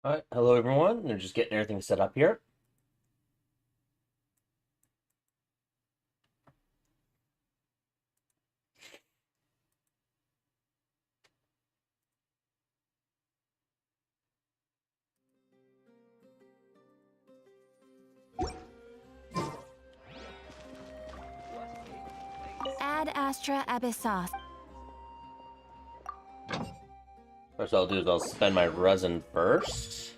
Alright, hello everyone. They're just getting everything set up here. Ad Astra Abyssos. First I'll do is I'll spend my resin first.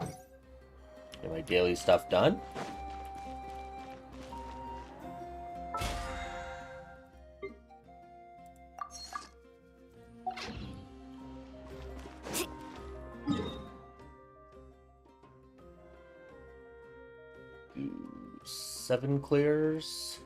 Get my daily stuff done. Do 7 clears.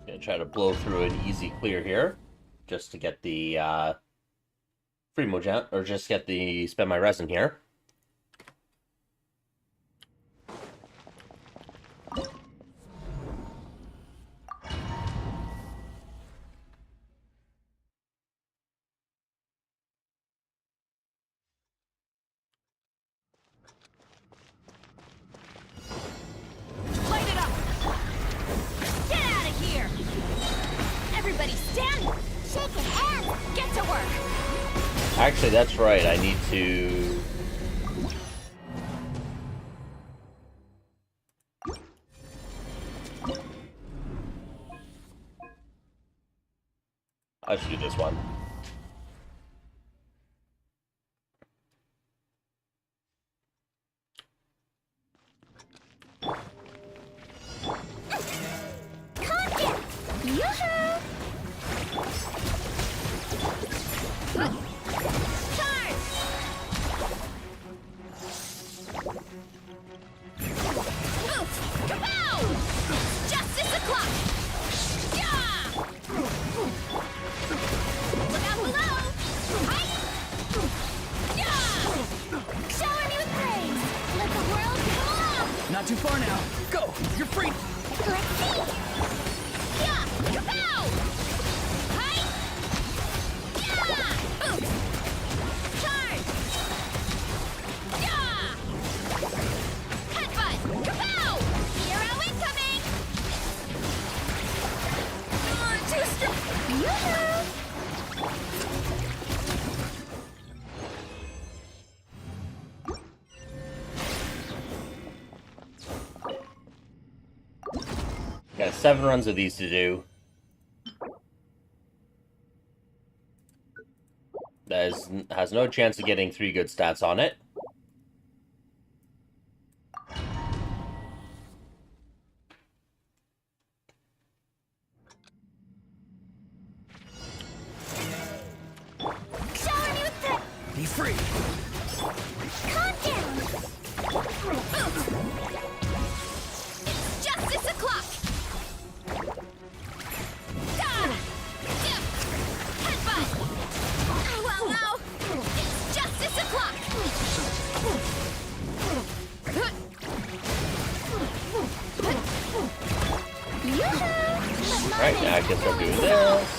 Gonna try to blow through an easy clear here, just to get the free Mojang, or just get the spend my resin here. Light it up! Get out of here! Everybody stand! Shaking hands! Get to work! Actually, that's right. I need to Let's do this one. Not too far now. Go! You're free! Let's see! Yeah! Kapow! Hi! Yeah! Oops! Charge! Yeah! Headbutt! Kapow! Hero incoming! Too strong! Yoo-hoo! Got 7 runs of these to do. That has no chance of getting 3 good stats on it. Shower me with the... Be free! Calm down! It's justice o'clock! Headbutt! Ow! It's justice o'clock! Right, now I guess I'm doing this.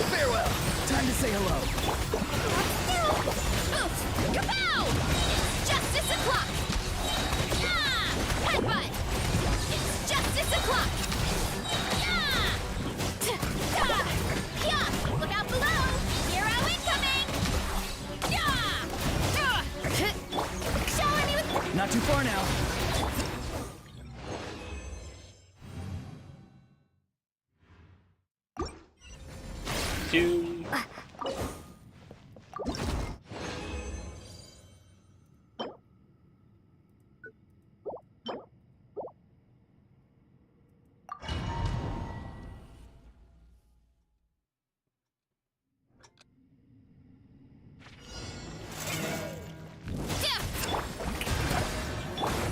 Farewell! Time to say hello. Kapow! It's justice o'clock! Yeah! Headbutt! It's justice o'clock! Yeah! Yeah! Look out below! Hero incoming! Yeah! Shower me with... Not too far now. Two.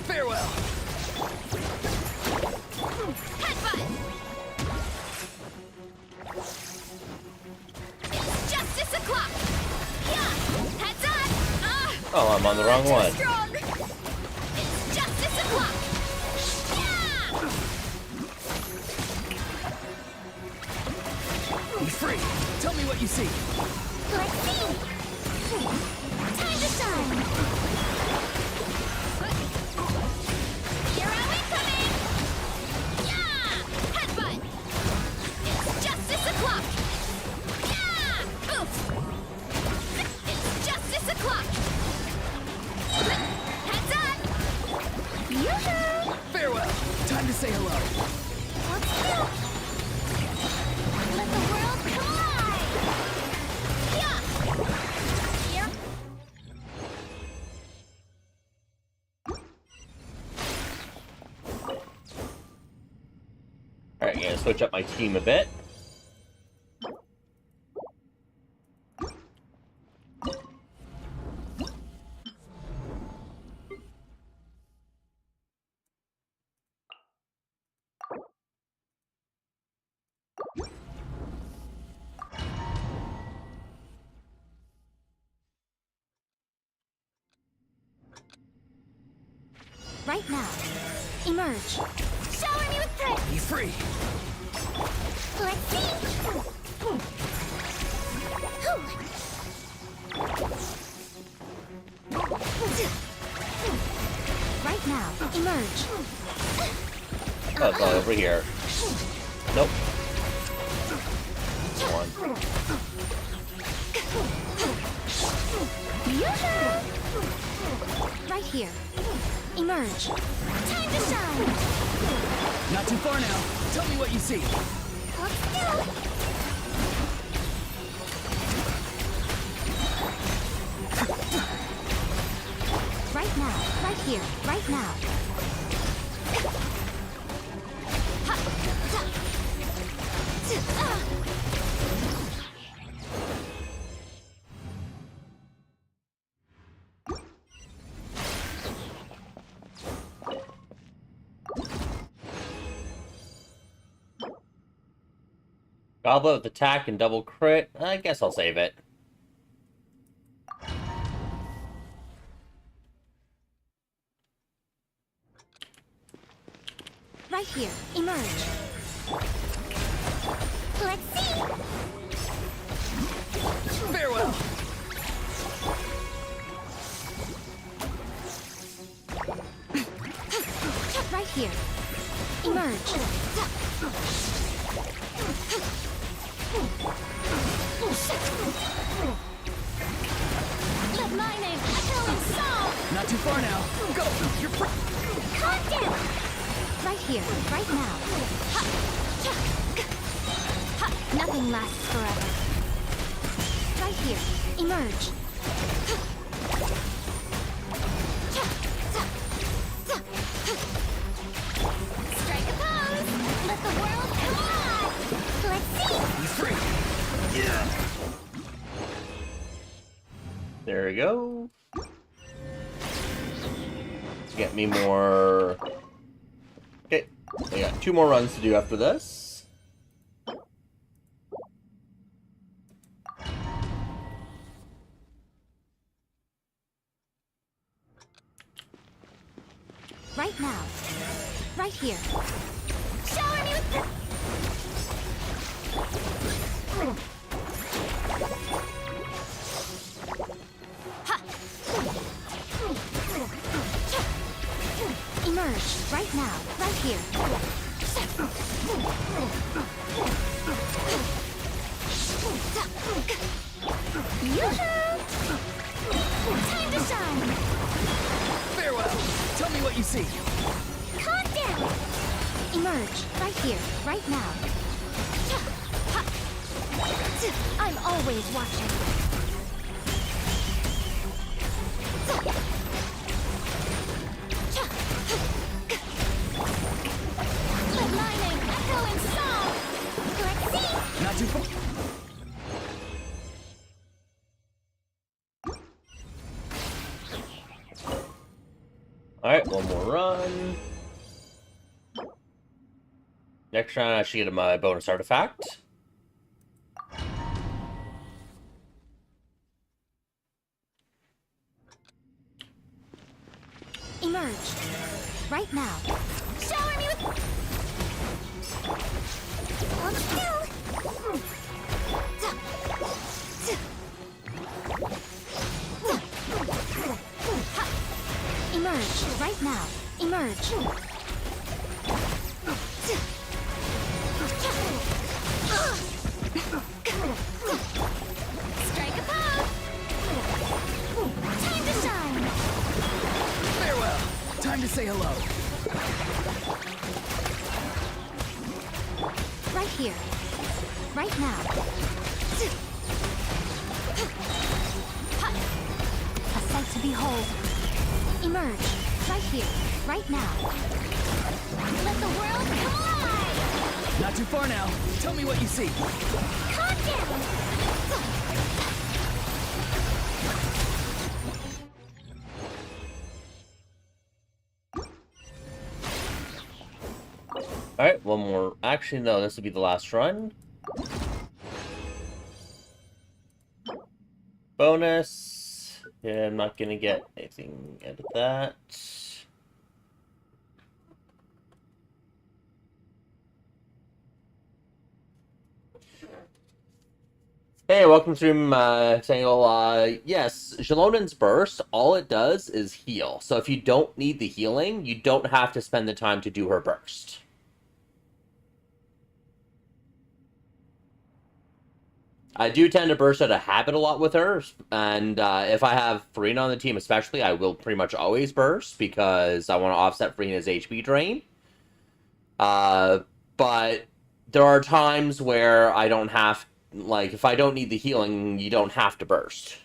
Farewell! Headbutt! It's justice o'clock! Yeah! Heads up! Oh, I'm on the wrong one. Strong! It's justice o'clock! Yeah! Be free! Tell me what you see. Let's see! Time to shine! Hero incoming! Yeah! Headbutt! It's justice o'clock! Yeah! Oof! It's justice o'clock! Heads up! Yoo-hoo! Farewell! Time to say hello. Let's go! Let the world collide! Yeah! Here. Alright, gonna switch up my team a bit. Right now. Emerge. Shower me with praise. Be free! Let's see. Right now. Emerge. Oh, it's all over here. Nope. One. Right here. Emerge. Time to shine. Not too far now. Tell me what you see. Let's go. Right now. Right here. Right now. Ha! Ta! Goblet with attack and double crit. I guess I'll save it. Right here. Emerge. Let's see. Farewell. Right here. Emerge. Let my name echo in song. Not too far now. Go. You're free. Calm down. Right here, right now. Ha. Ha. Ha. Nothing lasts forever. Right here. Emerge. Strike a pose. Let the world collide. Let's see. He's free. Yeah. There we go. Get me more... Okay, I got 2 more runs to do after this. Right now. Right here. Shower me with... Ha! Emerge. Right now. Right here. Yoo-hoo! Time to shine! Farewell. Tell me what you see. Calm down! Emerge. Right here. Right now. I'm always watching. Let my name echo in song. Let's see. Not too far. Alright, one more run. Next round I should get my bonus artifact. Emerge. Right now. Shower me with... Hold still. Ha. Emerge. Right now. Emerge. Strike a pose. Time to shine. Farewell. Time to say hello. Right here. Right now. A sight to behold. Emerge. Right here. Right now. Let the world collide! Not too far now. Tell me what you see. Calm down! Alright, one more. Actually, no, this will be the last run. Bonus. Yeah, I'm not gonna get anything out of that. Hey, welcome to Tangle. Yes, Shalonen's Burst, all it does is heal. So if you don't need the healing, you don't have to spend the time to do her burst. I do tend to burst out of habit a lot with her, and if I have Farina on the team especially, I will pretty much always burst, because I want to offset Farina's HP drain. But there are times where I don't have, like, if I don't need the healing, you don't have to burst.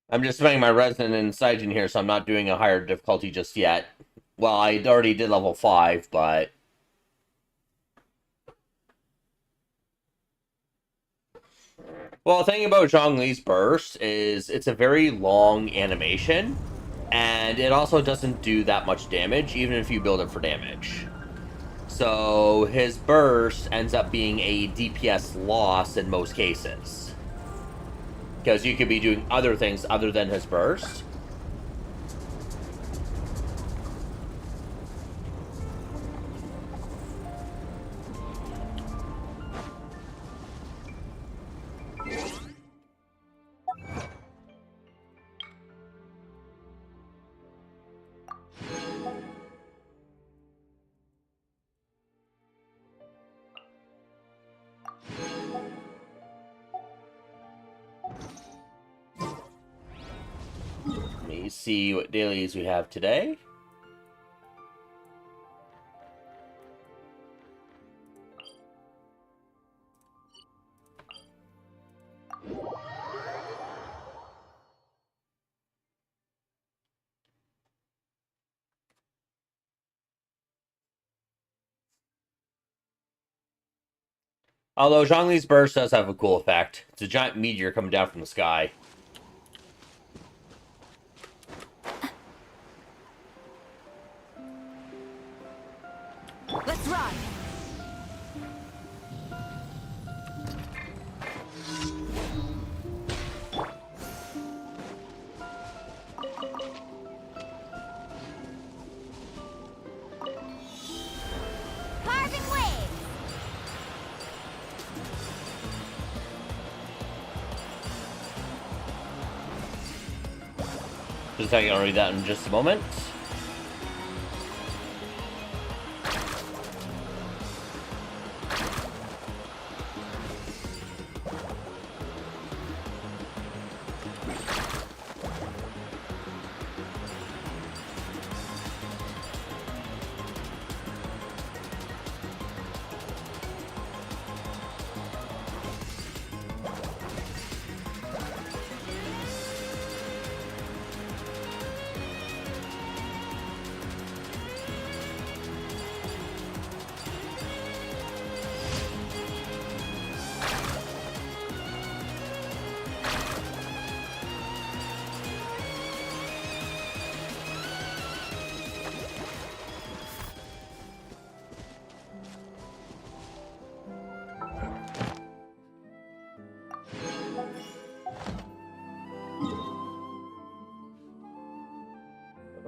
I'm just spending my resonance in here, so I'm not doing a higher difficulty just yet. Well, I already did level 5, but... Well, the thing about Zhongli's burst is it's a very long animation, and it also doesn't do that much damage, even if you build it for damage. So his burst ends up being a DPS loss in most cases. Because you could be doing other things other than his burst. Let me see what dailies we have today. Although Zhongli's burst does have a cool effect. It's a giant meteor coming down from the sky. Let's run. Carving waves. Just a second, I'll read that in just a moment.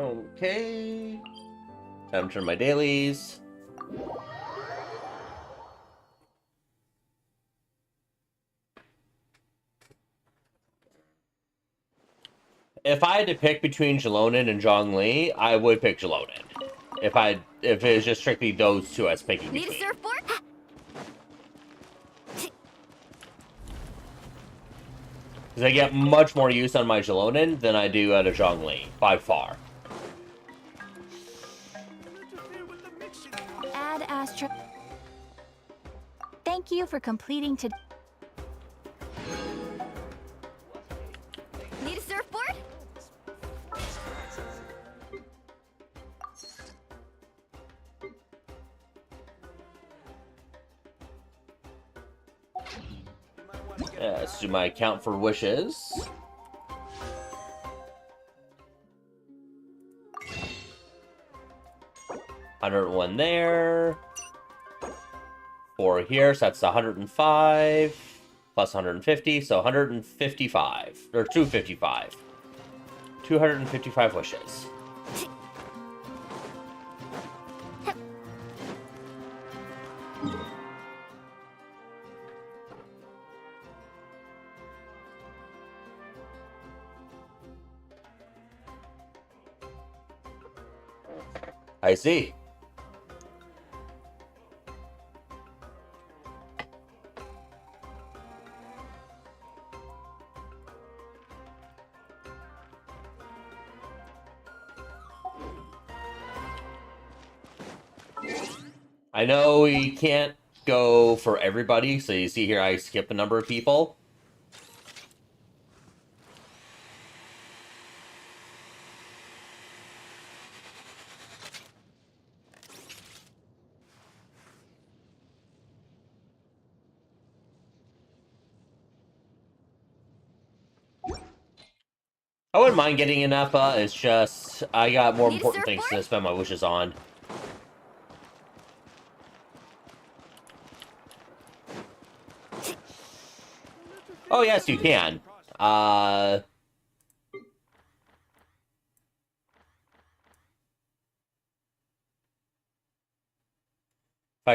Okay. Time to turn my dailies. If I had to pick between Jalonin and Zhongli, I would pick Jalonin. If it was just strictly those two I was picking Need a between. surfboard? Because I get much more use on my Jalonin than I do out of Zhongli, by far. Add Astra. Thank you for completing today. Need a surfboard? Yeah, let's do my count for wishes. $101 there. 4 here, so that's 105 plus 150, so 155 or 255. 255 wishes. I see. I know we can't go for everybody, so you see here I skip a number of people. I wouldn't mind getting an Eppa, it's just I got more Need a important things to surfboard? spend my wishes on. Oh yes, you can. If I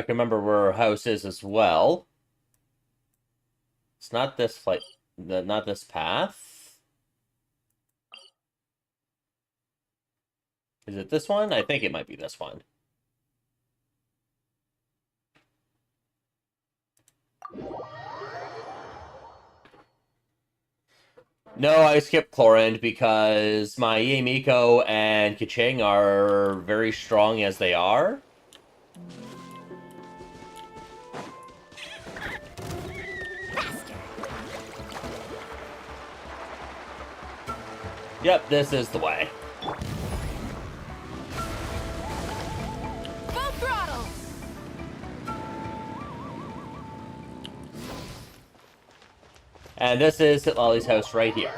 can remember where her house is as well. It's not this flight, not this path. Is it this one? I think it might be this one. No, I skipped Chlorinde because my Yamiko and Keqing are very strong as they are. Faster. Yep, this is the way. Full throttle. And this is Citlali's house right here.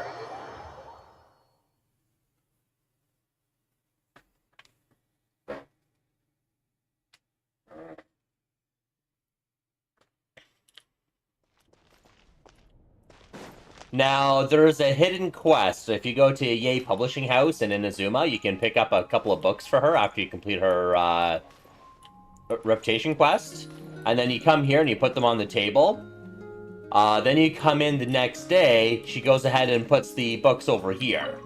Now, there's a hidden quest. If you go to Yay Publishing House in Inazuma, you can pick up a couple of books for her after you complete her reputation quest. And then you come here and you put them on the table. Then you come in the next day, she goes ahead and puts the books over here.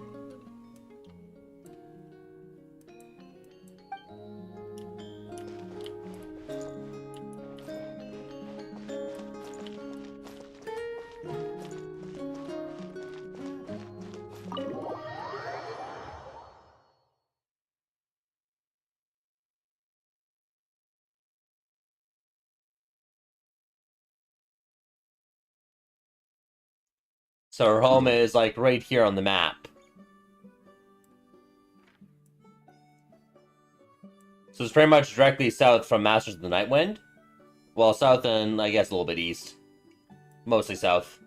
So her home is like right here on the map. So it's pretty much directly south from Masters of the Nightwind. Well, south and I guess a little bit east. Mostly south.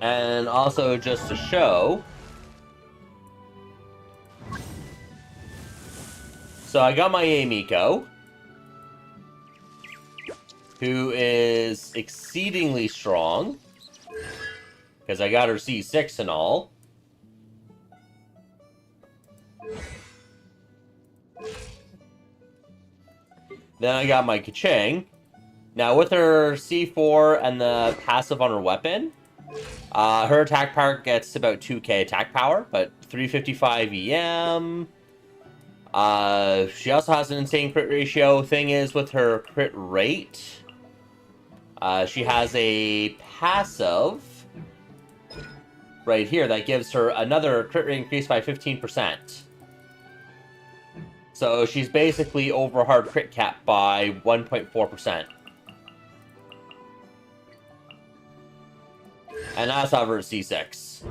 And also just to show... So I got my Amiko, who is exceedingly strong, because I got her C6 and all. Then I got my Keqing. Now with her C4 and the passive on her weapon, her attack power gets about 2k attack power, but 355 EM... she also has an insane crit ratio. Thing is, with her crit rate, she has a passive right here that gives her another crit rate increase by 15%. So she's basically over hard crit cap by 1.4%. And that's over C6.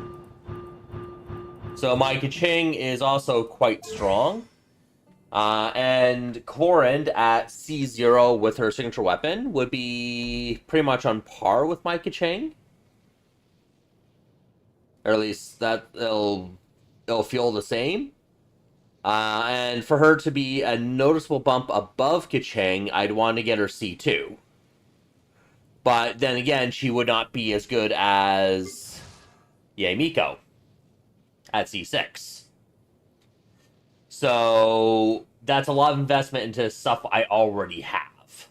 So my Keqing is also quite strong. And Chlorinde at C0 with her signature weapon would be pretty much on par with my Keqing. Or at least that it'll feel the same. And for her to be a noticeable bump above Keqing, I'd want to get her C2. But then again, she would not be as good as Yamiko at C6. So that's a lot of investment into stuff I already have.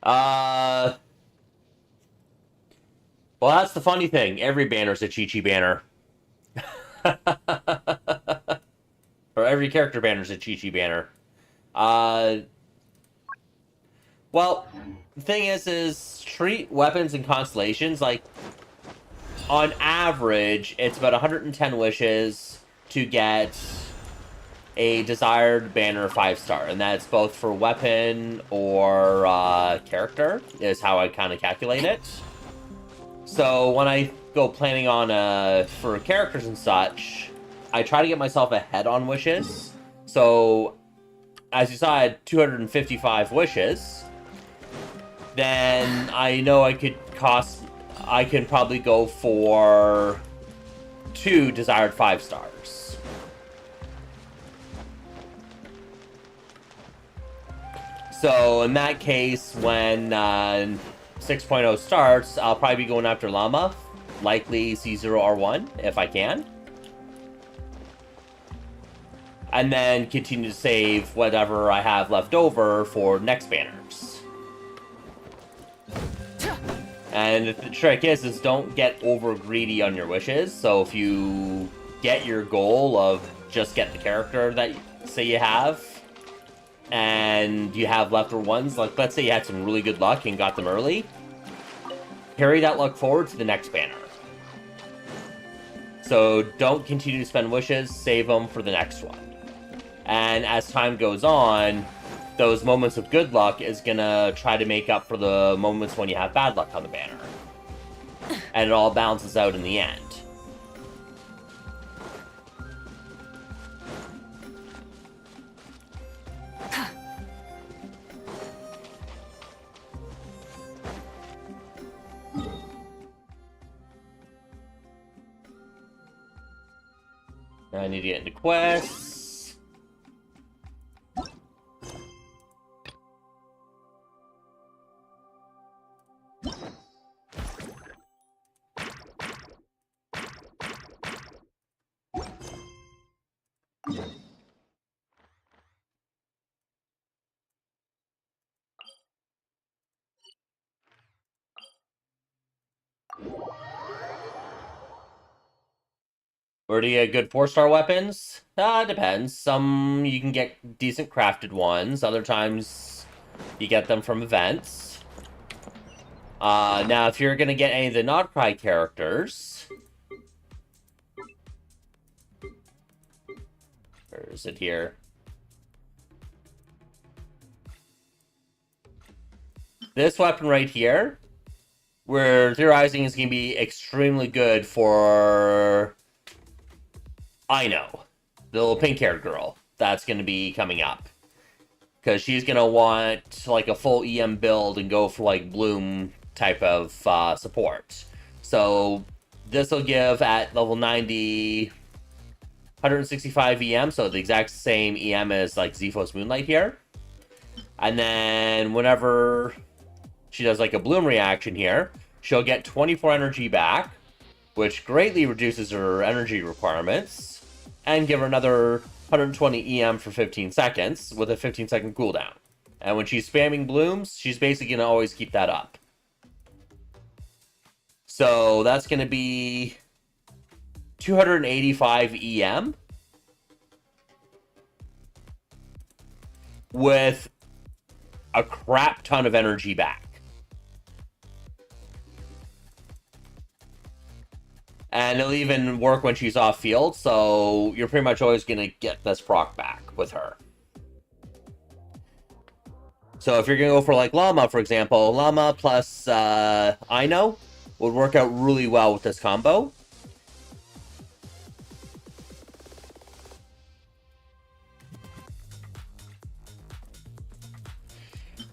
Well, that's the funny thing. Every banner's a Chi-Chi banner. Or every character banner's a Chi-Chi banner. Well, the thing is treat weapons and constellations like, on average, it's about 110 wishes to get a desired banner 5-star, and that's both for weapon or character, is how I kind of calculate it. So when I go planning on for characters and such, I try to get myself ahead on wishes. So as you saw, I had 255 wishes. Then I know I can probably go for 2 desired 5 stars. So in that case, when 6.0 starts, I'll probably be going after Llama, likely C0R1 if I can. And then continue to save whatever I have left over for next banners. And the trick is don't get over greedy on your wishes. So if you get your goal of just get the character that say you have, and you have leftover ones, like let's say you had some really good luck and got them early, carry that luck forward to the next banner. So don't continue to spend wishes, save them for the next one. And as time goes on, those moments of good luck is gonna try to make up for the moments when you have bad luck on the banner. And it all balances out in the end. I need to get into quests. Where do you get good 4-star weapons? Depends. Some you can get decent crafted ones. Other times you get them from events. Now, if you're going to get any of the Notcry characters... Where is it here? This weapon right here, we're theorizing is going to be extremely good for... I know. The little pink-haired girl that's going to be coming up. Because she's going to want, like, a full EM build and go for, like, Bloom type of support. So, this will give, at level 90, 165 EM, so the exact same EM as, like, Zephos Moonlight here. And then, whenever she does, like, a Bloom reaction here, she'll get 24 energy back, which greatly reduces her energy requirements. And give her another 120 EM for 15 seconds with a 15-second cooldown. And when she's spamming blooms, she's basically going to always keep that up. So that's going to be 285 EM with a crap ton of energy back. And it'll even work when she's off field, so you're pretty much always going to get this proc back with her. So if you're going to go for, like, Llama, for example, Llama plus Ino would work out really well with this combo.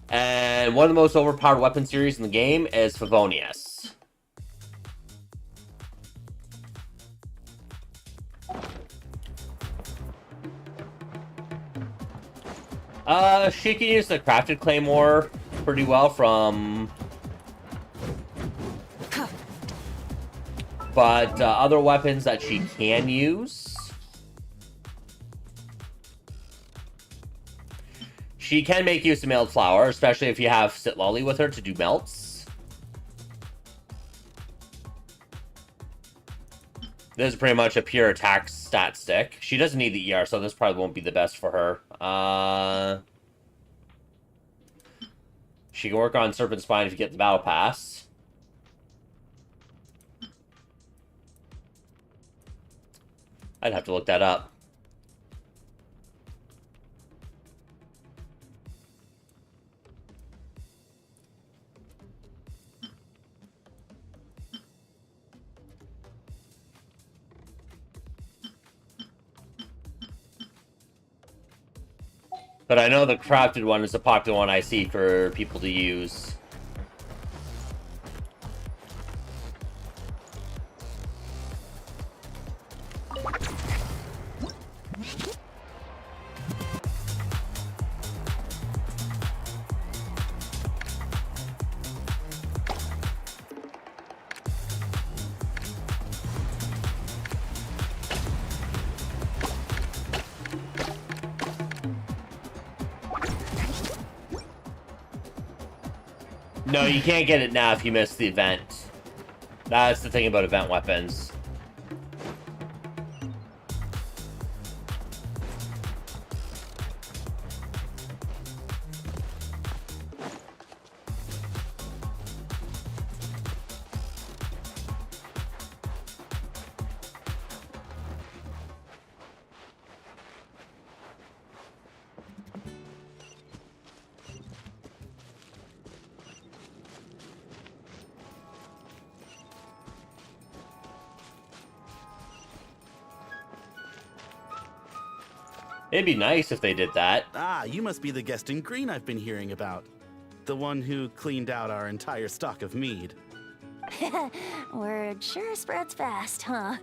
And one of the most overpowered weapon series in the game is Favonius. She can use the Crafted Claymore pretty well from... But other weapons that she can use... She can make use of Mailed Flower, especially if you have Sitlolly with her to do melts. This is pretty much a pure attack stat stick. She doesn't need the ER, so this probably won't be the best for her. She can work on Serpent Spine if you get the Battle Pass. I'd have to look that up. But I know the crafted one is a popular one I see for people to use. No, you can't get it now if you miss the event. That's the thing about event weapons. It'd be nice if they did that. Ah, you must be the guest in green I've been hearing about. The one who cleaned out our entire stock of mead. Word sure spreads fast, huh?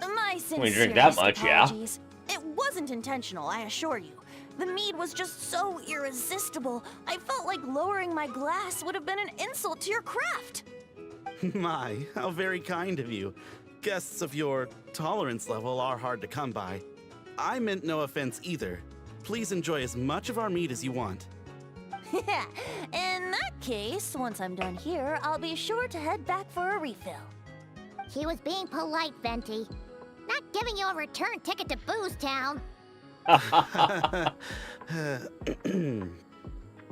My sincere When you drink that much, apologies. It wasn't intentional, I assure you. The mead was just so irresistible. I felt like lowering my glass would have been an insult to your craft. My, how very kind of you. Guests of your tolerance level are hard to come by. I meant no offense either. Please enjoy as much of our mead as you want. In that case, once I'm done here, I'll be sure to head back for a refill. He was being polite, Venti. Not giving you a return ticket to Booze Town.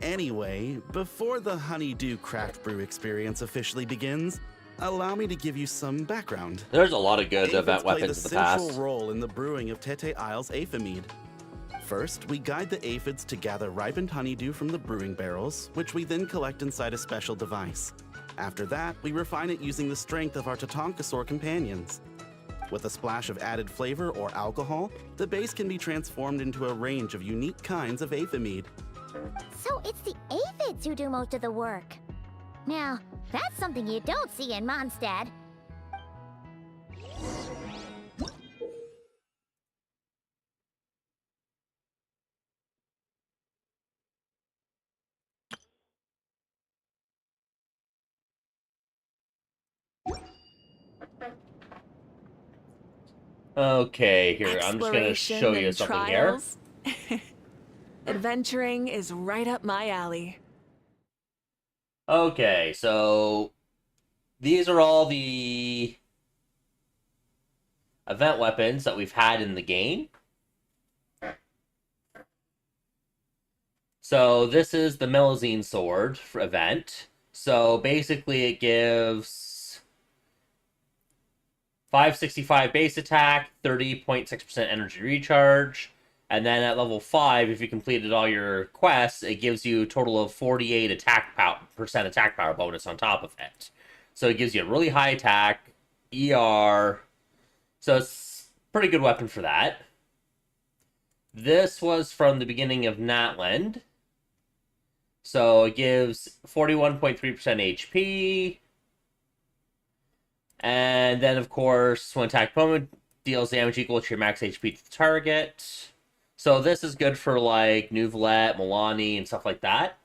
Anyway, before the Honeydew Craft Brew experience officially begins, allow me to give you some background. There's a lot of good Aphids event play weapons in the the central past. role in the brewing of Tete Isle's aphid. First, we guide the aphids to gather ripened honeydew from the brewing barrels, which we then collect inside a special device. After that, we refine it using the strength of our Tatankasaur companions. With a splash of added flavor or alcohol, the base can be transformed into a range of unique kinds of aphid. So it's the aphids who do most of the work. Now, that's something you don't see in Mondstadt. Okay, here, I'm just gonna show you something here. Adventuring is right up my alley. Okay, so these are all the event weapons that we've had in the game. So this is the Melazine Sword for event. So basically it gives 565 base attack, 30.6% energy recharge, and then at level 5, if you completed all your quests, it gives you a total of 48 attack power bonus on top of it. So it gives you a really high attack, ER, so it's a pretty good weapon for that. This was from the beginning of Natland. So it gives 41.3% HP. And then, of course, when attacked opponent deals damage equal to your max HP to the target. So this is good for, like, Neuvillette, Milani, and stuff like that.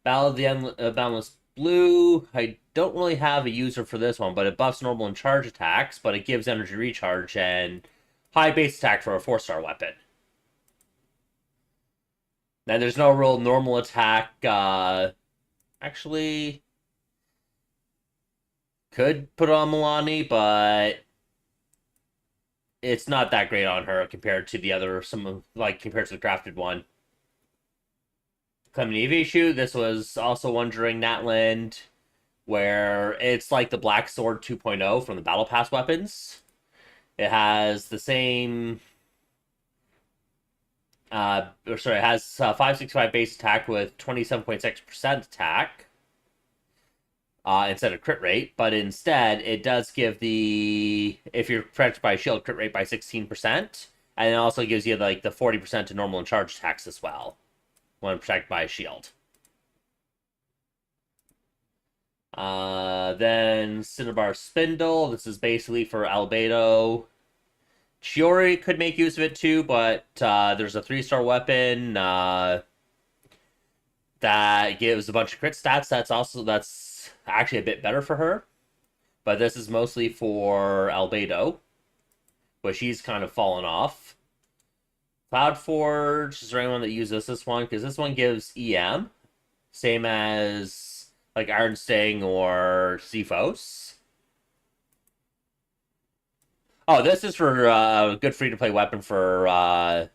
Battle of the Boundless Blue. I don't really have a user for this one, but it buffs normal and charge attacks, but it gives energy recharge and high base attack for a 4-star weapon. Now, there's no real normal attack. Actually, could put it on Milani, but it's not that great on her compared to the other, compared to the crafted one. Clemini Vishu, this was also one during Natland, where it's like the Black Sword 2.0 from the Battle Pass weapons. It has the same... it has 565 base attack with 27.6% attack instead of crit rate, but instead it does give the, if you're protected by a shield, crit rate by 16%, And it also gives you like the 40% to normal and charge attacks as well when protected by a shield. Then Cinnabar Spindle. This is basically for Albedo. Chiori could make use of it too, but there's a 3-star weapon that gives a bunch of crit stats. That's actually a bit better for her. But this is mostly for Albedo, but she's kind of fallen off. Cloudforge, is there anyone that uses this one? Because this one gives EM, same as like Iron Sting or Zephos. Oh, this is for a good free-to-play weapon for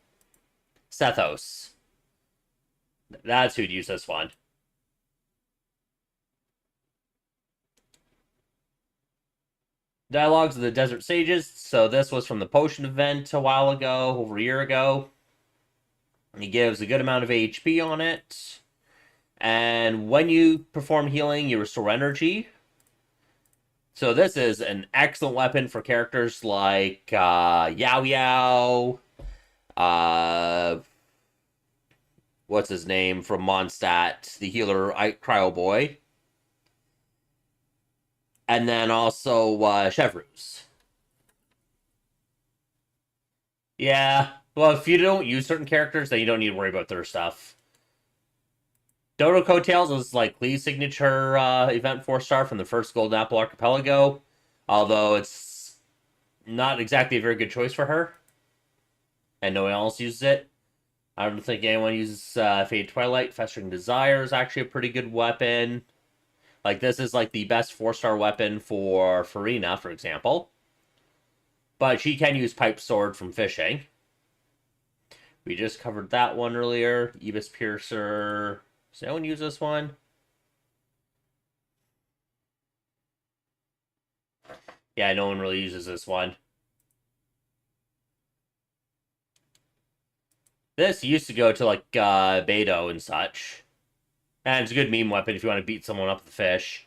Sethos. That's who'd use this one. Dialogues of the Desert Sages. So this was from the Potion event a while ago, over a year ago. He gives a good amount of HP on it. And when you perform healing, you restore energy. So this is an excellent weapon for characters like Yao Yao. What's his name from Mondstadt? The healer, Cryo Boy. And then also Chevreuse. Yeah, well, if you don't use certain characters, then you don't need to worry about their stuff. Dodo Coattails is like Klee's signature event 4-star from the first Golden Apple Archipelago. Although it's not exactly a very good choice for her. And no one else uses it. I don't think anyone uses Fade Twilight. Festering Desire is actually a pretty good weapon. Like, this is, like, the best 4-star weapon for Furina, for example. But she can use Pipe Sword from fishing. We just covered that one earlier. Ibis Piercer. Does anyone use this one? Yeah, no one really uses this one. This used to go to, like, Beto and such. And it's a good meme weapon if you want to beat someone up with a fish.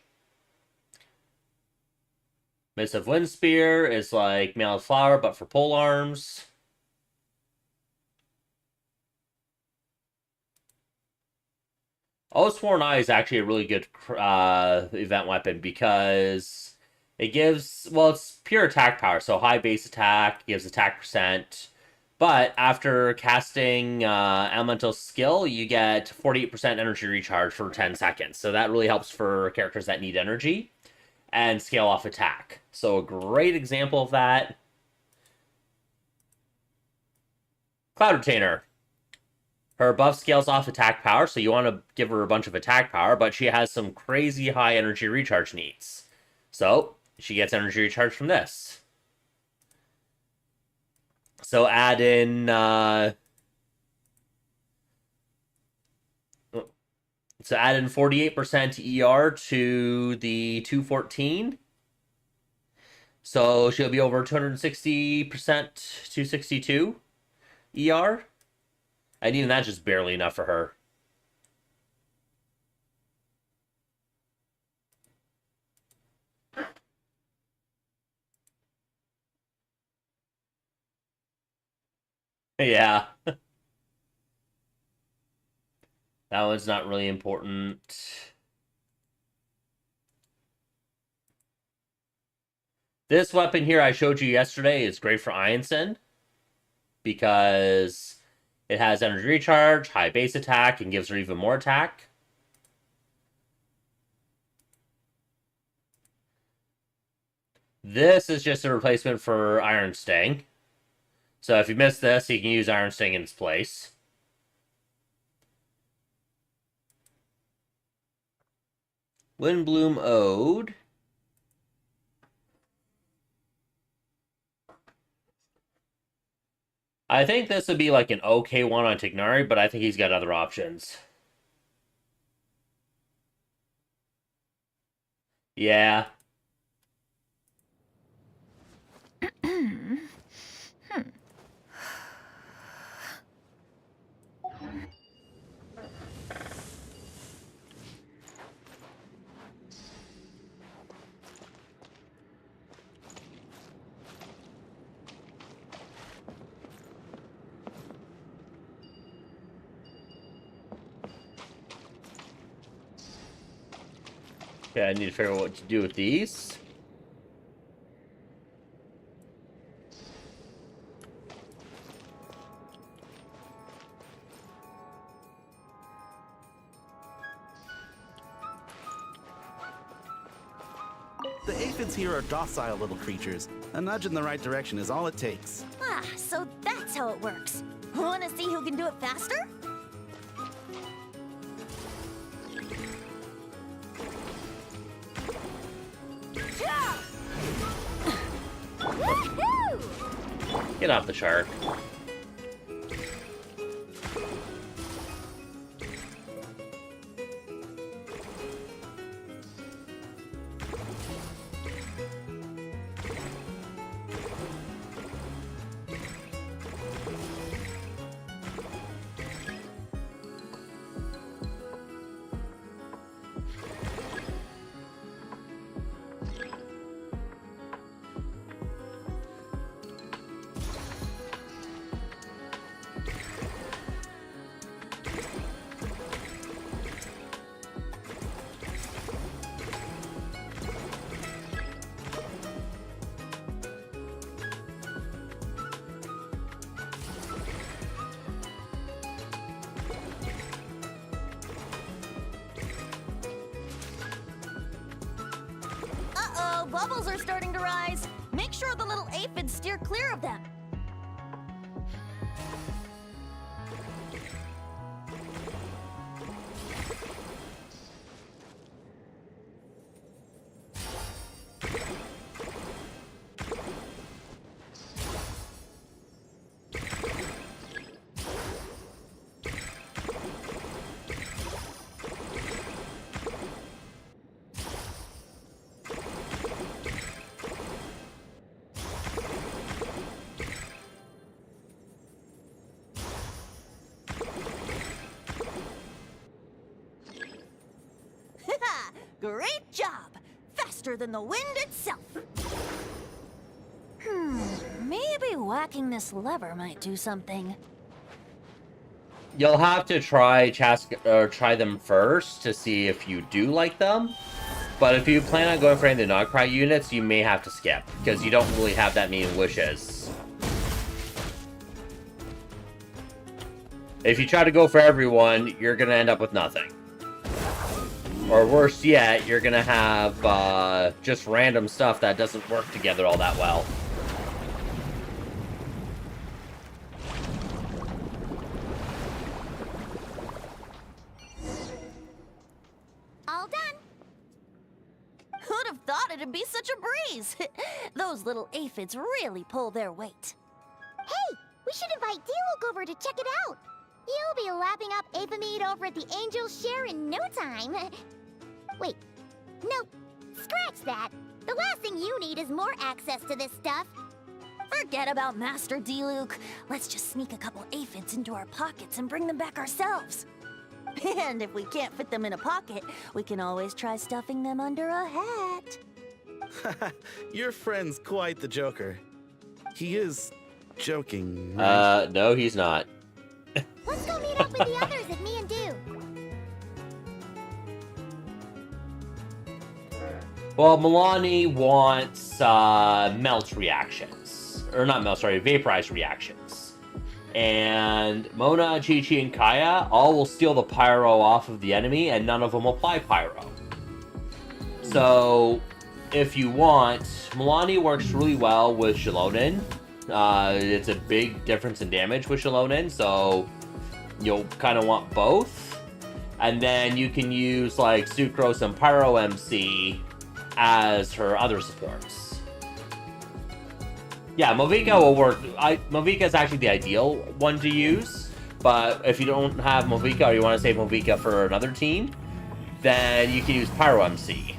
Missive Wind Spear is like Mailed Flower, but for pole arms. Sworn Eye is actually a really good event weapon because it gives, well, it's pure attack power, so high base attack, gives attack percent. But after casting Elemental Skill, you get 48% energy recharge for 10 seconds. So that really helps for characters that need energy and scale off attack. So a great example of that. Cloud Retainer. Her buff scales off attack power, so you want to give her a bunch of attack power, but she has some crazy high energy recharge needs. So she gets energy recharge from this. So add in, so add in 48% ER to the 214. So she'll be over 260%, 262 ER. And even that's just barely enough for her. Yeah. That one's not really important. This weapon here I showed you yesterday is great for Einson because it has energy recharge, high base attack, and gives her even more attack. This is just a replacement for Iron Sting. So if you miss this, you can use Iron Sting in its place. Windbloom Ode. I think this would be like an okay one on Tignari, but I think he's got other options. Yeah. Okay, I need to figure out what to do with these. The aphids here are docile little creatures. A nudge in the right direction is all it takes. Ah, so that's how it works. Wanna see who can do it faster? Woohoo! Get off the shark. Uh-oh, bubbles are starting to rise. Make sure the little aphids steer clear of them. Great job! Faster than the wind itself. Maybe whacking this lever might do something. You'll have to try try them first to see if you do like them. But if you plan on going for any of the Nogpry units, you may have to skip, because you don't really have that many wishes. If you try to go for everyone, you're going to end up with nothing. Or worse yet, you're going to have just random stuff that doesn't work together all that well. All done. Who'd have thought it'd be such a breeze? Those little aphids really pull their weight. Hey, we should invite Diluc over to check it out. You'll be lapping up Aphemide over at the Angel's Share in no time. Wait, nope, scratch that. The last thing you need is more access to this stuff. Forget about Master Diluc. Let's just sneak a couple aphids into our pockets and bring them back ourselves. And if we can't fit them in a pocket, we can always try stuffing them under a hat. Your friend's quite the joker. He is joking, right? No, he's not. Let's go meet up with the others at Me and Do. Well, Milani wants melt reactions. Or not melt, sorry, vaporized reactions. And Mona, Chi-Chi, and Kaya all will steal the pyro off of the enemy, and none of them apply pyro. So, if you want, Milani works really well with Shilonen. It's a big difference in damage with Shilonen, so you'll kind of want both. And then you can use, like, Sucrose and Pyro MC as her other supports. Yeah, Movika will work. Movika is actually the ideal one to use, but if you don't have Movika or you want to save Movika for another team, then you can use Pyro MC.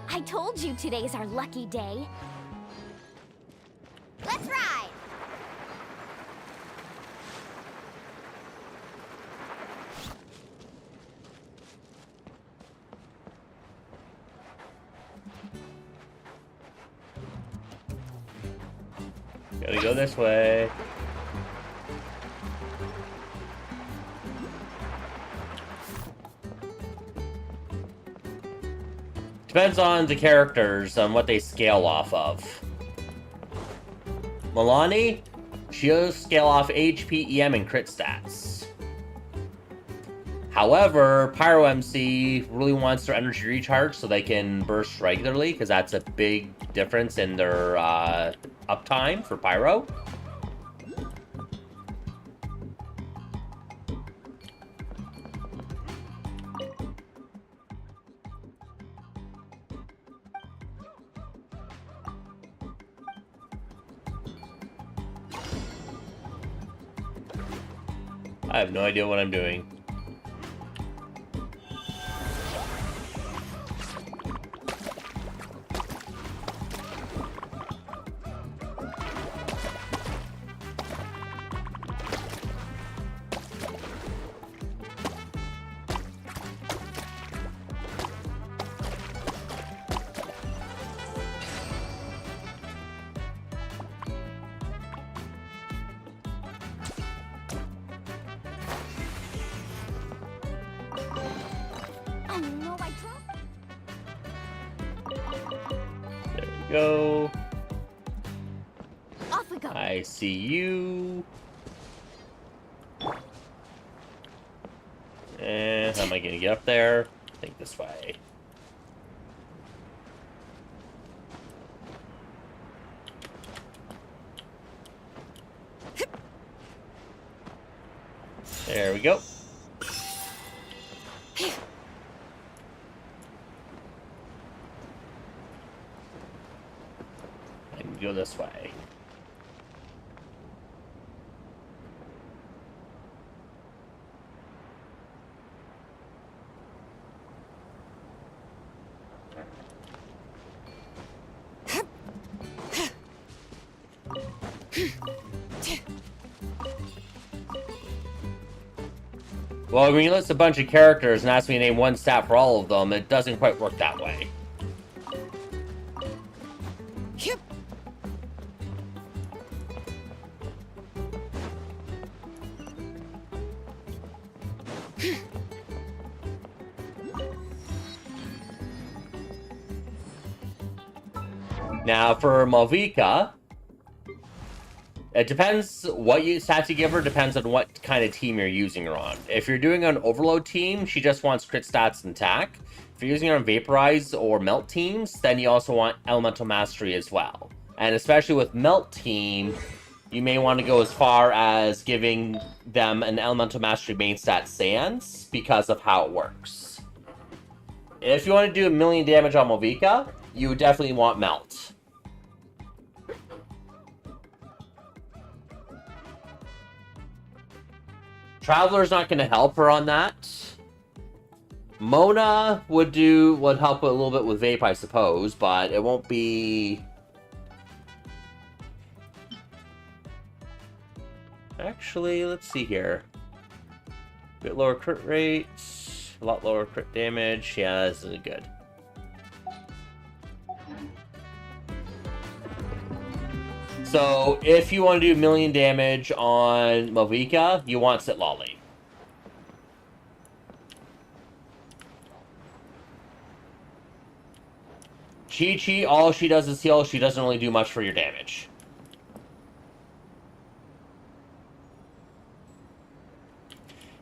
I told you today's our lucky day. Let's ride! Gotta go this way. Depends on the characters, on what they scale off of. Milani, she'll scale off HP, EM, and crit stats. However, Pyro MC really wants their energy recharge so they can burst regularly, because that's a big difference in their uptime for Pyro. I have no idea what I'm doing. Oh no, I dropped. There we go. Off we go. I see you. And how am I going to get up there? I think this way. There we go. I can go this way. Well, when you list a bunch of characters and ask me to name one stat for all of them, it doesn't quite work that way. Now, for Malvika, it depends what stats you give her, depends on what kind of team you're using her on. If you're doing an Overload team, she just wants crit stats and attack. If you're using her on Vaporize or Melt teams, then you also want Elemental Mastery as well. And especially with Melt team, you may want to go as far as giving them an Elemental Mastery main stat Sands because of how it works. If you want to do 1,000,000 damage on Malvika, you definitely want Melt. Traveler's not going to help her on that. Mona would help a little bit with Vape, I suppose, but it won't be... Actually, let's see here. Bit lower crit rate, a lot lower crit damage. Yeah, this is good. So, if you want to do 1,000,000 damage on Malvika, you want Sitlali. Chi-Chi, all she does is heal. She doesn't really do much for your damage.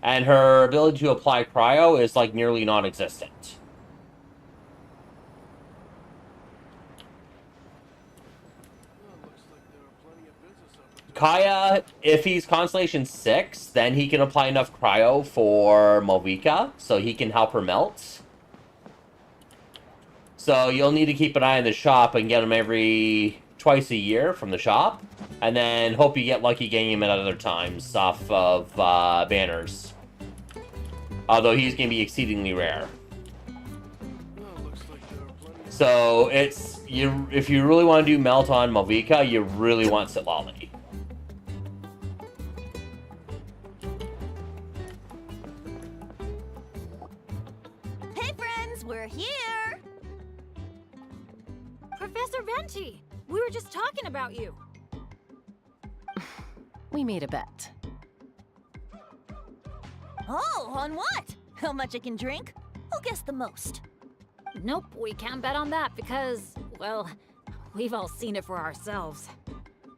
And her ability to apply cryo is like nearly non-existent. Kaya, if he's Constellation 6, then he can apply enough cryo for Malvika, so he can help her melt. So you'll need to keep an eye on the shop and get him twice a year from the shop, and then hope you get lucky getting him at other times off of banners. Although he's going to be exceedingly rare. So if you really want to do melt on Malvika, you really want Sitlali. Hey friends, we're here! Professor Venti, we were just talking about you. We made a bet. Oh, on what? How much I can drink? Who guessed the most? Nope, we can't bet on that because, well, we've all seen it for ourselves.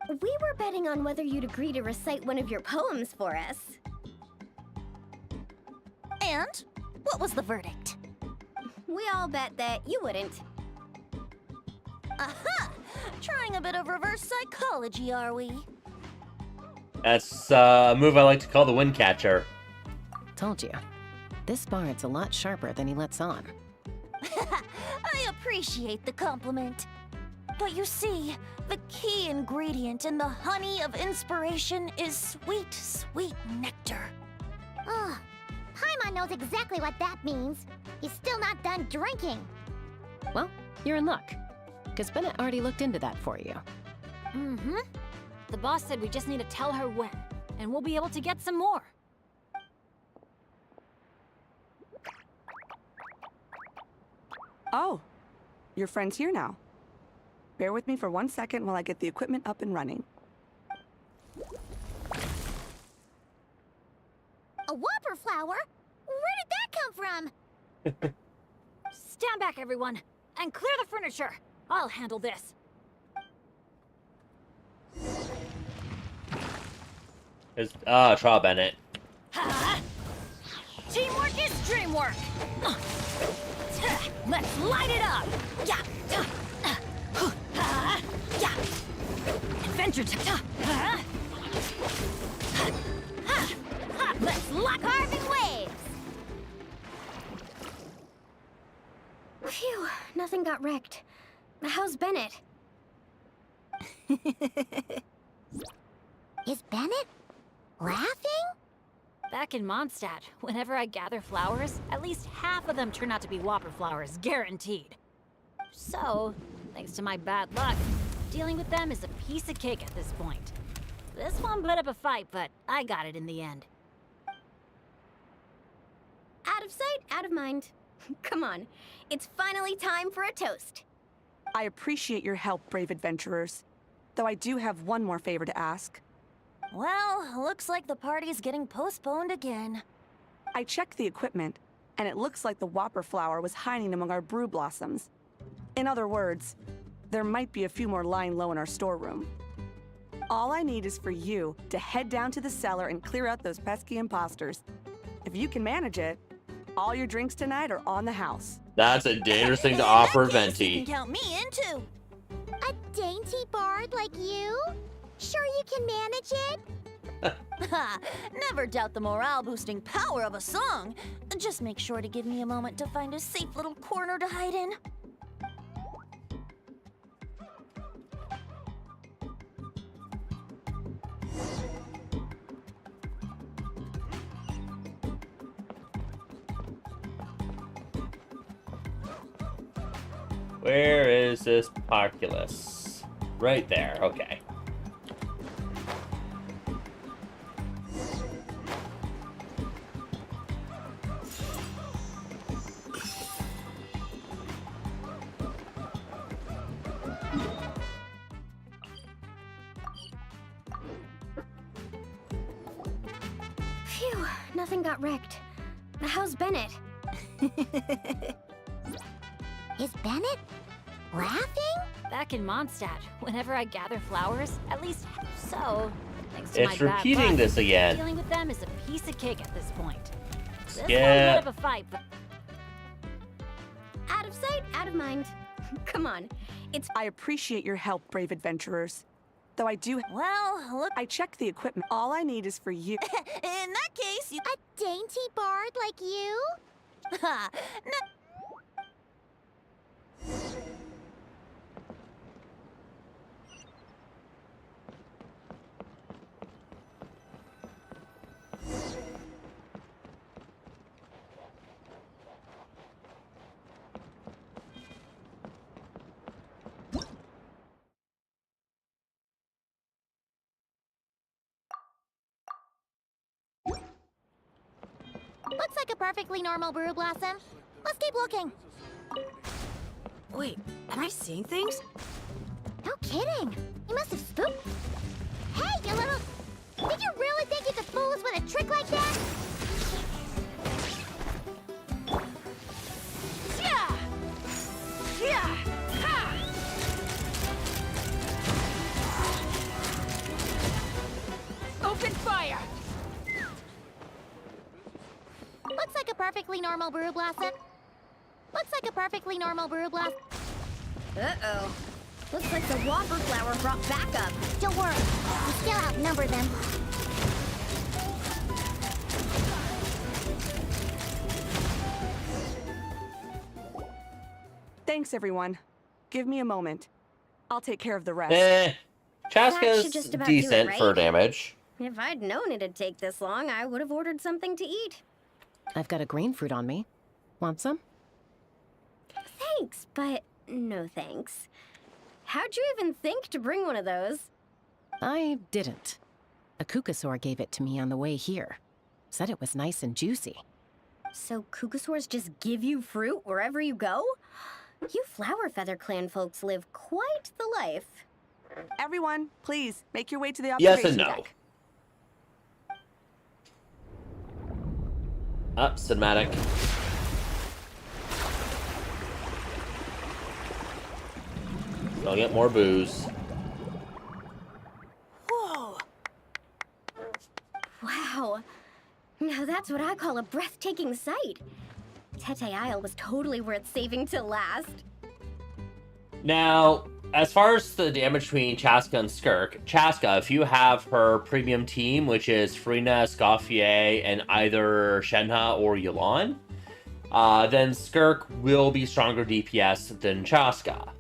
We were betting on whether you'd agree to recite one of your poems for us. And what was the verdict? We all bet that you wouldn't. Aha! Trying a bit of reverse psychology, are we? That's a move I like to call the wind catcher. Told you. This bard's a lot sharper than he lets on. I appreciate the compliment. But you see, the key ingredient in the honey of inspiration is sweet, sweet nectar. Ugh. Paimon knows exactly what that means. He's still not done drinking. Well, you're in luck. Because Bennett already looked into that for you. Mm-hmm. The boss said we just need to tell her when, and we'll be able to get some more. Oh, your friend's here now. Bear with me for 1 second while I get the equipment up and running. A whopper flower? Where did that come from? Stand back, everyone, and clear the furniture. I'll handle this. Trial Bennett. Ha! Teamwork is dreamwork. Let's light it up. Yeah. Yeah. Adventure time. Let's lock Carving waves! Phew, nothing got wrecked. How's Bennett? Is Bennett laughing? Back in Mondstadt, whenever I gather flowers, at least half of them turn out to be whopper flowers, guaranteed. So, thanks to my bad luck, dealing with them is a piece of cake at this point. This one put up a fight, but I got it in the end. Out of sight, out of mind. Come on, it's finally time for a toast. I appreciate your help, brave adventurers. Though I do have one more favor to ask. Well, looks like the party's getting postponed again. I checked the equipment, and it looks like the whopper flower was hiding among our brew blossoms. In other words, there might be a few more lying low in our storeroom. All I need is for you to head down to the cellar and clear out those pesky imposters. If you can manage it, all your drinks tonight are on the house. That's a dangerous thing to In offer, that case, you Venti. can count me in too. A dainty bard like you? Sure you can manage it? Ha! Never doubt the morale-boosting power of a song. Just make sure to give me a moment to find a safe little corner to hide in. Where is this Parculus? Right there, okay. Phew, nothing got wrecked. How's Bennett? Is Bennett laughing? Back in Mondstadt, whenever I gather flowers, at least so, thanks to It's my bad repeating luck, this again. dealing with them is a piece of cake at this point. This one Yeah. put up a fight, but Out of sight, out of mind. Come on, it's I appreciate your help, brave adventurers. Though I do... Well, look. I checked the equipment. All I need is for you... In that case, you. A dainty bard like you? Ha! No. Looks like a perfectly normal brew blossom. Let's keep looking. Wait, am I seeing things? No kidding. You must have spooked. Hey, you little... Did you really think you could fool us with a trick like that? yeah! perfectly normal Brew Blossom. Looks like a perfectly normal Brew Blossom. Uh-oh. Looks like the Whopper flower brought backup. Don't worry, we still outnumber them. Thanks, everyone. Give me a moment. I'll take care of the rest. That Chaska's should just about do it, decent right? for damage. If I'd known it'd take this long, I would have ordered something to eat. I've got a green fruit on me. Want some? Thanks, but no thanks. How'd you even think to bring one of those? I didn't. A Kukasaur gave it to me on the way here. Said it was nice and juicy. So Kukasaurs just give you fruit wherever you go? You Flower Feather Clan folks live quite the life. Everyone, please, make your way to the Yes observation and no. deck. Up, cinematic. I'll get more booze. Whoa! Wow. Now that's what I call a breathtaking sight. Tete Isle was totally worth saving till last. Now, as far as the damage between Chaska and Skirk, Chaska, if you have her premium team, which is Furina, Escoffier, and either Shenhe or Yu'lon, then Skirk will be stronger DPS than Chaska.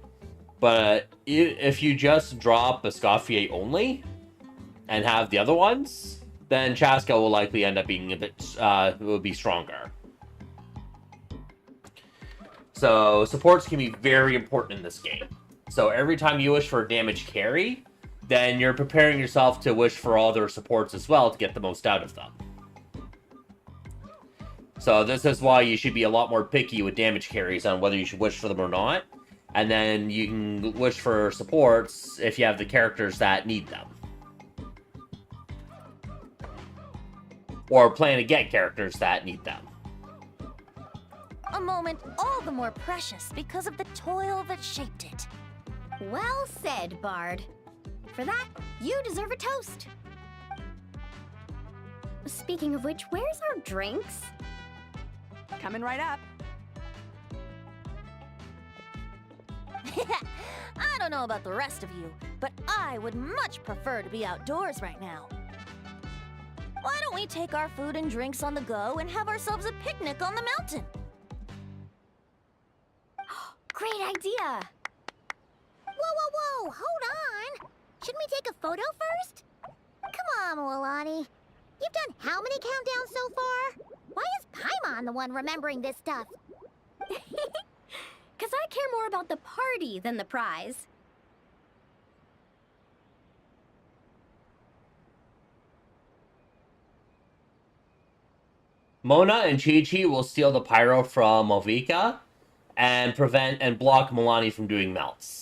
But if you just drop Escoffier only, and have the other ones, then Chaska will likely end up being a bit, will be stronger. So supports can be very important in this game. So every time you wish for a damage carry, then you're preparing yourself to wish for all their supports as well to get the most out of them. So this is why you should be a lot more picky with damage carries on whether you should wish for them or not. And then you can wish for supports if you have the characters that need them. Or plan to get characters that need them. A moment all the more precious because of the toil that shaped it. Well said, Bard. For that, you deserve a toast. Speaking of which, where's our drinks? Coming right up. I don't know about the rest of you, but I would much prefer to be outdoors right now. Why don't we take our food and drinks on the go and have ourselves a picnic on the mountain? Great idea! Whoa, hold on! Shouldn't we take a photo first? Come on, Milani. You've done how many countdowns so far? Why is Paimon the one remembering this stuff? Because I care more about the party than the prize. Mona and Chi-Chi will steal the pyro from Movika and prevent and block Milani from doing melts.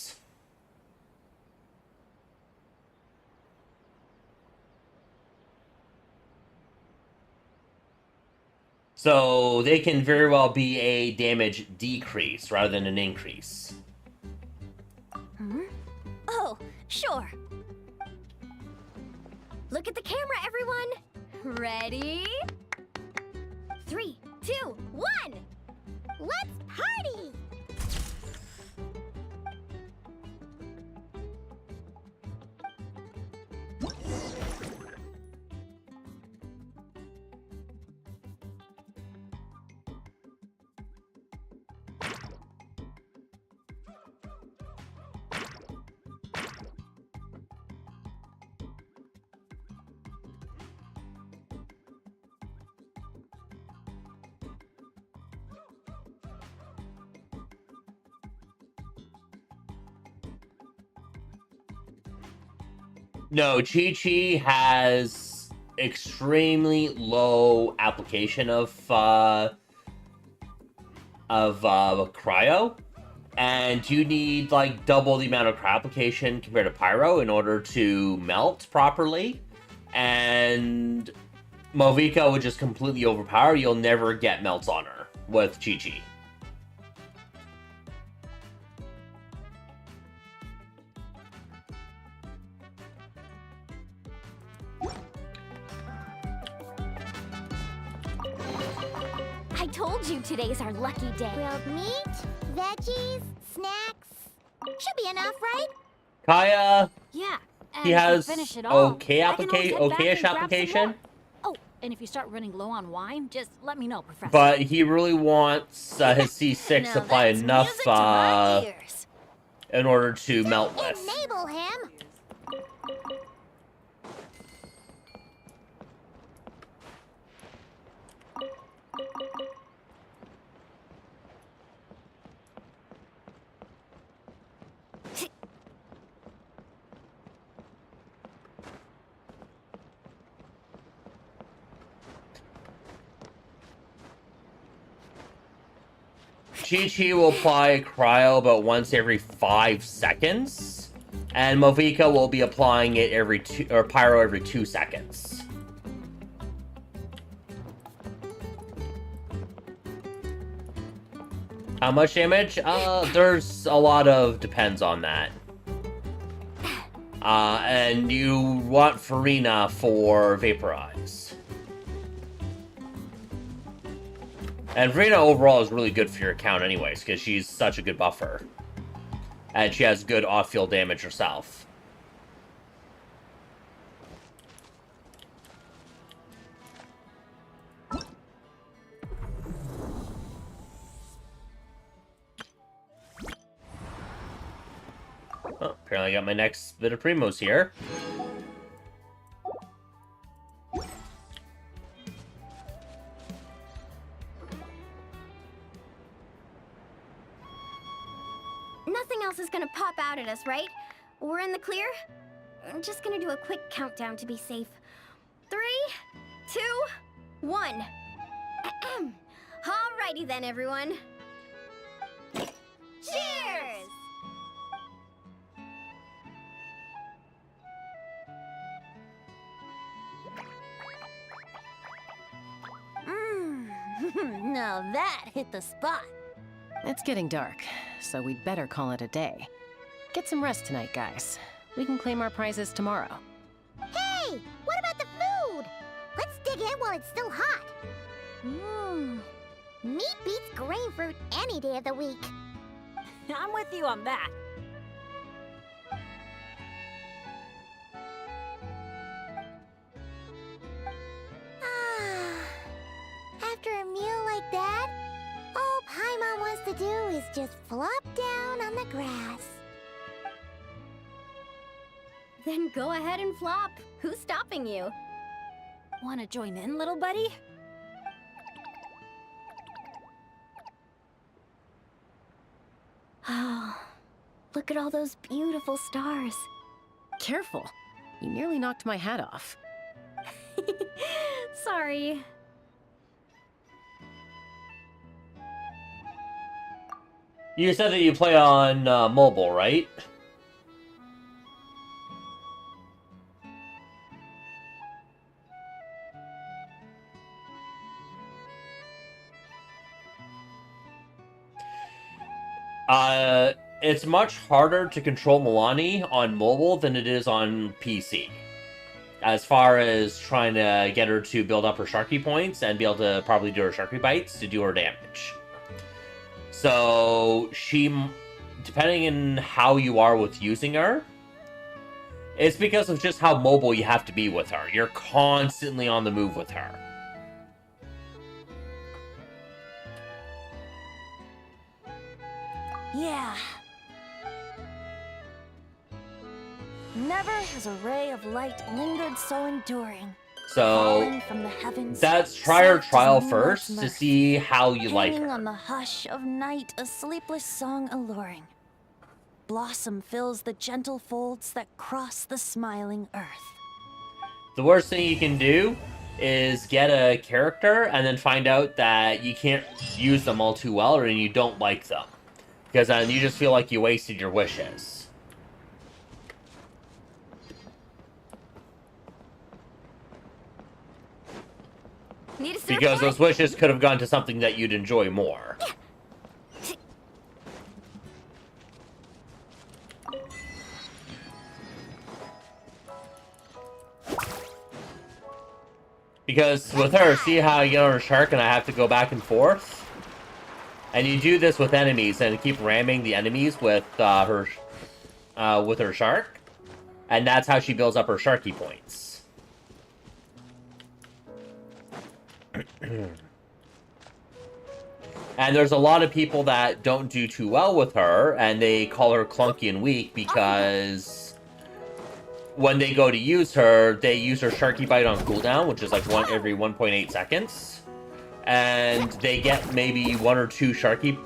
So they can very well be a damage decrease rather than an increase. Oh, sure. Look at the camera, everyone! Ready? 3, 2, 1! Let's party! No, Chi-Chi has extremely low application of cryo, and you need like double the amount of cryo application compared to pyro in order to melt properly. And Movika would just completely overpower. You'll never get melts on her with Chi-Chi. I told you today's our lucky day. Grilled meat, veggies, snacks. Should be enough, right? Kaya, Yeah. And he if you has finish it all, okay I can always head back okayish and grab some application, more. Oh, and if you start running low on wine, just let me know, Professor. but he really wants his C6 Now supply that's enough music to my ears. in order to melt with. Enable him. Chi-Chi will apply cryo about once every 5 seconds, and Movika will be applying it every pyro every 2 seconds. How much damage? There's a lot of depends on that. And you want Farina for Vaporize. And Farina overall is really good for your account anyways, because she's such a good buffer. And she has good off-field damage herself. Oh, apparently I got my next bit of primos here. Nothing else is gonna pop out at us, right? We're in the clear? I'm just gonna do a quick countdown to be safe. 3, 2, 1. Alrighty then, everyone. Cheers! Now that hit the spot. It's getting dark, so we'd better call it a day. Get some rest tonight, guys. We can claim our prizes tomorrow. Hey, what about the food? Let's dig in while it's still hot. Meat beats grain fruit any day of the week. I'm with you on that. After a meal like that, all Paimon wants to do is just flop down on the grass. Then go ahead and flop. Who's stopping you? Want to join in, little buddy? Oh, look at all those beautiful stars. Careful. You nearly knocked my hat off. Sorry. You said that you play on mobile, right? It's much harder to control Milani on mobile than it is on PC. As far as trying to get her to build up her Sharky points and be able to probably do her Sharky bites to do her damage. So she, depending on how you are with using her, it's because of just how mobile you have to be with her. You're constantly on the move with her. Yeah. Never has a ray of light lingered so enduring. So Falling from the heavens, that's try or soft as trial moonlight's first to mirth, see how you like hanging her. on the hush of night, a sleepless song alluring. Blossom fills the gentle folds that cross the smiling earth. The worst thing you can do is get a character and then find out that you can't use them all too well or you don't like them. Because then you just feel like you wasted your wishes. Need a surfboard? Because those wishes could have gone to something that you'd enjoy more. Because with her, see how you get on a shark and I have to go back and forth? And you do this with enemies and keep ramming the enemies with her shark. And that's how she builds up her sharky points. And there's a lot of people that don't do too well with her, and they call her clunky and weak because when they go to use her, they use her Sharky Bite on cooldown, which is like every 1.8 seconds. And they get maybe 1 or 2 Sharky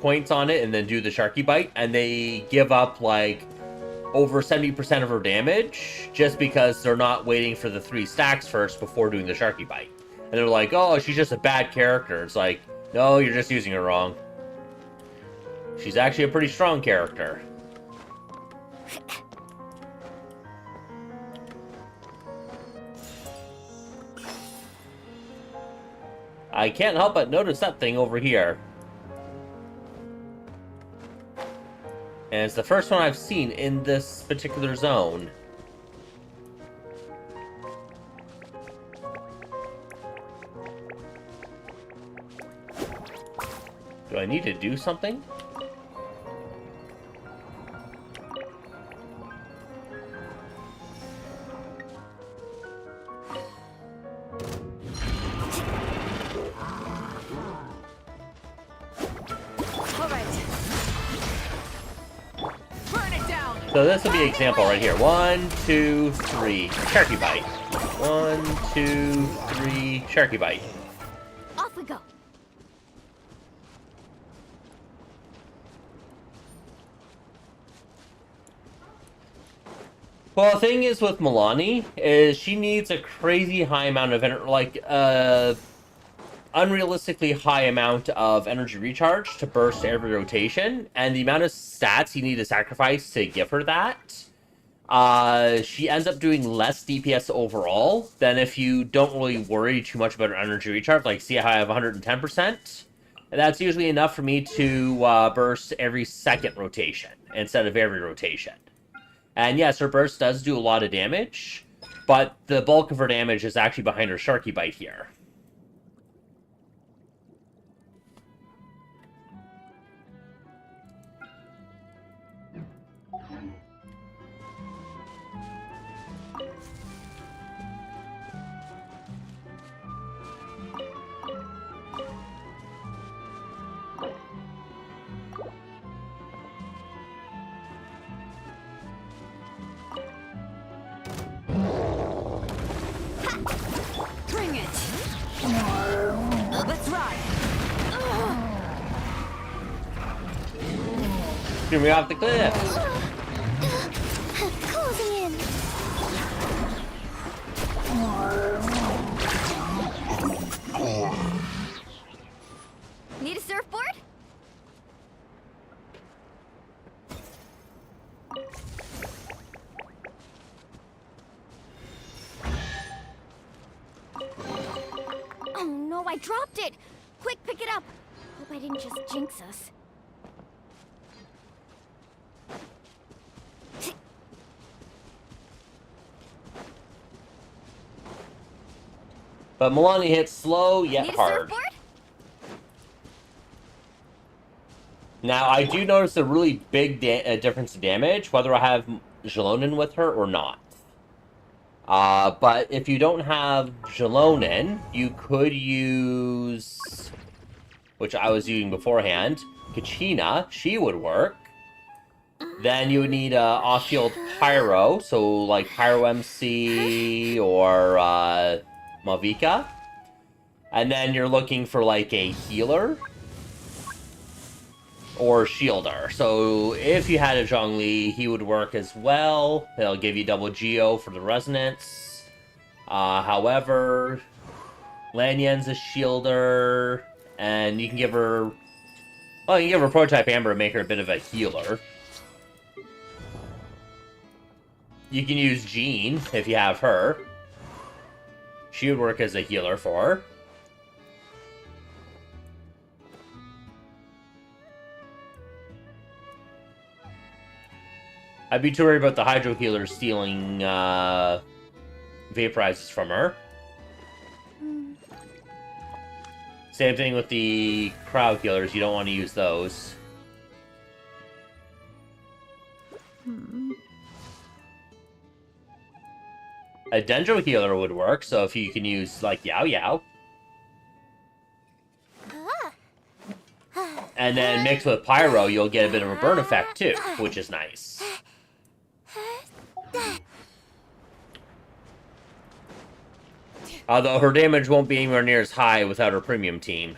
points on it and then do the Sharky Bite, and they give up like over 70% of her damage just because they're not waiting for the 3 stacks first before doing the Sharky Bite. And they're like, oh, she's just a bad character. It's like, no, you're just using her wrong. She's actually a pretty strong character. I can't help but notice that thing over here. And it's the first one I've seen in this particular zone. Do I need to do something? So this will be an example right here. 1, 2, 3, Sharky Bite. 1, 2, 3, Sharky Bite. Off we go. Well, the thing is with Milani is she needs a crazy high amount of unrealistically high amount of energy recharge to burst every rotation, and the amount of stats you need to sacrifice to give her that, she ends up doing less DPS overall than if you don't really worry too much about her energy recharge. Like, see how I have 110%? And that's usually enough for me to burst every second rotation instead of every rotation. And yes, her burst does do a lot of damage, but the bulk of her damage is actually behind her Sharky Bite here. Bring it. Let's ride. Get me off the cliff. Closing in. Need a surfboard? Oh no, I dropped it! Quick, pick it up! Hope I didn't just jinx us. But Milani hits slow yet Need a hard. surfboard? Now, I do notice a really big difference in damage, whether I have Jalonin with her or not. But if you don't have Jalonin, you could use, which I was using beforehand, Kachina. She would work. Then you would need off-field Pyro, so like Pyro MC or Malvika. And then you're looking for like a healer or shielder. So if you had a Zhongli, he would work as well. He'll give you double Geo for the resonance. However, Lanyan's a shielder, and you can give her, well, you can give her Prototype Amber and make her a bit of a healer. You can use Jean if you have her. She would work as a healer for her. I'd be too worried about the Hydro Healer stealing vaporizes from her. Same thing with the crowd killers. You don't want to use those. A Dendro healer would work, so if you can use, like, Yao Yao. And then mix with Pyro, you'll get a bit of a burn effect, too, which is nice. Although her damage won't be anywhere near as high without her premium team.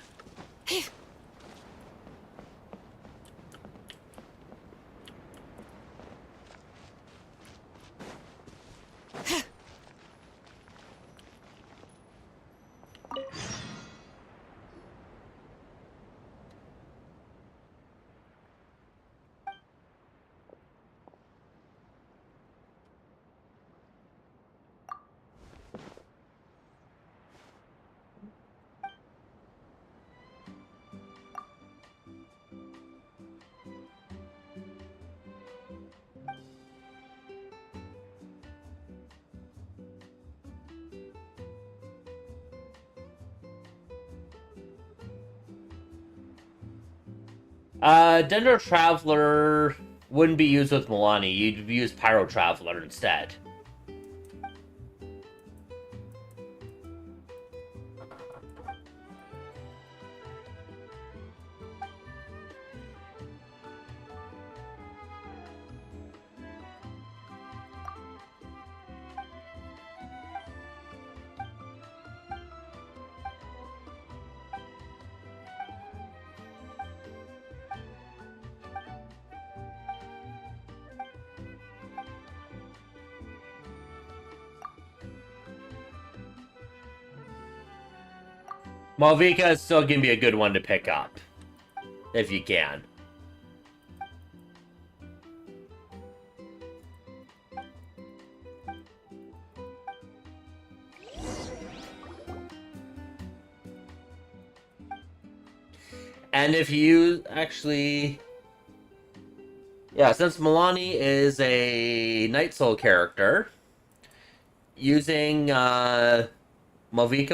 Dendro Traveler wouldn't be used with Milani. You'd use Pyro Traveler instead. Malvika is still going to be a good one to pick up. If you can. And if you actually... Yeah, since Milani is a Night Soul character, using Malvika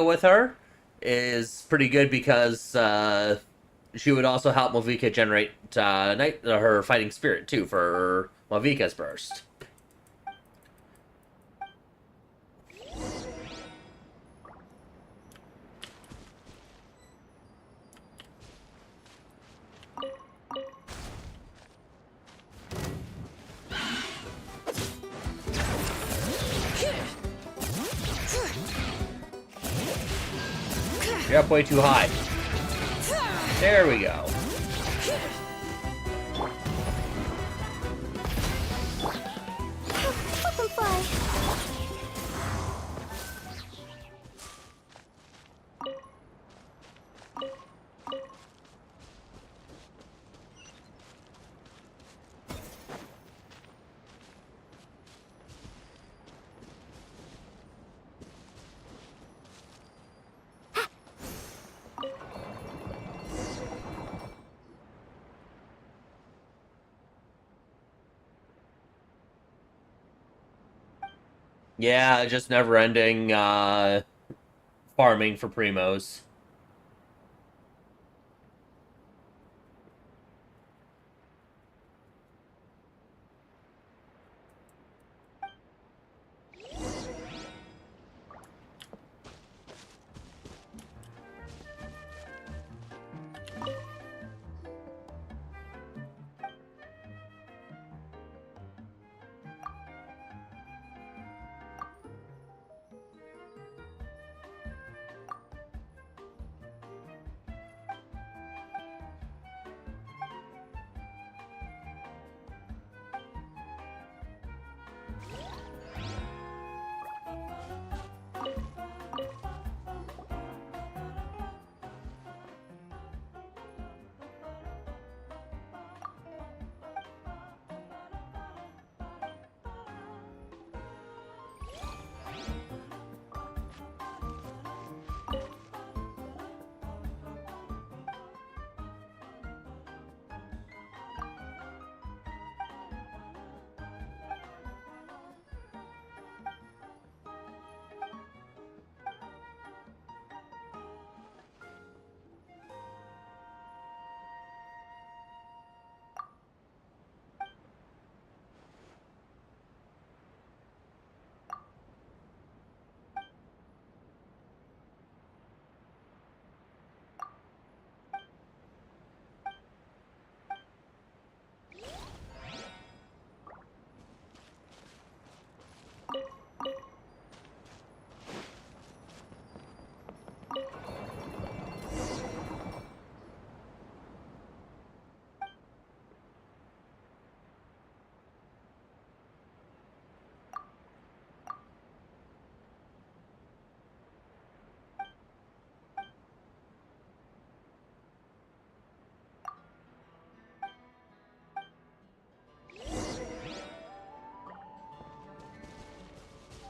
with her is pretty good because she would also help Malvika generate her fighting spirit too for Malvika's burst. You're up way too high. There we go. Yeah, just never-ending farming for Primos.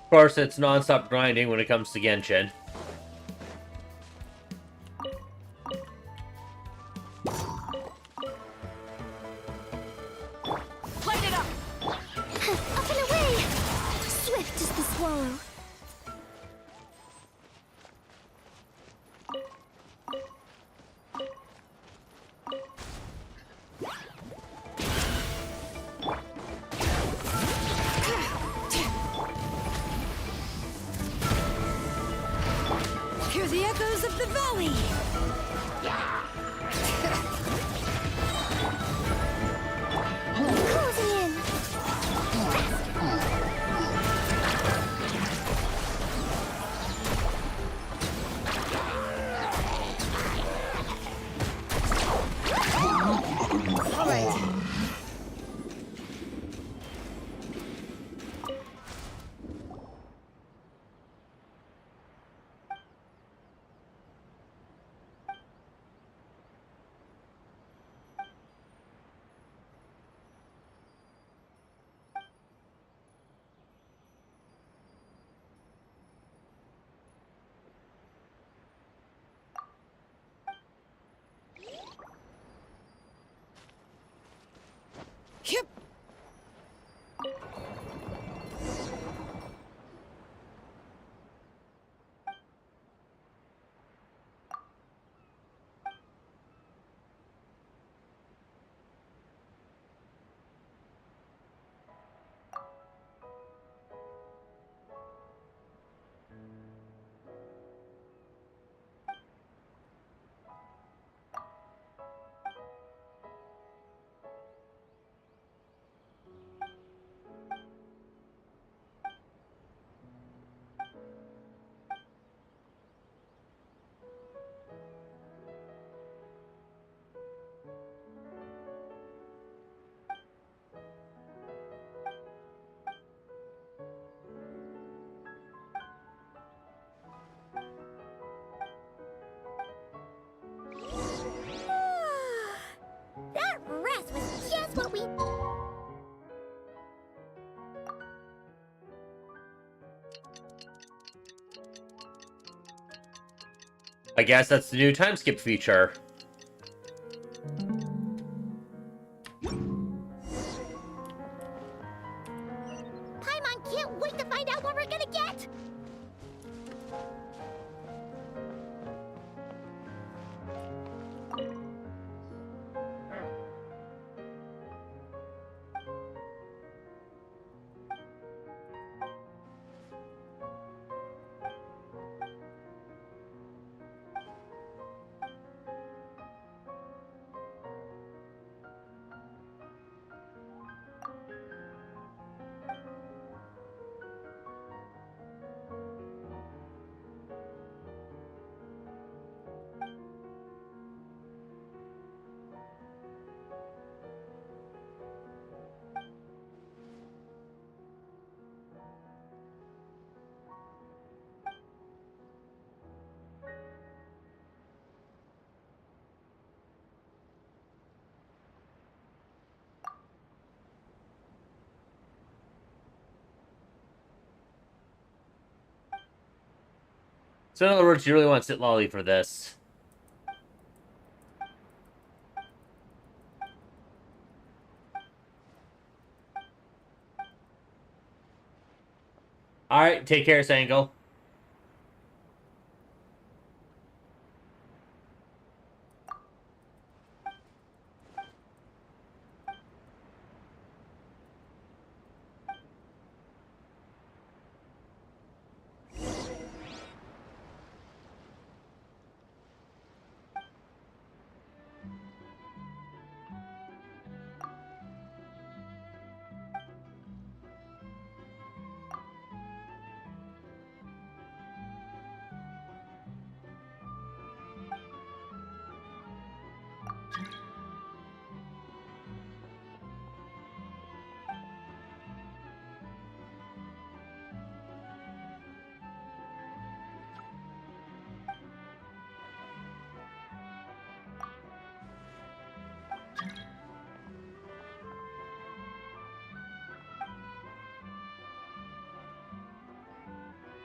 Of course, it's non-stop grinding when it comes to Genshin. Light it up! Up and away! Swift as the swallow. Hear the echoes of the valley! Closing in! All right. Yep. That rest was just what we... I guess that's the new time skip feature. Paimon can't wait to find out what we're gonna get! So in other words, you really want to sit Lolly for this. Alright, take care, Sango.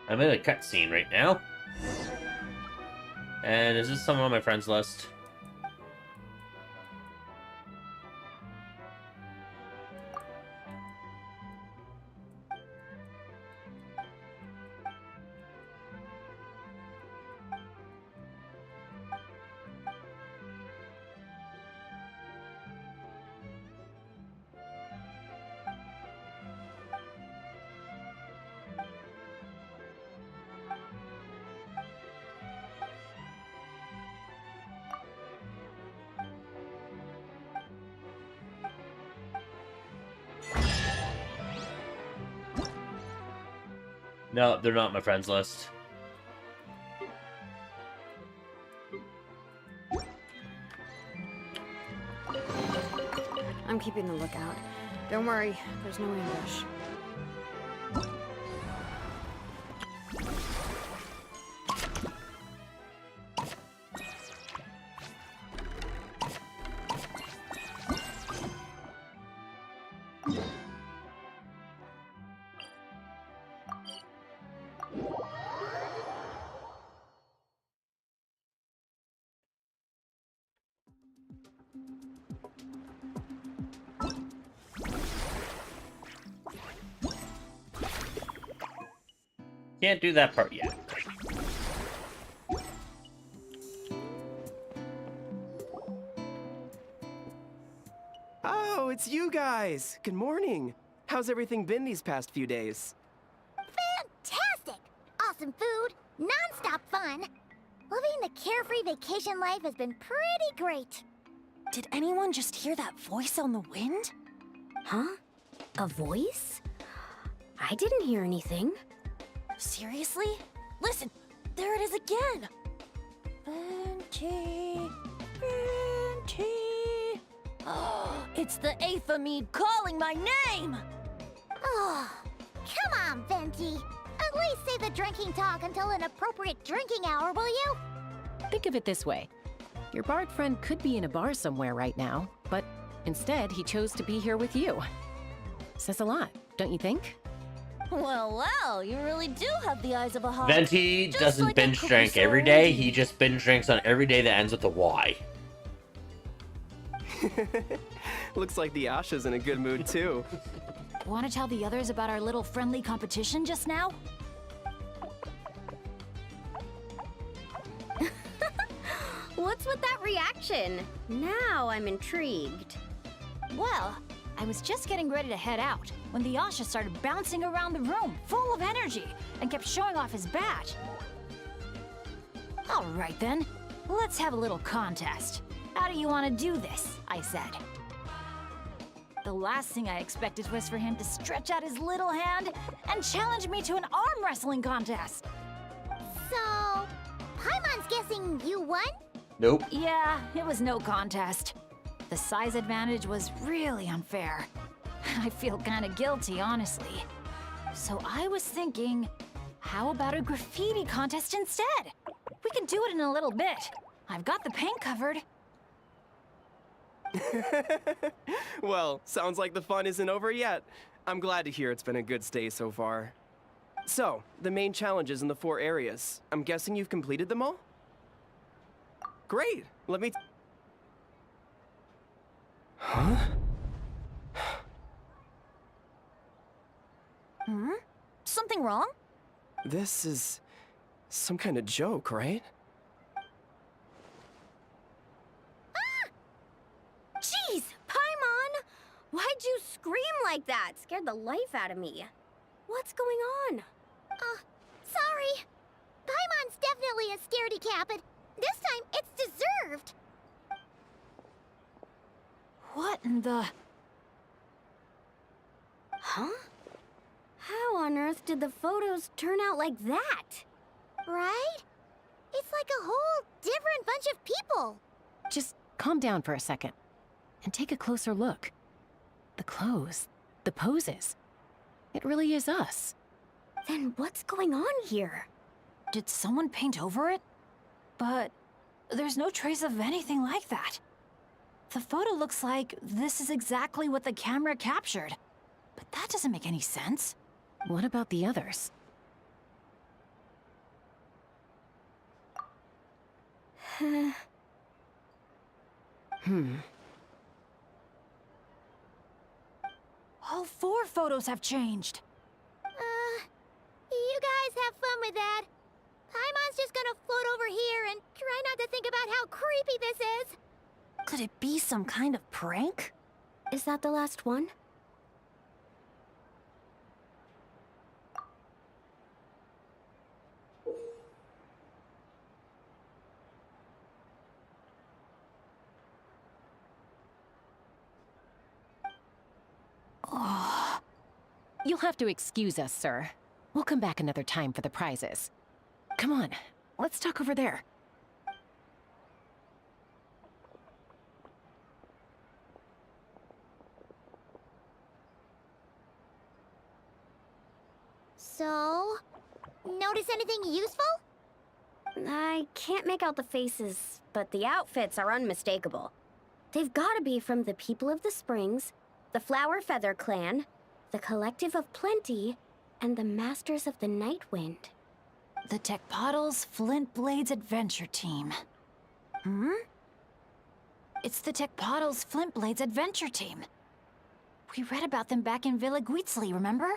I'm in a cutscene right now. And is this someone on my friends list? No, they're not on my friends list. I'm keeping the lookout. Don't worry, there's no ambush. Can't do that part yet. Oh, it's you guys! Good morning! How's everything been these past few days? Fantastic! Awesome food, non-stop fun. Living the carefree vacation life has been pretty great. Did anyone just hear that voice on the wind? Huh? A voice? I didn't hear anything. Seriously? Listen, there it is again. Venti, Venti. Oh, it's the Aphamid calling my name. Oh, come on, Venti. At least save the drinking talk until an appropriate drinking hour, will you? Think of it this way. Your bard friend could be in a bar somewhere right now, but instead he chose to be here with you. Says a lot, don't you think? Well, wow, you really do have the eyes of a hawk. Venti Just doesn't like a binge drink Professor every day. Andy. He just binge drinks on every day that ends with a Y. Looks like the Asha's in a good mood too. Want to tell the others about our little friendly competition just now? What's with that reaction? Now I'm intrigued. Well, I was just getting ready to head out when the Asha started bouncing around the room, full of energy, and kept showing off his badge. All right then, let's have a little contest. How do you want to do this? I said. The last thing I expected was for him to stretch out his little hand and challenge me to an arm wrestling contest. So, Paimon's guessing you won? Nope. Yeah, it was no contest. The size advantage was really unfair. I feel kinda guilty, honestly. So I was thinking, how about a graffiti contest instead? We can do it in a little bit. I've got the paint covered. Well, sounds like the fun isn't over yet. I'm glad to hear it's been a good stay so far. So, the main challenges in the 4 areas. I'm guessing you've completed them all? Great! Let me... Huh? Something wrong? This is... some kind of joke, right? Jeez, Paimon! Why'd you scream like that? Scared the life out of me. What's going on? Sorry. Paimon's definitely a scaredy cat, but this time it's deserved. What in the... Huh? How on earth did the photos turn out like that? Right? It's like a whole different bunch of people. Just calm down for a second and take a closer look. The clothes, the poses. It really is us. Then what's going on here? Did someone paint over it? But there's no trace of anything like that. The photo looks like this is exactly what the camera captured. But that doesn't make any sense. What about the others? All 4 photos have changed. You guys have fun with that. Paimon's just gonna float over here and try not to think about how creepy this is. Could it be some kind of prank? Is that the last one? You'll have to excuse us, sir. We'll come back another time for the prizes. Come on, let's talk over there. So, notice anything useful? I can't make out the faces, but the outfits are unmistakable. They've gotta be from the People of the Springs, the Flower Feather Clan, the Collective of Plenty, and the Masters of the Night Wind. The Tecpotals Flint Blades Adventure Team. It's the Tecpotals Flint Blades Adventure Team. We read about them back in Villa Guitzli, remember?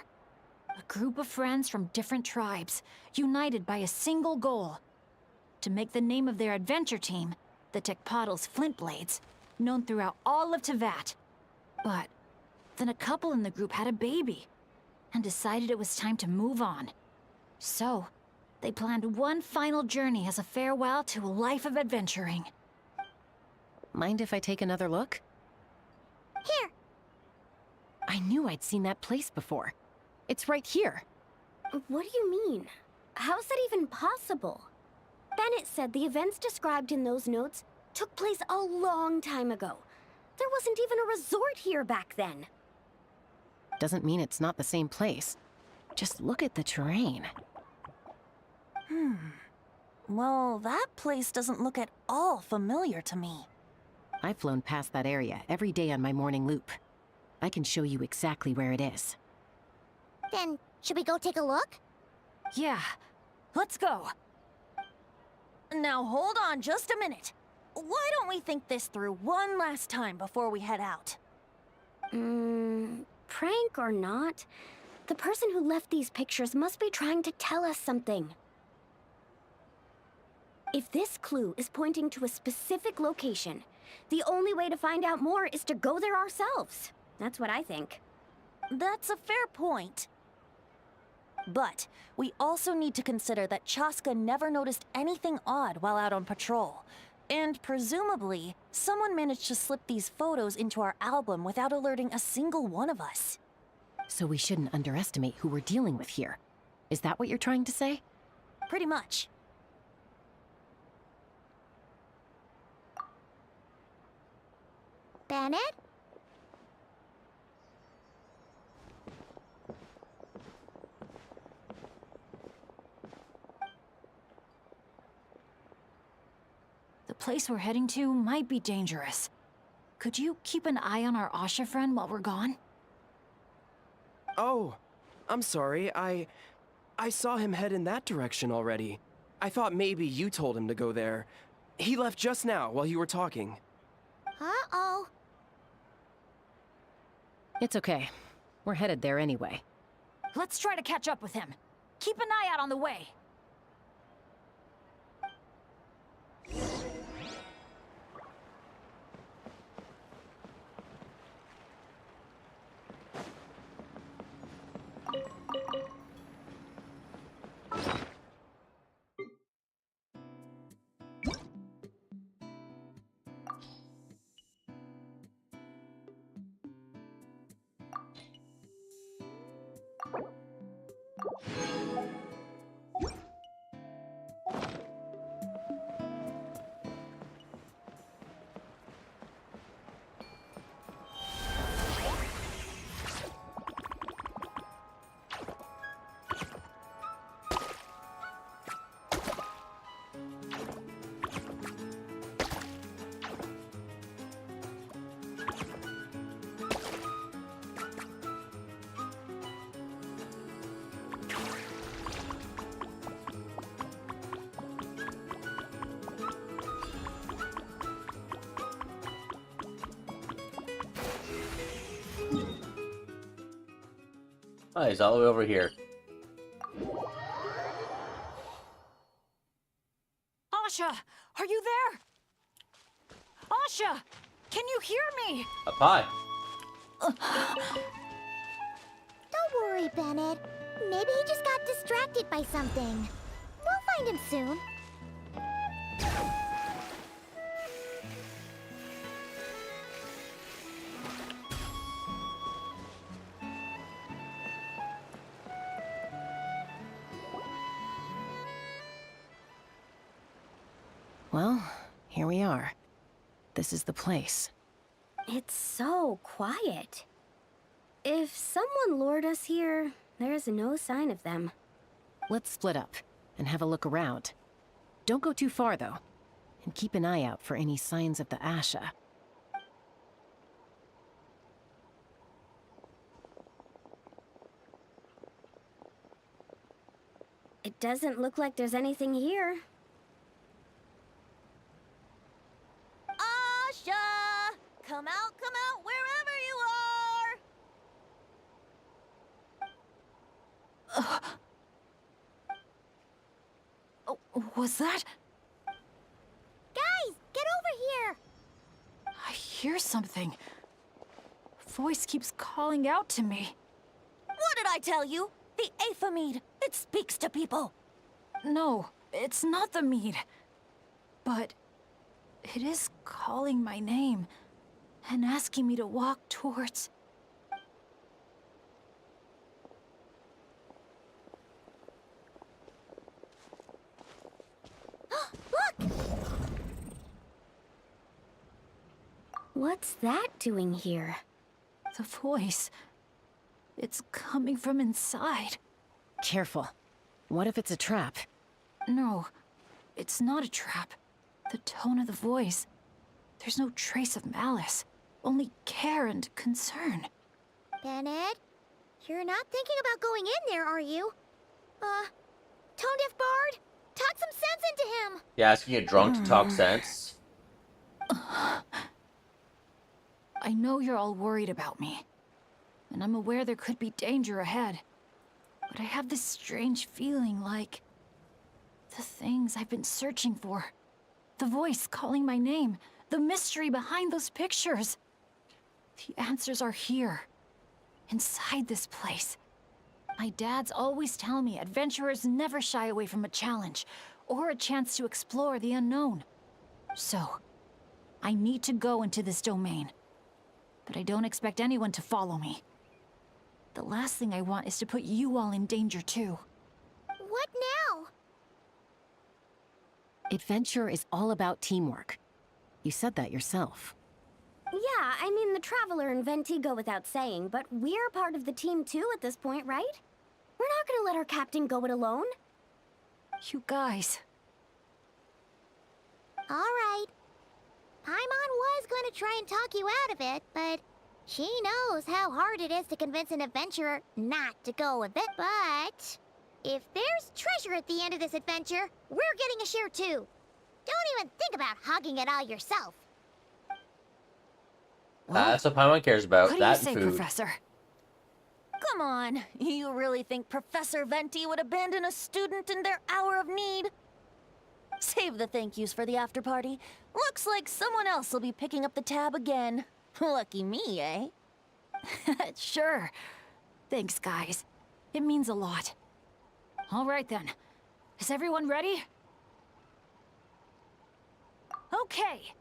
A group of friends from different tribes, united by a single goal. To make the name of their adventure team, the Tecpotals Flint Blades, known throughout all of Teyvat. But then a couple in the group had a baby, and decided it was time to move on. So, they planned one final journey as a farewell to a life of adventuring. Mind if I take another look? Here. I knew I'd seen that place before. It's right here. What do you mean? How's that even possible? Bennett said the events described in those notes took place a long time ago. There wasn't even a resort here back then. Doesn't mean it's not the same place. Just look at the terrain. Well, that place doesn't look at all familiar to me. I've flown past that area every day on my morning loop. I can show you exactly where it is. Then, should we go take a look? Yeah, let's go. Now hold on just a minute. Why don't we think this through one last time before we head out? Prank or not, the person who left these pictures must be trying to tell us something. If this clue is pointing to a specific location, the only way to find out more is to go there ourselves. That's what I think. That's a fair point. But we also need to consider that Chaska never noticed anything odd while out on patrol. And presumably, someone managed to slip these photos into our album without alerting a single one of us. So we shouldn't underestimate who we're dealing with here. Is that what you're trying to say? Pretty much. Bennett? The place we're heading to might be dangerous. Could you keep an eye on our Asha friend while we're gone? Oh, I'm sorry. I saw him head in that direction already. I thought maybe you told him to go there. He left just now while you were talking. Uh-oh. It's okay. We're headed there anyway. Let's try to catch up with him. Keep an eye out on the way. Oh, he's all the way over here. Asha, are you there? Asha, can you hear me? Up high. Don't worry, Bennett. Maybe he just got distracted by something. We'll find him soon. Well, here we are. This is the place. It's so quiet. If someone lured us here, there's no sign of them. Let's split up and have a look around. Don't go too far, though. And keep an eye out for any signs of the Asha. It doesn't look like there's anything here. Asha! Come out, wherever you are! Oh, was that? Guys, get over here! I hear something. Voice keeps calling out to me. What did I tell you? The Aethamid. It speaks to people. No, it's not the mead. But it is calling my name and asking me to walk towards... Look! What's that doing here? The voice. It's coming from inside. Careful. What if it's a trap? No, it's not a trap. The tone of the voice. There's no trace of malice. Only care and concern. Bennett, you're not thinking about going in there, are you? Tone Deaf Bard, talk some sense into him! Yeah, asking a drunk to talk sense. I know you're all worried about me. And I'm aware there could be danger ahead. But I have this strange feeling like... the things I've been searching for. The voice calling my name. The mystery behind those pictures. The answers are here. Inside this place. My dad's always tell me adventurers never shy away from a challenge. Or a chance to explore the unknown. So, I need to go into this domain. But I don't expect anyone to follow me. The last thing I want is to put you all in danger too. What now? Adventure is all about teamwork. You said that yourself. Yeah, I mean, the Traveler and Venti go without saying, but we're part of the team too at this point, right? We're not gonna let our captain go it alone. You guys. Alright. Paimon was going to try and talk you out of it, but she knows how hard it is to convince an adventurer not to go with it. But if there's treasure at the end of this adventure, we're getting a share too. Don't even think about hogging it all yourself. That's what Paimon cares about. What do That you say, and food. Professor? Come on, you really think Professor Venti would abandon a student in their hour of need? Save the thank yous for the after party. Looks like someone else will be picking up the tab again. Lucky me, eh? Sure. Thanks, guys. It means a lot. All right, then. Is everyone ready? Okay.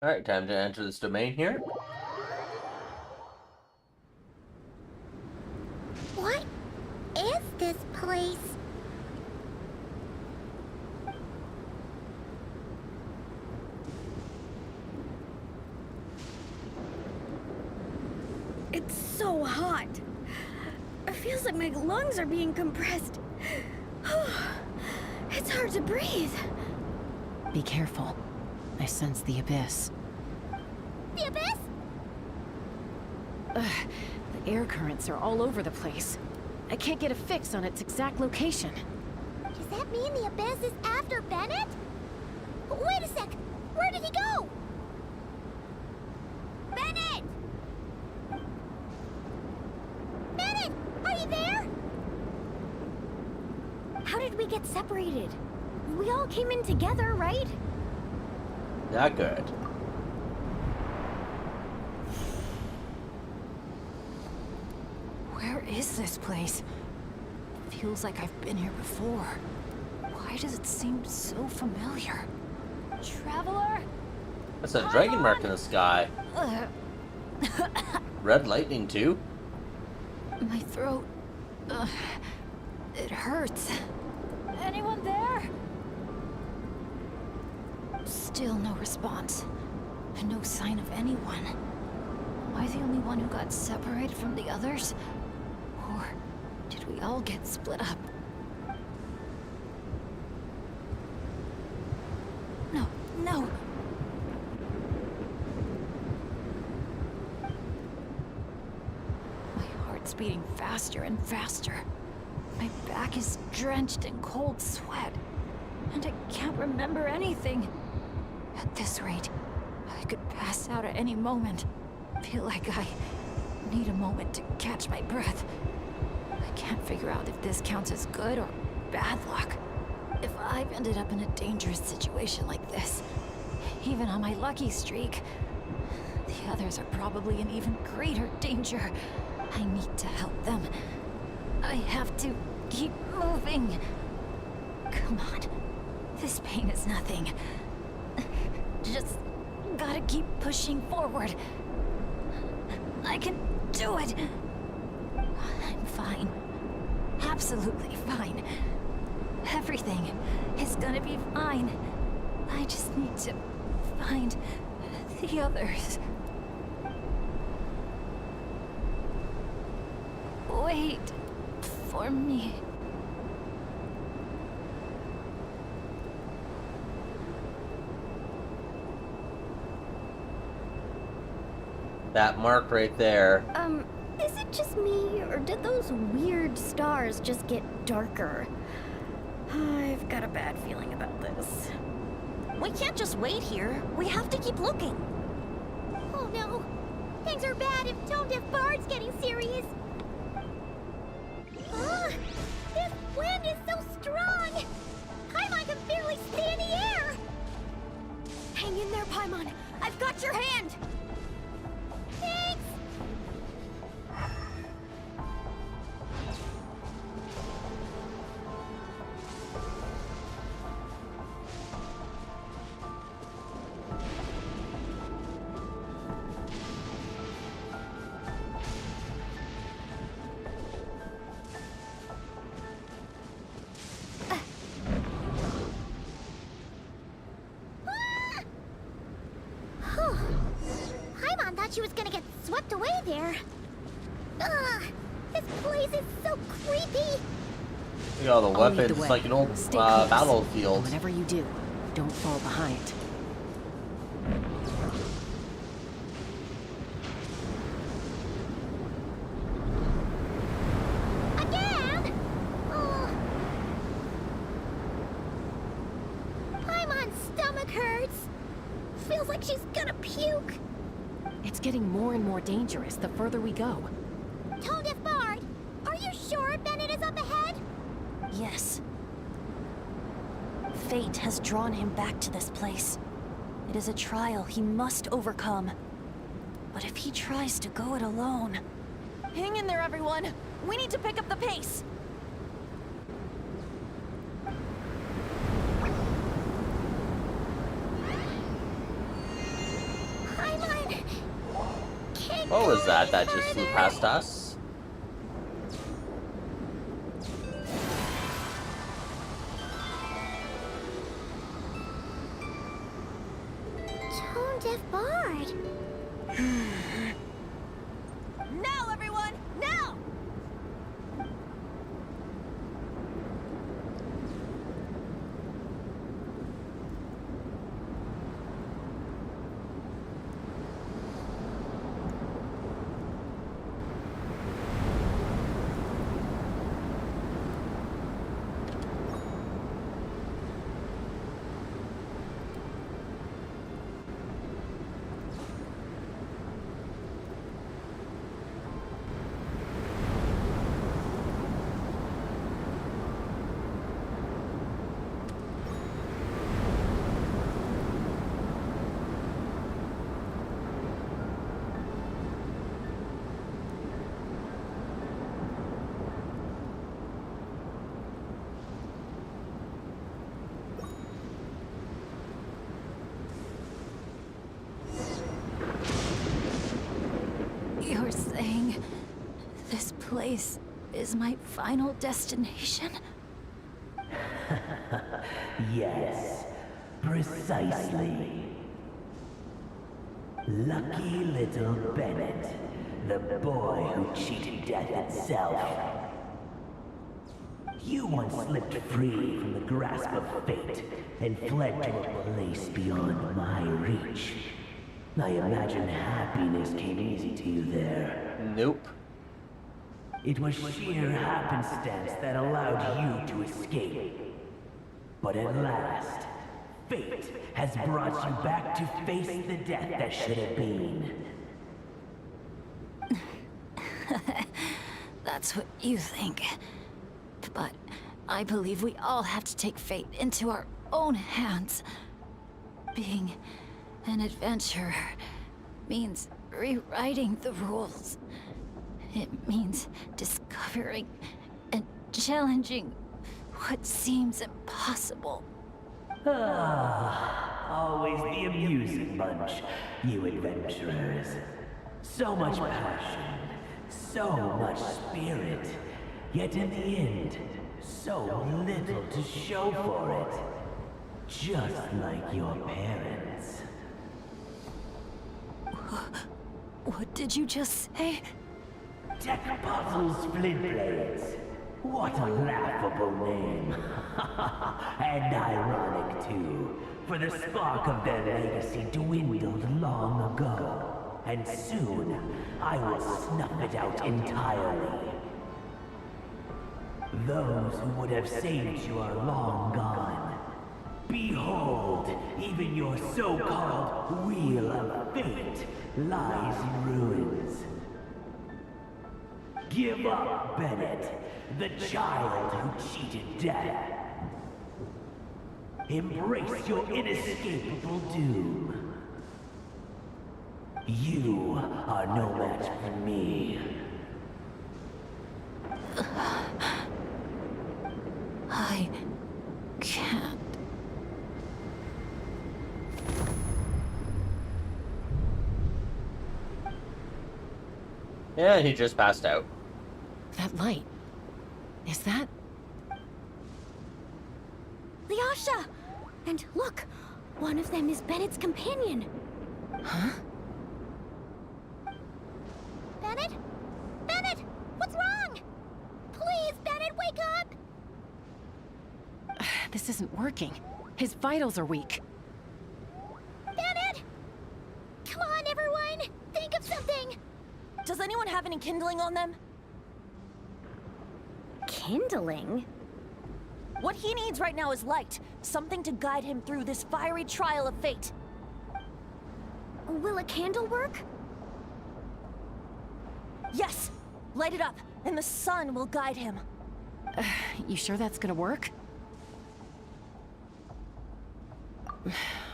Alright, time to enter this domain here. What is this place? It's so hot. It feels like my lungs are being compressed. It's hard to breathe. Be careful. I sense the abyss. The abyss? The air currents are all over the place. I can't get a fix on its exact location. Does that mean the Abyss is after Bennett? Wait a sec! Where did he go? Bennett! Bennett! Are you there? How did we get separated? We all came in together, right? Not good. Where is this place? Feels like I've been here before. Why does it seem so familiar? Traveler? That's a dragon mark in the sky. Red lightning too? My throat... it hurts. Anyone there? Still no response. And no sign of anyone. Am I the only one who got separated from the others? Or did we all get split up? No, no! My heart's beating faster and faster. My back is drenched in cold sweat. And I can't remember anything. At this rate, I could pass out at any moment. Feel like I need a moment to catch my breath. I can't figure out if this counts as good or bad luck. If I've ended up in a dangerous situation like this, even on my lucky streak, the others are probably in even greater danger. I need to help them. I have to keep moving. Come on. This pain is nothing. Just gotta keep pushing forward. I can do it. I'm fine. Absolutely fine. Everything is gonna be fine. I just need to find the others. Wait for me. That mark right there. Is it just me, or did those weird stars just get darker? I've got a bad feeling about this. We can't just wait here. We have to keep looking. Oh no! Things are bad if Tone Deaf Bard's getting serious. This wind is so strong! Paimon can barely stay in the air! Hang in there, Paimon. I've got your hand! Thanks! Paimon thought she was gonna get swept away there. Ugh! This place is so creepy! Look at all the I'll lead weapons. the It's way. like an old Stay close. battlefield. Whenever you do, don't fall behind. Again? Oh. Paimon's stomach hurts. Feels like she's gonna puke. It's getting more and more dangerous the further we go. Tone Deaf Bard, are you sure Bennett is up ahead? Yes. Fate has drawn him back to this place. It is a trial he must overcome. But if he tries to go it alone... Hang in there, everyone! We need to pick up the pace! Paimon! Can't What go was that any that just flew further. past us? Tone Deaf Bard. Now, everyone! Now! saying this place is my final destination? Yes, precisely. Lucky little Bennett, the boy who cheated death itself. You once slipped free from the grasp of fate and fled to a place beyond my reach. I imagine happiness came easy to you there. Nope. It was sheer happenstance that allowed you to escape. But at last, fate has brought you back to face the death that should have been. That's what you think. But I believe we all have to take fate into our own hands. Being an adventurer means rewriting the rules. It means discovering and challenging what seems impossible. Always the amusing bunch, you adventurers. So much passion, so much spirit, yet in the end, so little to show for it. Just like your parents. What did you just say? Tech Puzzles Flintblades. What a laughable name. And ironic, too, for the spark of their legacy dwindled long ago. And soon, I will snuff it out entirely. Those who would have saved you are long gone. Behold, even your so-called Wheel of Fate lies in ruins. Give up, Bennett, the child who cheated death. Embrace your inescapable doom. You are no match for me. I can't. Yeah, he just passed out. That light. Is that? Lyasha! And look, one of them is Bennett's companion. Huh? Bennett? Bennett! What's wrong? Please, Bennett, wake up! This isn't working. His vitals are weak. Bennett! Come on, everyone! Think of something! Does anyone have any kindling on them? Kindling? What he needs right now is light. Something to guide him through this fiery trial of fate. Will a candle work? Yes! Light it up, and the sun will guide him. You sure that's gonna work?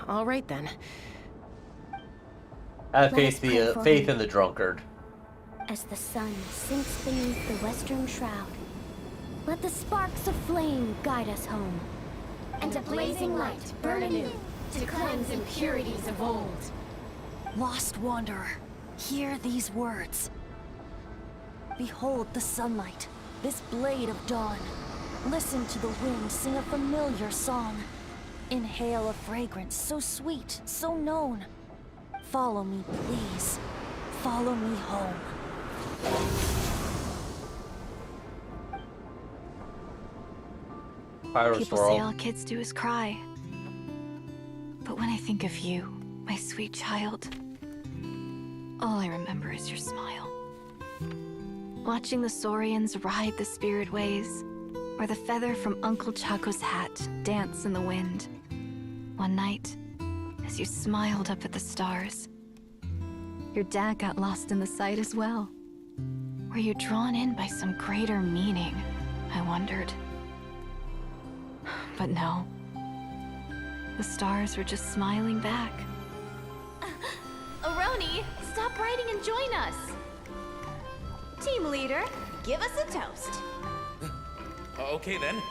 All right then. Have Let us pray for faith him. in the drunkard. As the sun sinks beneath the western shroud, let the sparks of flame guide us home. And a blazing light burn anew to cleanse impurities of old. Lost wanderer, hear these words. Behold the sunlight, this blade of dawn. Listen to the wind sing a familiar song. Inhale a fragrance so sweet, so known. Follow me, please. Follow me home. Pyro People swirl. say all kids do is cry. But when I think of you, my sweet child, all I remember is your smile. Watching the Saurians ride the spirit ways, or the feather from Uncle Chaco's hat dance in the wind. One night, as you smiled up at the stars, your dad got lost in the sight as well. Were you drawn in by some greater meaning, I wondered. But no. The stars were just smiling back. Aroni, stop writing and join us. Team leader, give us a toast. Okay then.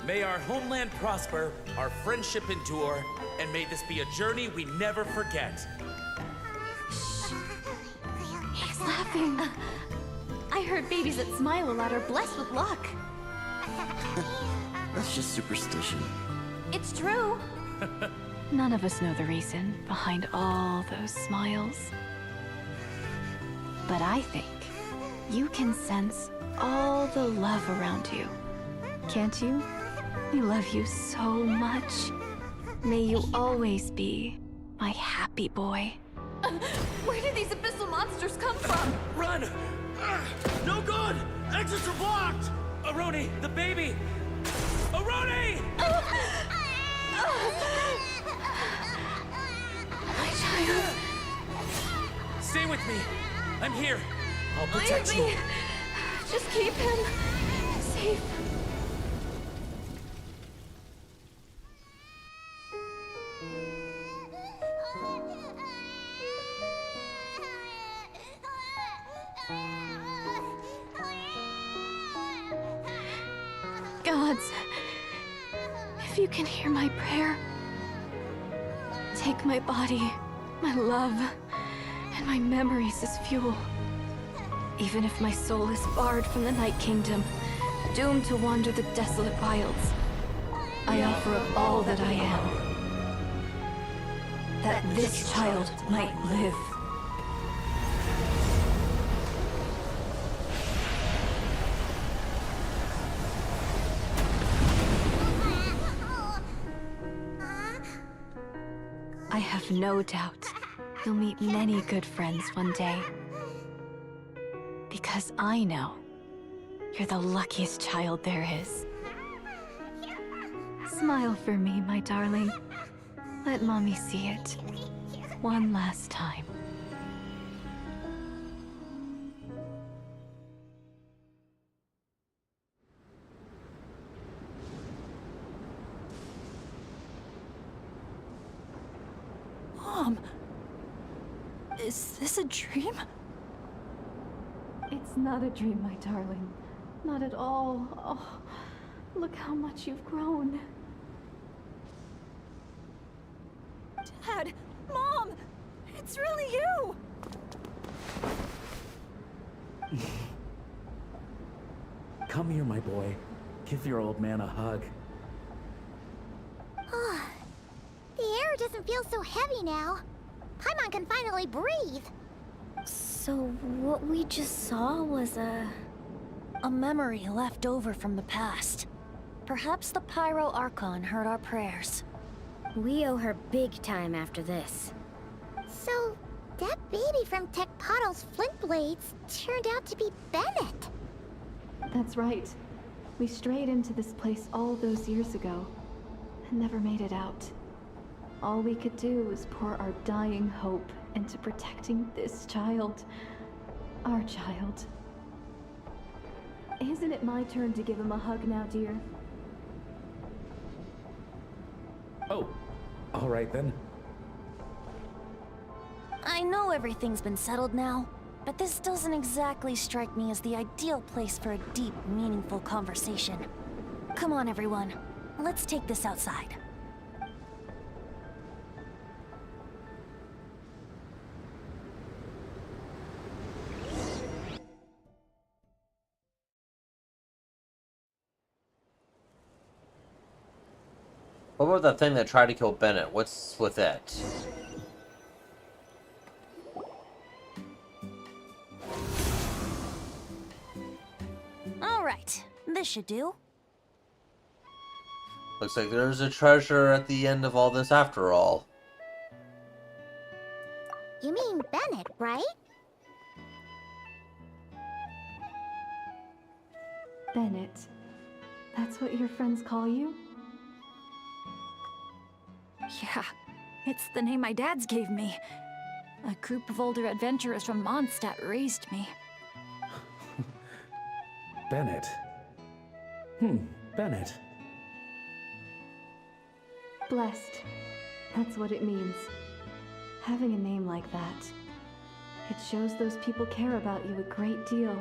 May our homeland prosper, our friendship endure, and may this be a journey we never forget. laughing? I heard babies that smile a lot are blessed with luck. That's just superstition. It's true. None of us know the reason behind all those smiles. But I think you can sense all the love around you. Can't you? We love you so much. May you always be my happy boy. Where did these abyssal monsters come from? Run! No good! Exits are blocked! Aroni, the baby! Aroni! My child. Stay with me. I'm here. I'll Leave protect you. me. Just keep him safe. Gods, if you can hear my prayer, take my body, my love, and my memories as fuel. Even if my soul is barred from the Night Kingdom, doomed to wander the desolate wilds, I offer up all that I am, that this child might live. I have no doubt you'll meet many good friends one day. Because I know you're the luckiest child there is. Smile for me, my darling. Let Mommy see it. One last time. Mom! Is this a dream? It's not a dream, my darling. Not at all. Oh, look how much you've grown. Dad! Mom! It's really you! Come here, my boy. Give your old man a hug. The air doesn't feel so heavy now. Paimon can finally breathe. So what we just saw was a memory left over from the past. Perhaps the Pyro Archon heard our prayers. We owe her big time after this. So, that baby from Tecpato's Flint Blades turned out to be Bennett. That's right. We strayed into this place all those years ago and never made it out. All we could do was pour our dying hope into protecting this child. Our child. Isn't it my turn to give him a hug now, dear? Oh, all right then. I know everything's been settled now, but this doesn't exactly strike me as the ideal place for a deep, meaningful conversation. Come on, everyone. Let's take this outside. What about that thing that tried to kill Bennett? What's with it? Alright, this should do. Looks like there's a treasure at the end of all this after all. You mean Bennett, right? Bennett. That's what your friends call you? Yeah, it's the name my dad's gave me. A group of older adventurers from Mondstadt raised me. Bennett. Bennett. Blessed. That's what it means. Having a name like that. It shows those people care about you a great deal.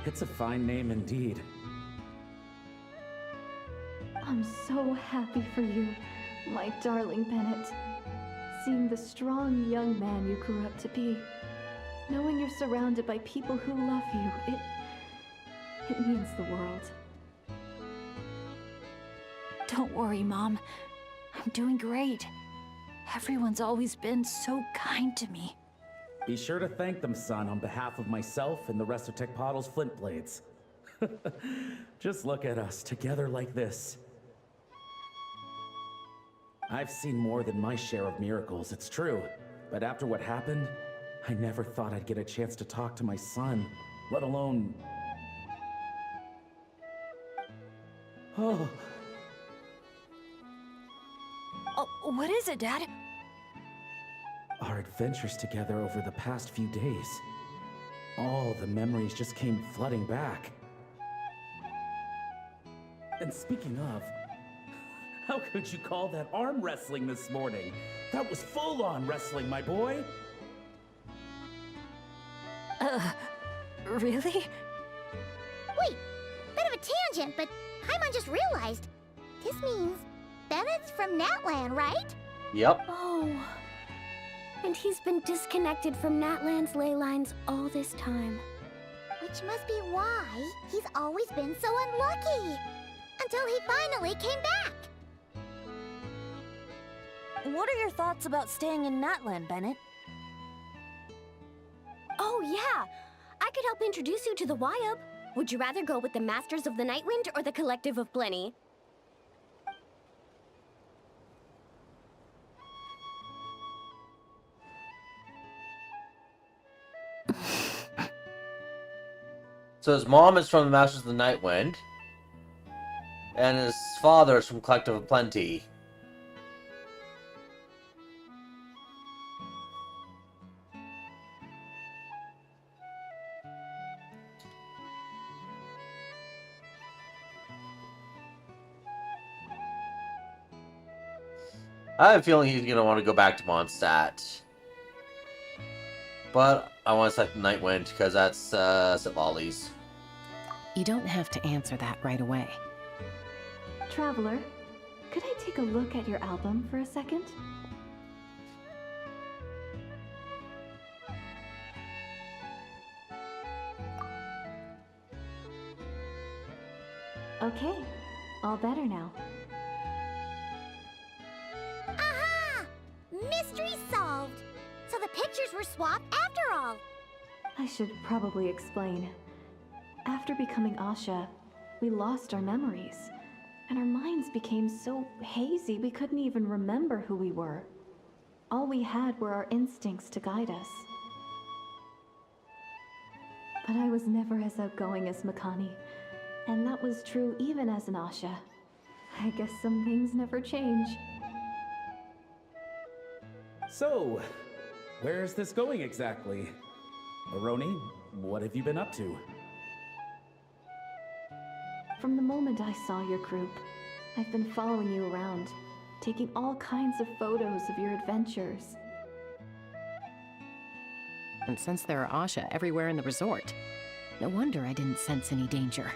It's a fine name indeed. I'm so happy for you, my darling Bennett. seeing the strong young man you grew up to be. Knowing you're surrounded by people who love you, it means the world. Don't worry, Mom. I'm doing great. Everyone's always been so kind to me. Be sure to thank them, son, on behalf of myself and the rest of Tecpato's Flint Blades. Just look at us, together like this. I've seen more than my share of miracles, it's true. But after what happened, I never thought I'd get a chance to talk to my son, let alone... Oh... Oh, what is it, Dad? Our adventures together over the past few days. All the memories just came flooding back. And speaking of, how could you call that arm wrestling this morning? That was full-on wrestling, my boy! Really? Wait, bit of a tangent, but Paimon just realized. This means Bennett's from Natlan, right? Yep. Oh. And he's been disconnected from Natlan's ley lines all this time. Which must be why he's always been so unlucky. Until he finally came back. What are your thoughts about staying in Natlan, Bennett? Oh, yeah! I could help introduce you to the Wyub. Would you rather go with the Masters of the Nightwind or the Collective of Plenty? So his mom is from the Masters of the Nightwind, and his father is from Collective of Plenty. I have a feeling he's going to want to go back to Mondstadt. But I want to select the Nightwind because that's Sitlolly's. You don't have to answer that right away. Traveler, could I take a look at your album for a second? Okay, all better now. Aha! Mystery solved! So the pictures were swapped after all! I should probably explain. After becoming Asha, we lost our memories, and our minds became so hazy we couldn't even remember who we were. All we had were our instincts to guide us. But I was never as outgoing as Makani, and that was true even as an Asha. I guess some things never change. So, where's this going exactly? Aroni, what have you been up to? From the moment I saw your group, I've been following you around, taking all kinds of photos of your adventures. And since there are Asha everywhere in the resort, no wonder I didn't sense any danger.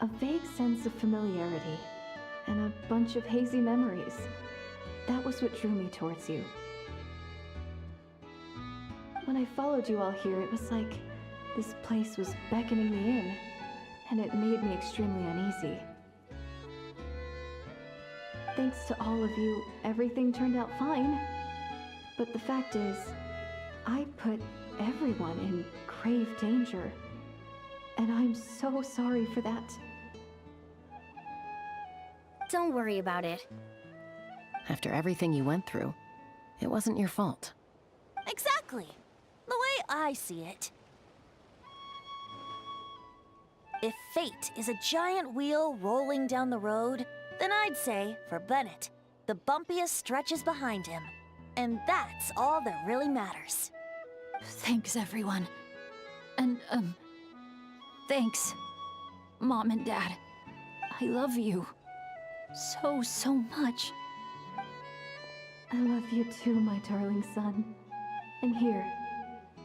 A vague sense of familiarity, and a bunch of hazy memories. That was what drew me towards you. When I followed you all here, it was like this place was beckoning me in, and it made me extremely uneasy. Thanks to all of you, everything turned out fine. But the fact is, I put everyone in grave danger. And I'm so sorry for that. Don't worry about it. After everything you went through, it wasn't your fault. Exactly. The way I see it. If fate is a giant wheel rolling down the road, then I'd say, for Bennett, the bumpiest stretches behind him. And that's all that really matters. Thanks, everyone. And, thanks, Mom and Dad. I love you. So much. I love you too, my darling son. And here,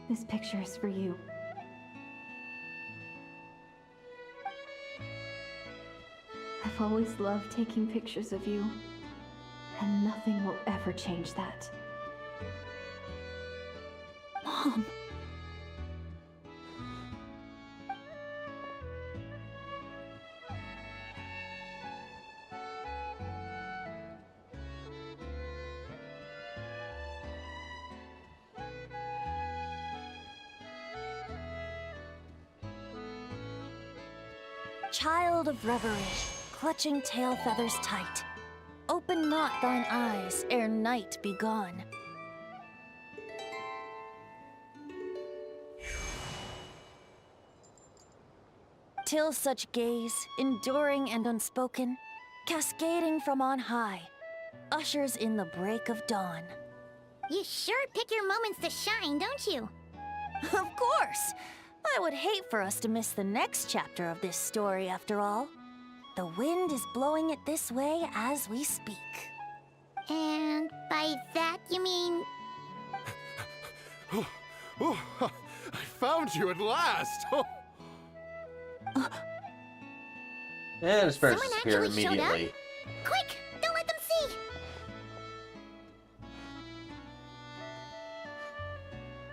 this picture is for you. I've always loved taking pictures of you, and nothing will ever change that. Mom. Child of reverie, clutching tail feathers tight, open not thine eyes ere night be gone. Till such gaze, enduring and unspoken, cascading from on high, ushers in the break of dawn. You sure pick your moments to shine, don't you? Of course! I would hate for us to miss the next chapter of this story, after all. The wind is blowing it this way as we speak. And by that you mean... Oh, I found you at last! And it starts Someone to disappear actually showed up? immediately. Quick! Don't let them see!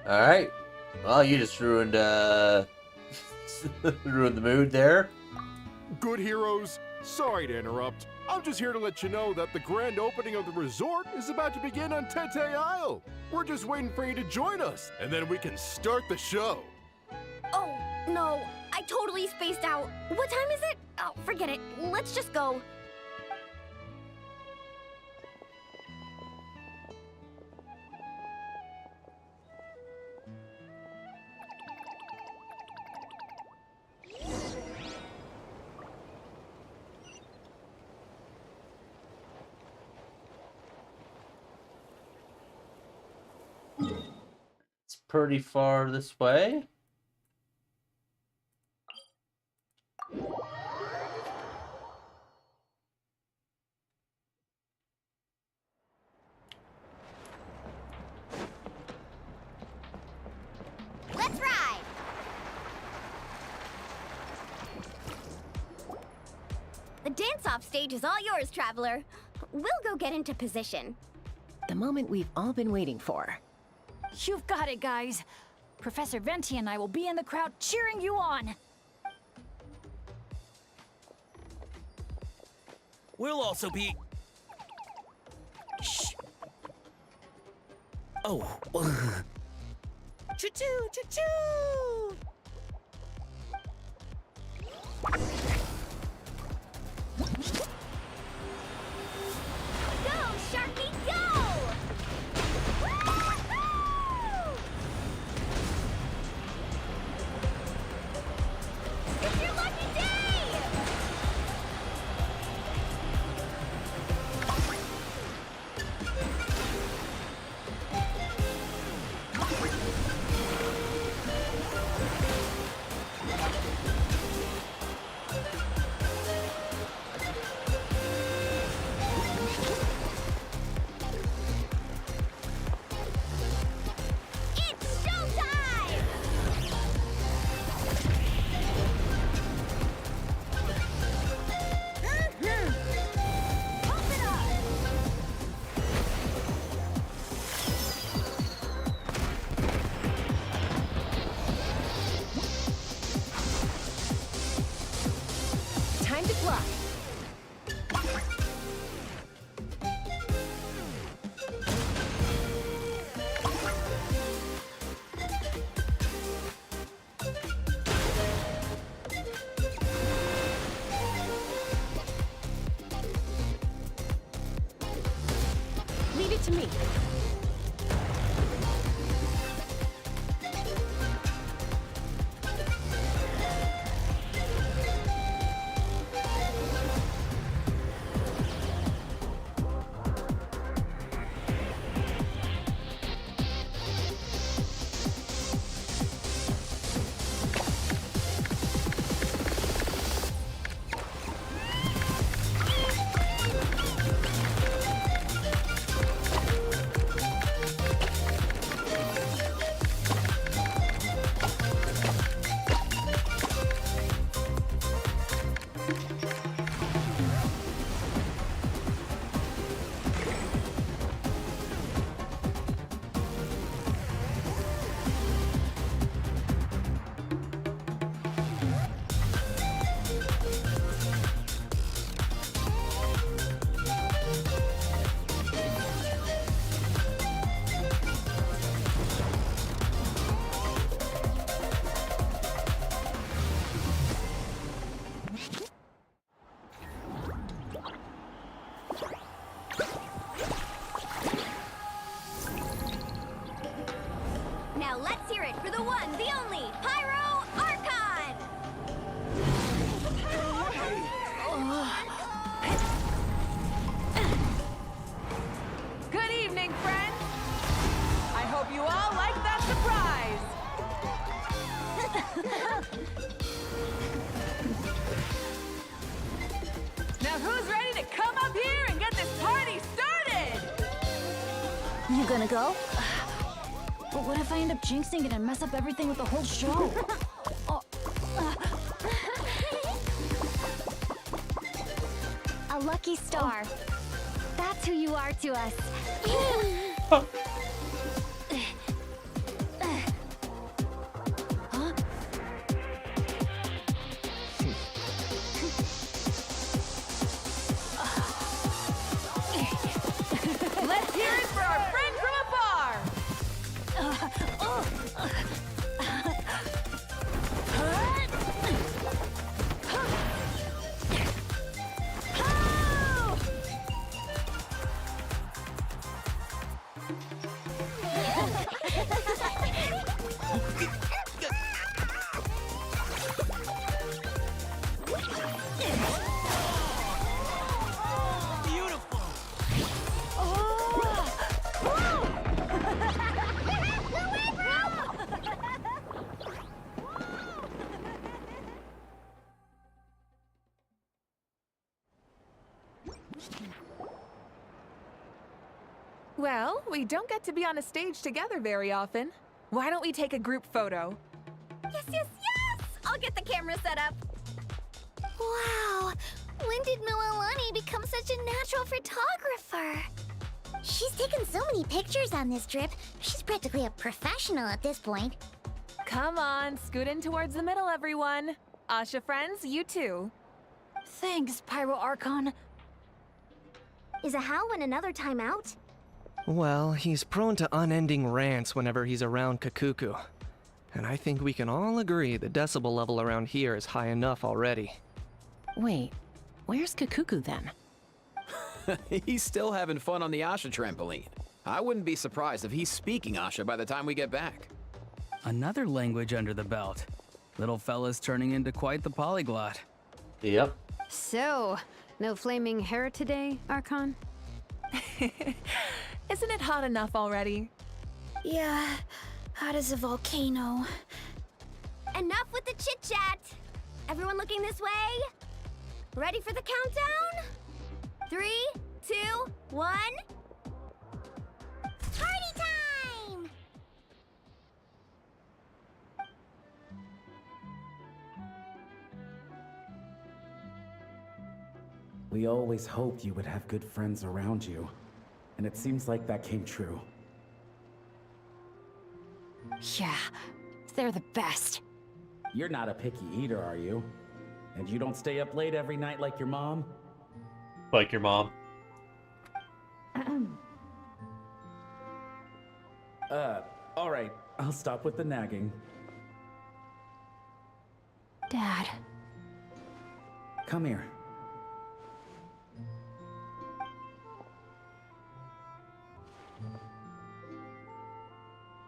Alright. Well, you just ruined, ruined the mood there. Good heroes, sorry to interrupt. I'm just here to let you know that the grand opening of the resort is about to begin on Tete Isle. We're just waiting for you to join us, and then we can start the show. Oh, no. I totally spaced out. What time is it? Oh, forget it. Let's just go. It's pretty far this way. Let's ride! The dance-off stage is all yours, Traveler. We'll go get into position. The moment we've all been waiting for. You've got it, guys. Professor Venti and I will be in the crowd cheering you on. We'll also be... Shh. Oh. Choo-choo, choo-choo! Go, Sharky, go! Woo-hoo! It's your lucky day! It's showtime! Pump it up! Time to fly. Leave it to me. let's hear it for the one, the only, Pyro Archon! Good evening, friends! I hope you all like that surprise! Now who's ready to come up here and get this party started? You gonna go? But what if I end up jinxing it and mess up everything with the whole show? A lucky star. That's who you are to us. Let's hear it for our friend from afar! Well, we don't get to be on a stage together very often. Why don't we take a group photo? Yes, yes, yes! I'll get the camera set up. Wow! When did Mililani become such a natural photographer? She's taken so many pictures on this trip. She's practically a professional at this point. Come on, scoot in towards the middle, everyone. Asha friends, you too. Thanks, Pyro Archon. Is a Hal win another timeout? Well, he's prone to unending rants whenever he's around Kakuku. And I think we can all agree the decibel level around here is high enough already. Wait, where's Kakuku then? He's still having fun on the Asha trampoline. I wouldn't be surprised if he's speaking Asha by the time we get back. Another language under the belt. Little fella's turning into quite the polyglot. Yep. So, no flaming hair today, Archon? Isn't it hot enough already? Yeah, hot as a volcano. Enough with the chit-chat! Everyone looking this way? Ready for the countdown? 3, 2, 1... Party time! We always hoped you would have good friends around you. And it seems like that came true. Yeah, they're the best. You're not a picky eater, are you? And you don't stay up late every night like your mom? Like your mom. Alright, I'll stop with the nagging. Dad. Come here.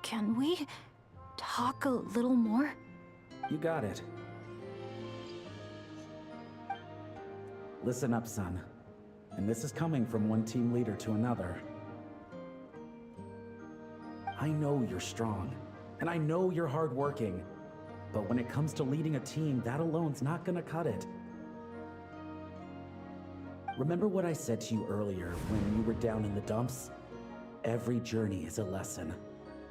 Can we talk a little more? You got it. Listen up, son. And this is coming from one team leader to another. I know you're strong, and I know you're hardworking. But when it comes to leading a team, that alone's not gonna cut it. Remember what I said to you earlier when you were down in the dumps? Every journey is a lesson.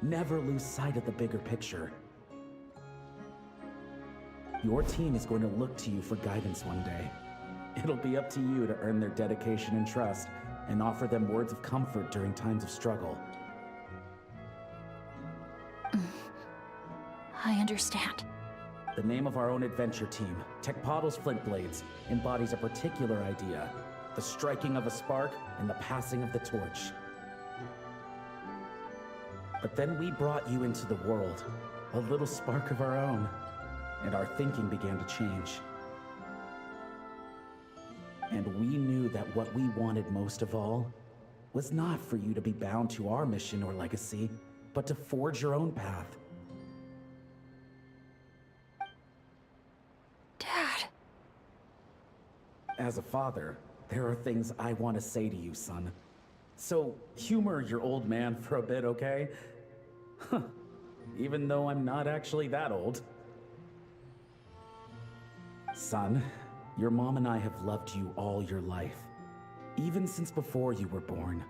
Never lose sight of the bigger picture. Your team is going to look to you for guidance one day. It'll be up to you to earn their dedication and trust, and offer them words of comfort during times of struggle. I understand. The name of our own adventure team, Tecpato's Flint Blades, embodies a particular idea: the striking of a spark and the passing of the torch. But then we brought you into the world, a little spark of our own, and our thinking began to change. And we knew that what we wanted most of all was not for you to be bound to our mission or legacy, but to forge your own path, As a father, there are things I want to say to you, son. So, humor your old man for a bit, okay? Even though I'm not actually that old. Son, your mom and I have loved you all your life. Even since before you were born.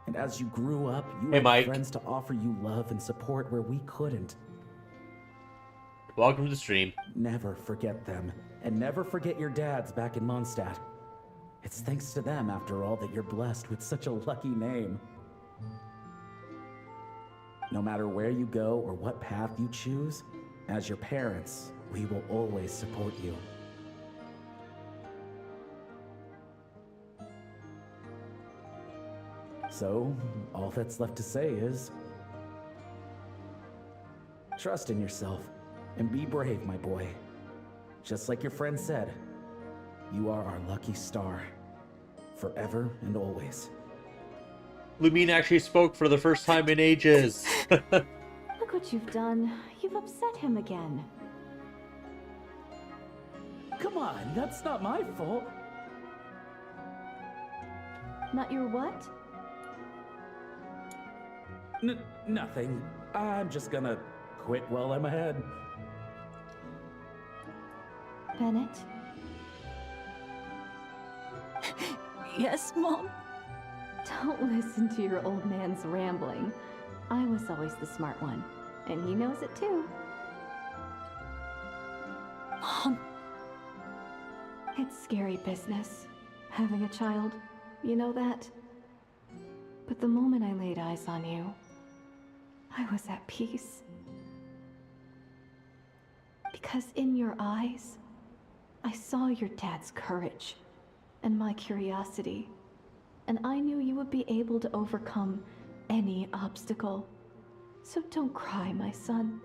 And as you grew up, you had Mike. friends to offer you love and support where we couldn't. Welcome to the stream. Never forget them. And never forget your dads back in Mondstadt. It's thanks to them, after all, that you're blessed with such a lucky name. No matter where you go or what path you choose, as your parents, we will always support you. So, all that's left to say is... trust in yourself, and be brave, my boy. Just like your friend said, you are our lucky star. Forever and always. Lumine actually spoke for the first time in ages. Look what you've done. You've upset him again. Come on, that's not my fault. Not your what? Nothing. I'm just gonna quit while I'm ahead. Bennett? Yes, Mom? Don't listen to your old man's rambling. I was always the smart one, and he knows it too. Mom. It's scary business, having a child. You know that? But the moment I laid eyes on you, I was at peace. Because in your eyes, I saw your dad's courage and my curiosity, and I knew you would be able to overcome any obstacle. So don't cry, my son.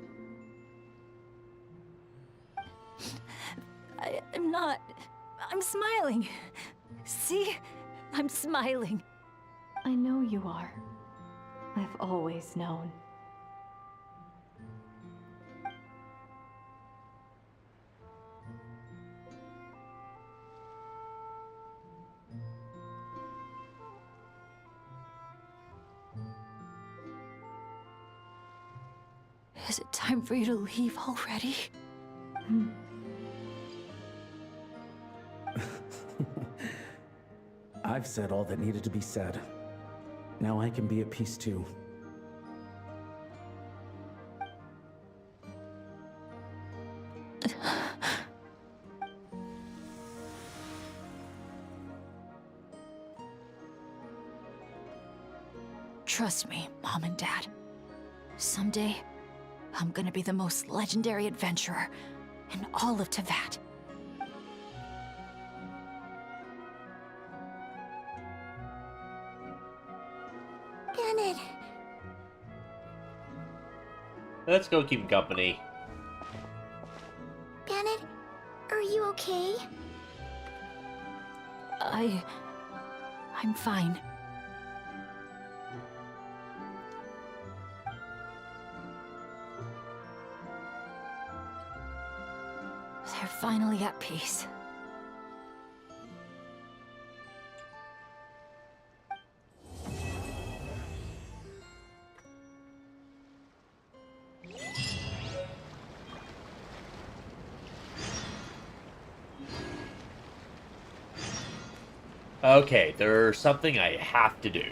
I'm not. I'm smiling. See? I'm smiling. I know you are. I've always known. Is it time for you to leave already? I've said all that needed to be said. Now I can be at peace too. Trust me, Mom and Dad. Someday, I'm gonna be the most legendary adventurer in all of Teyvat. Bennett. Let's go keep company. Bennett, are you okay? I'm fine. They're finally at peace. Okay, there's something I have to do.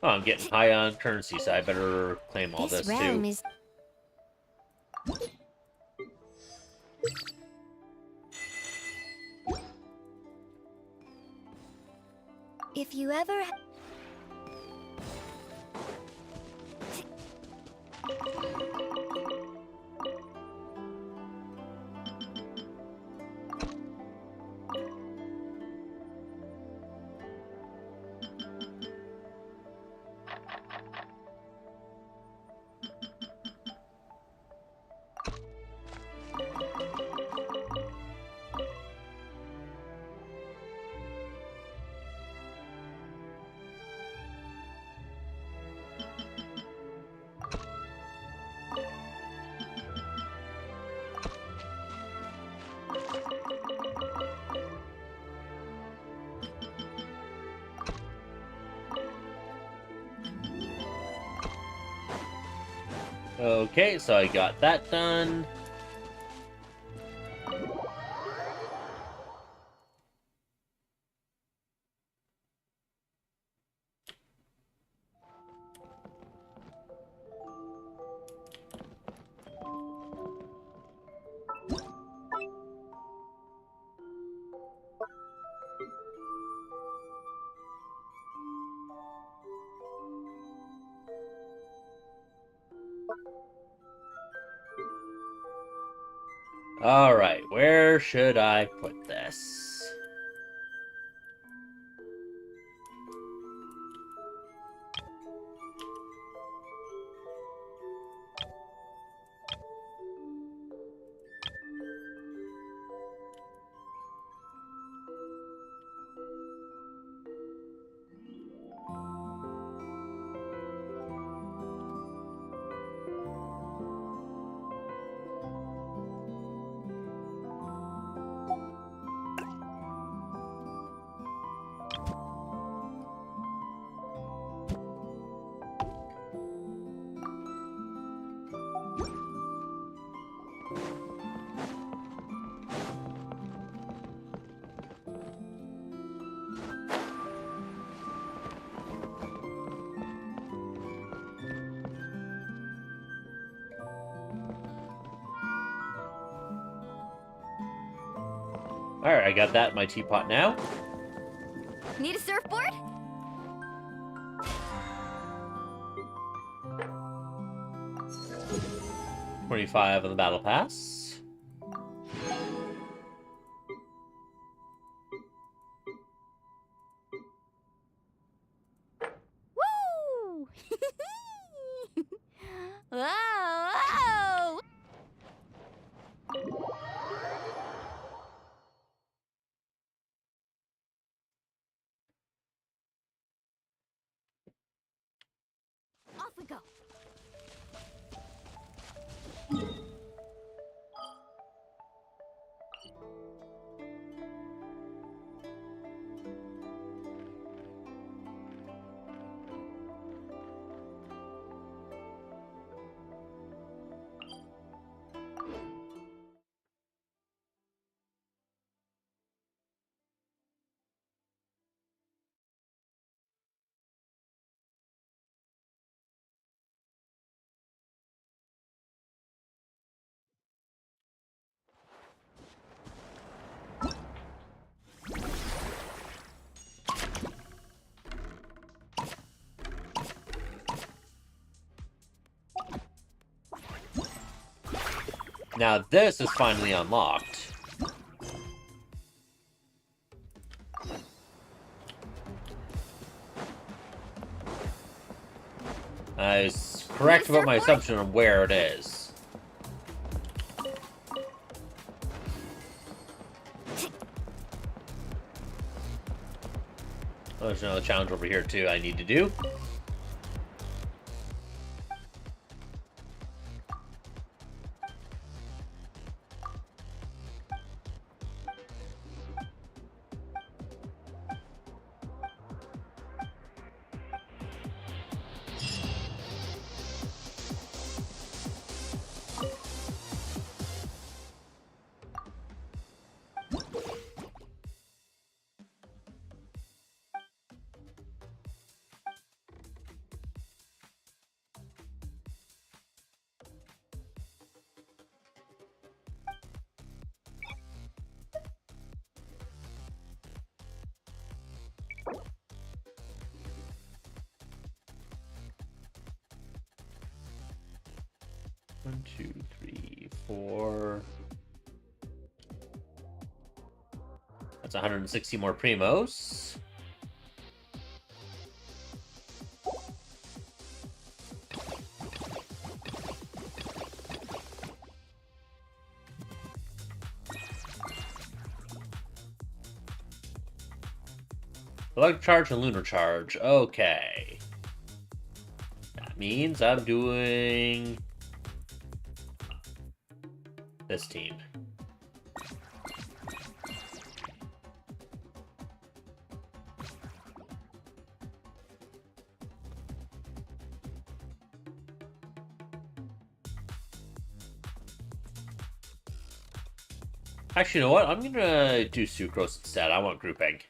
Oh, I'm getting high on currency, so I better claim all this realm too. is... If you ever... Okay, so I got that done. Alright, where should I put this? Alright, I got that in my teapot now. Need a surfboard? $25 on the battle pass. Woo! Whoa! Whoa! Off we go. Now this is finally unlocked. I was correct about my assumption on where it is. Oh, there's another challenge over here too I need to do. One, two, three, four. That's 160 more primos. Electric charge and lunar charge. Okay. That means I'm doing this team. Actually, you know what? I'm gonna do Sucrose instead. I want Group Egg.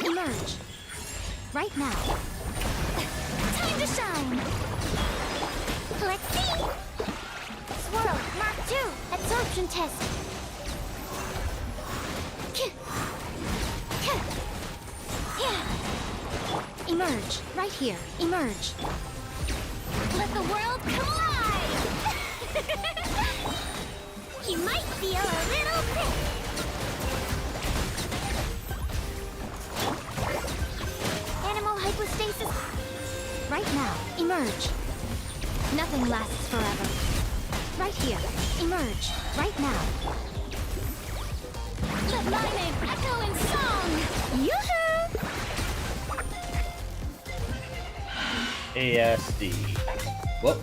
Emerge. Right now. Time to shine. Let's see. Swirl, Mark 2, absorption test. Emerge. Right here. Emerge. Let the world collide! You might feel a little sick. Animal hypostasis. Right now, emerge. Nothing lasts forever. Right here, emerge. Right now. Let my name echo in song. Yoo-hoo! ASD. Whoop.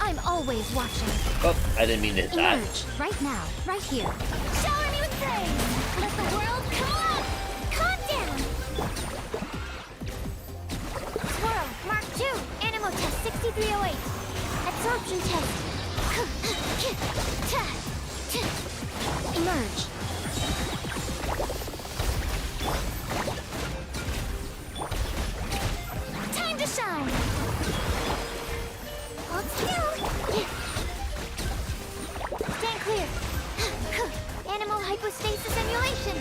I'm always watching. Oh, I didn't mean to hit that. Emerge. Right now. Right here. Shower me with praise. Let the world come up. Calm down. Swirl. Mark 2. Animal test 6308. Absorption test. Emerge. Time to shine. Hold still. Stand clear. Animal hypostasis emulation.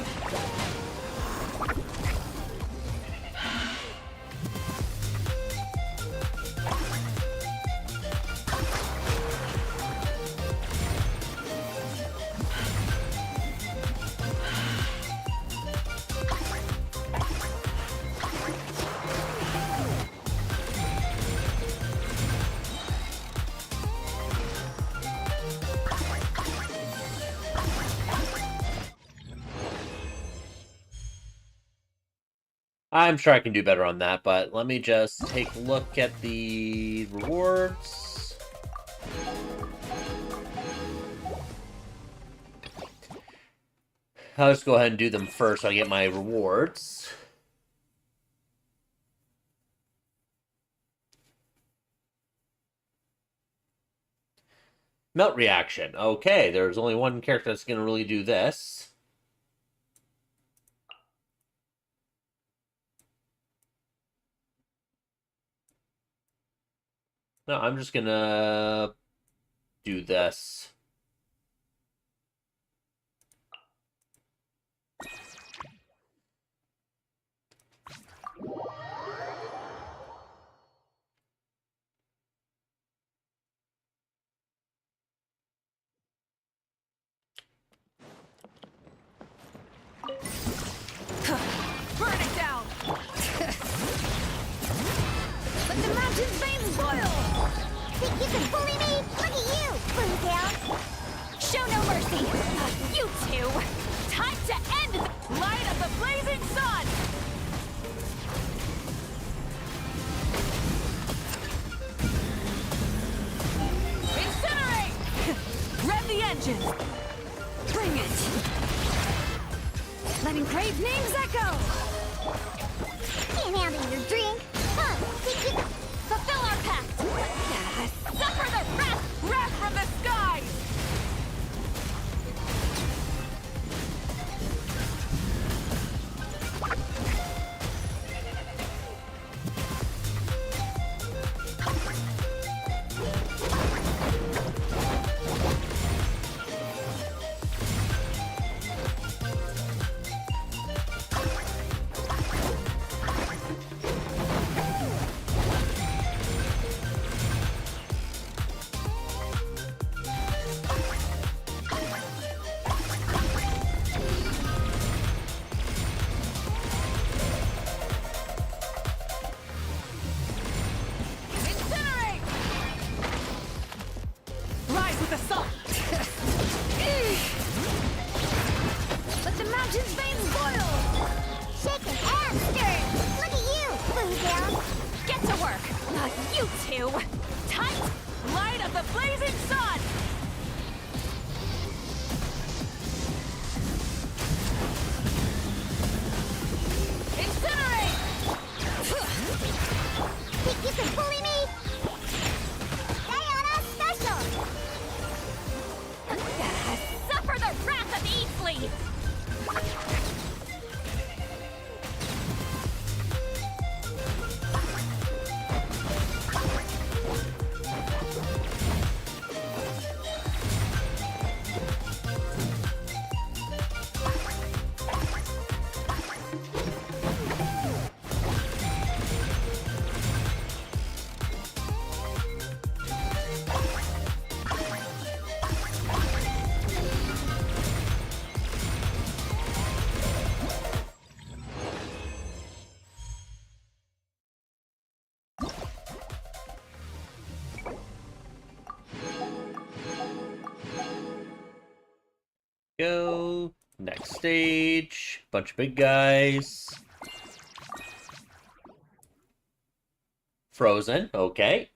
I'm sure I can do better on that, but let me just take a look at the rewards. I'll just go ahead and do them first so I get my rewards. Melt reaction. Okay, there's only one character that's going to really do this. No, I'm just gonna do this. Burn it down! Let the mountain's veins boil! Think you can bully me? Look at you, Blue Down. Show no mercy! You two! Time to end the light of the blazing sun! Incinerate! Rev the engine! Bring it! Letting crave names echo! Can't handle your drink. Huh, think you... Fulfill our pact! Suffer the wrath from the skies! His veins boil! Shaking and stirred! Look at you! Food down! Get to work! Not you two! Tight! Light of the blazing sun! Incinerate! Think you can bully me? Diana Special! Suffer the wrath of Easley! Go. Next stage. Bunch of big guys. Frozen. Okay.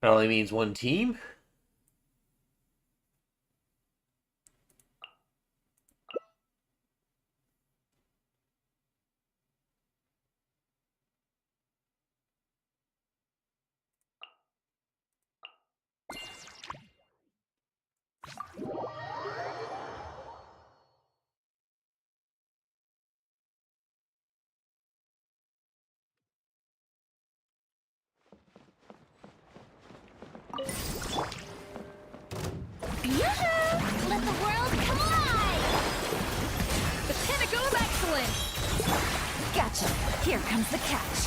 That only means one team. Yoo-hoo! Let the world come alive! The pinnacle of excellence! Gotcha! Here comes the catch!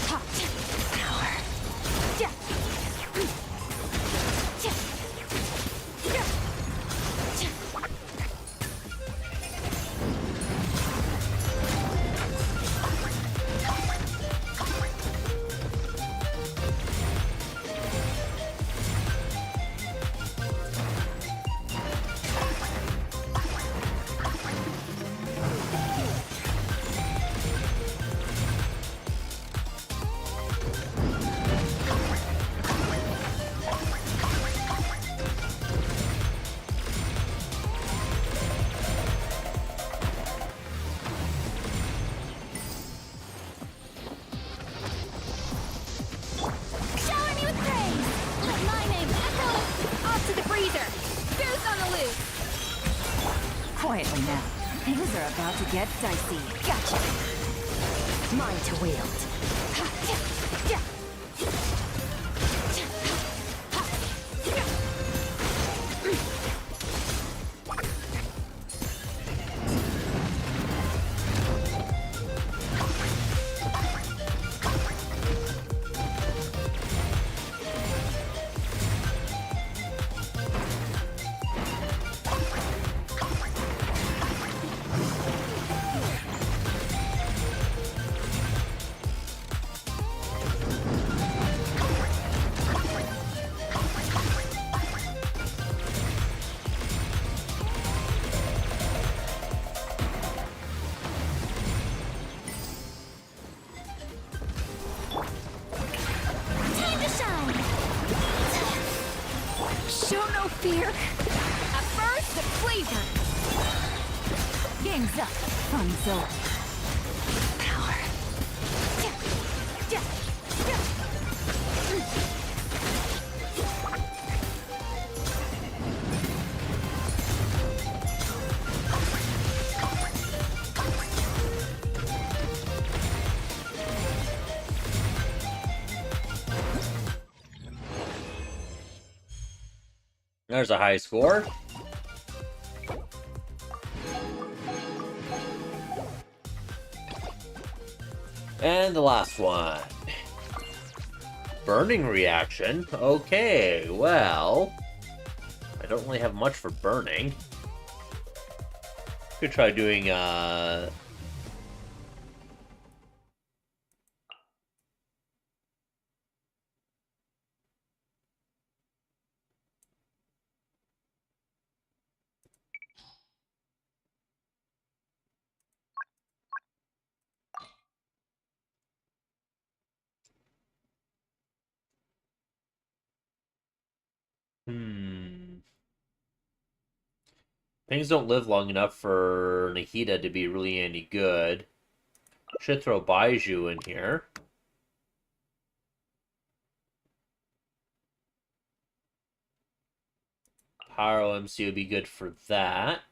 Hot! Power! Yeah! Shower me with praise! Let my name echo! Off to the breather! Goose on the loose! Quietly now. Things are about to get dicey. Gotcha! Mine to wield. Time to shine! Show no fear! A burst of flavor! Game's up. Fun's over. Power! There's a high score. And the last one. Burning reaction. Okay, well, I don't really have much for burning. Could try doing Things don't live long enough for Nahida to be really any good. Should throw Baiju in here. Pyro MC would be good for that.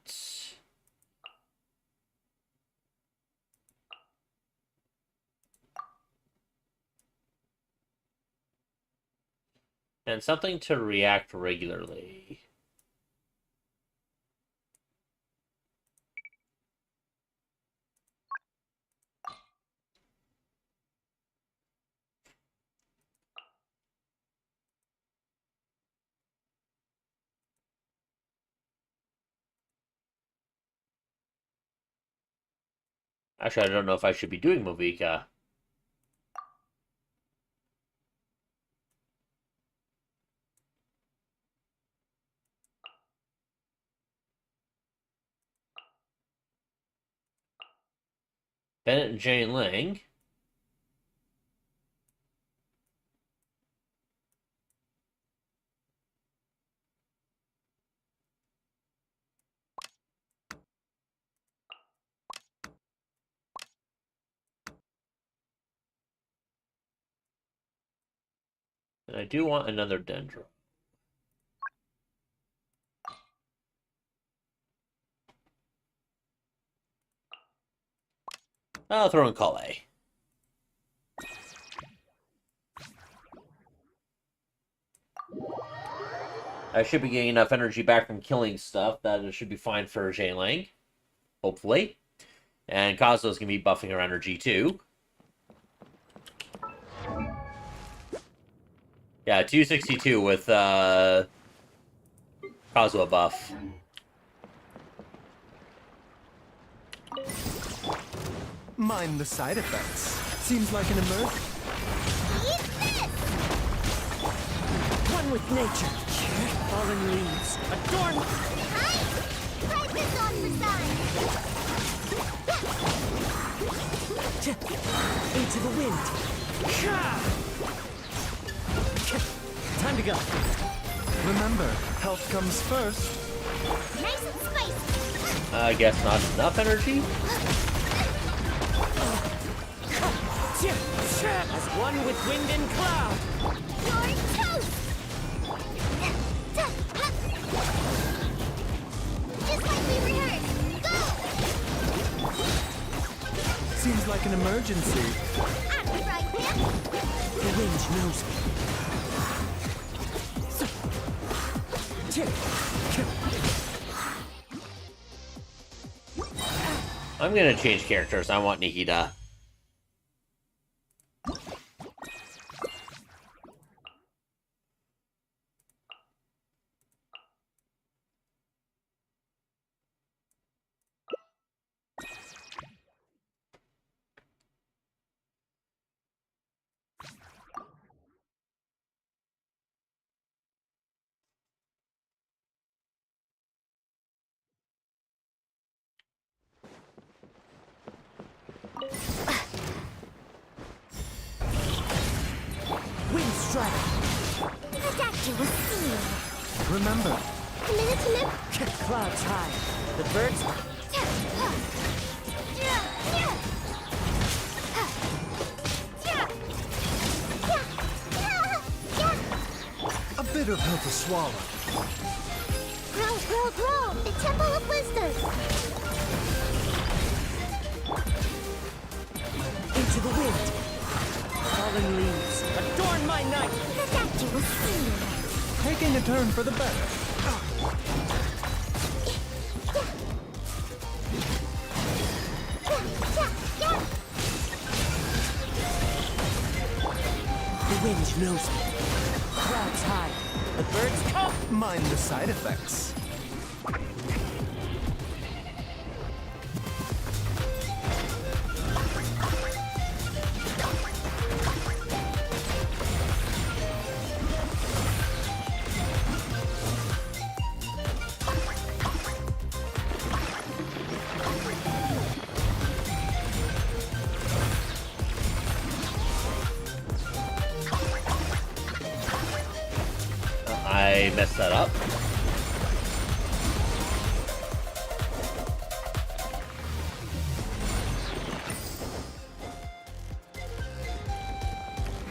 And something to react regularly. Actually, I don't know if I should be doing Movika. Bennett and Jane Lang. And I do want another Dendro. I'll throw in Kale. I should be getting enough energy back from killing stuff that it should be fine for Jane Lang. Hopefully. And Kazuo's going to be buffing her energy too. Yeah, 262 with Kazuo buff. Mind the side effects. Seems like an emergency. One with nature. Fallen leaves. Adorn. Try this on for size. Into the wind. Time to go. Remember, health comes first. Nice and spicy. I guess not enough energy? As one with wind and cloud. You're toast. Just like we rehearsed. Go! Seems like an emergency. I'm right here. The wind knows me. I'm gonna change characters. I want Nahida. Wind strike. Adapt you will see. Remember. Minute. Clouds high. The birds. A bitter pill to swallow. Grow, grow, grow. The Temple of Wisdom. Into the wind. Fallen leaves. Adorn my night. Adapt you will see. Taking a turn for the better. The wind knows me. Clouds high. The birds come. Mind the side effects. I I messed that up.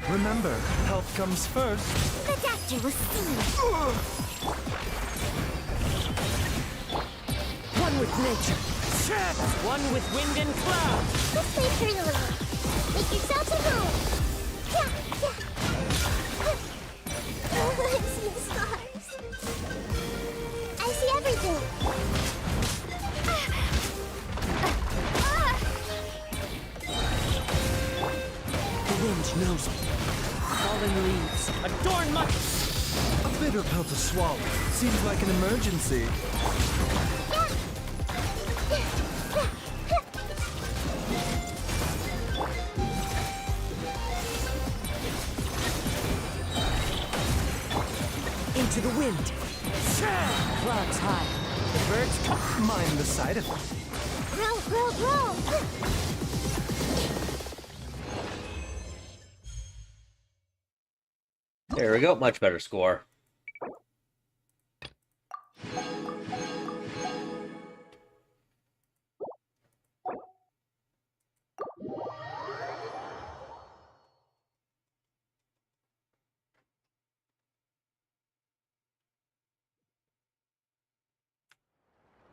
Remember, health comes first. The doctor will see. One with nature. One with wind and cloud. Let's play pretty little. Make yourselves at home. Yeah, yeah. Oh, I see the stars. I see everything. The wind knows me. Fallen leaves adorn my... A bitter pill to swallow. Seems like an emergency. Into the wind. Clouds high. The birds come. Mind the side effect. Grow, grow, grow. There we go, much better score.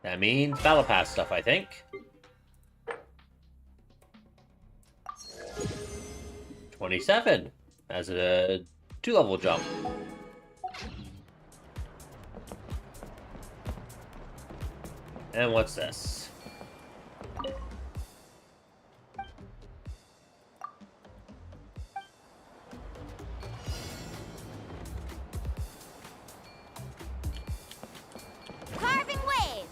That means Battle Pass stuff, I think. 27 as a 2-level jump. And what's this? Carving waves.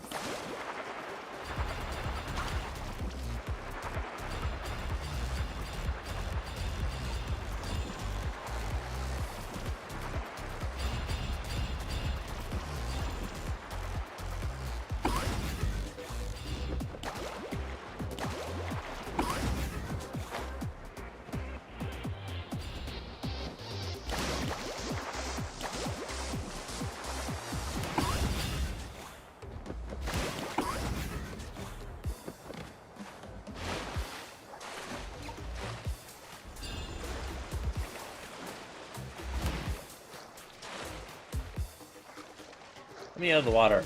Let me out of the water.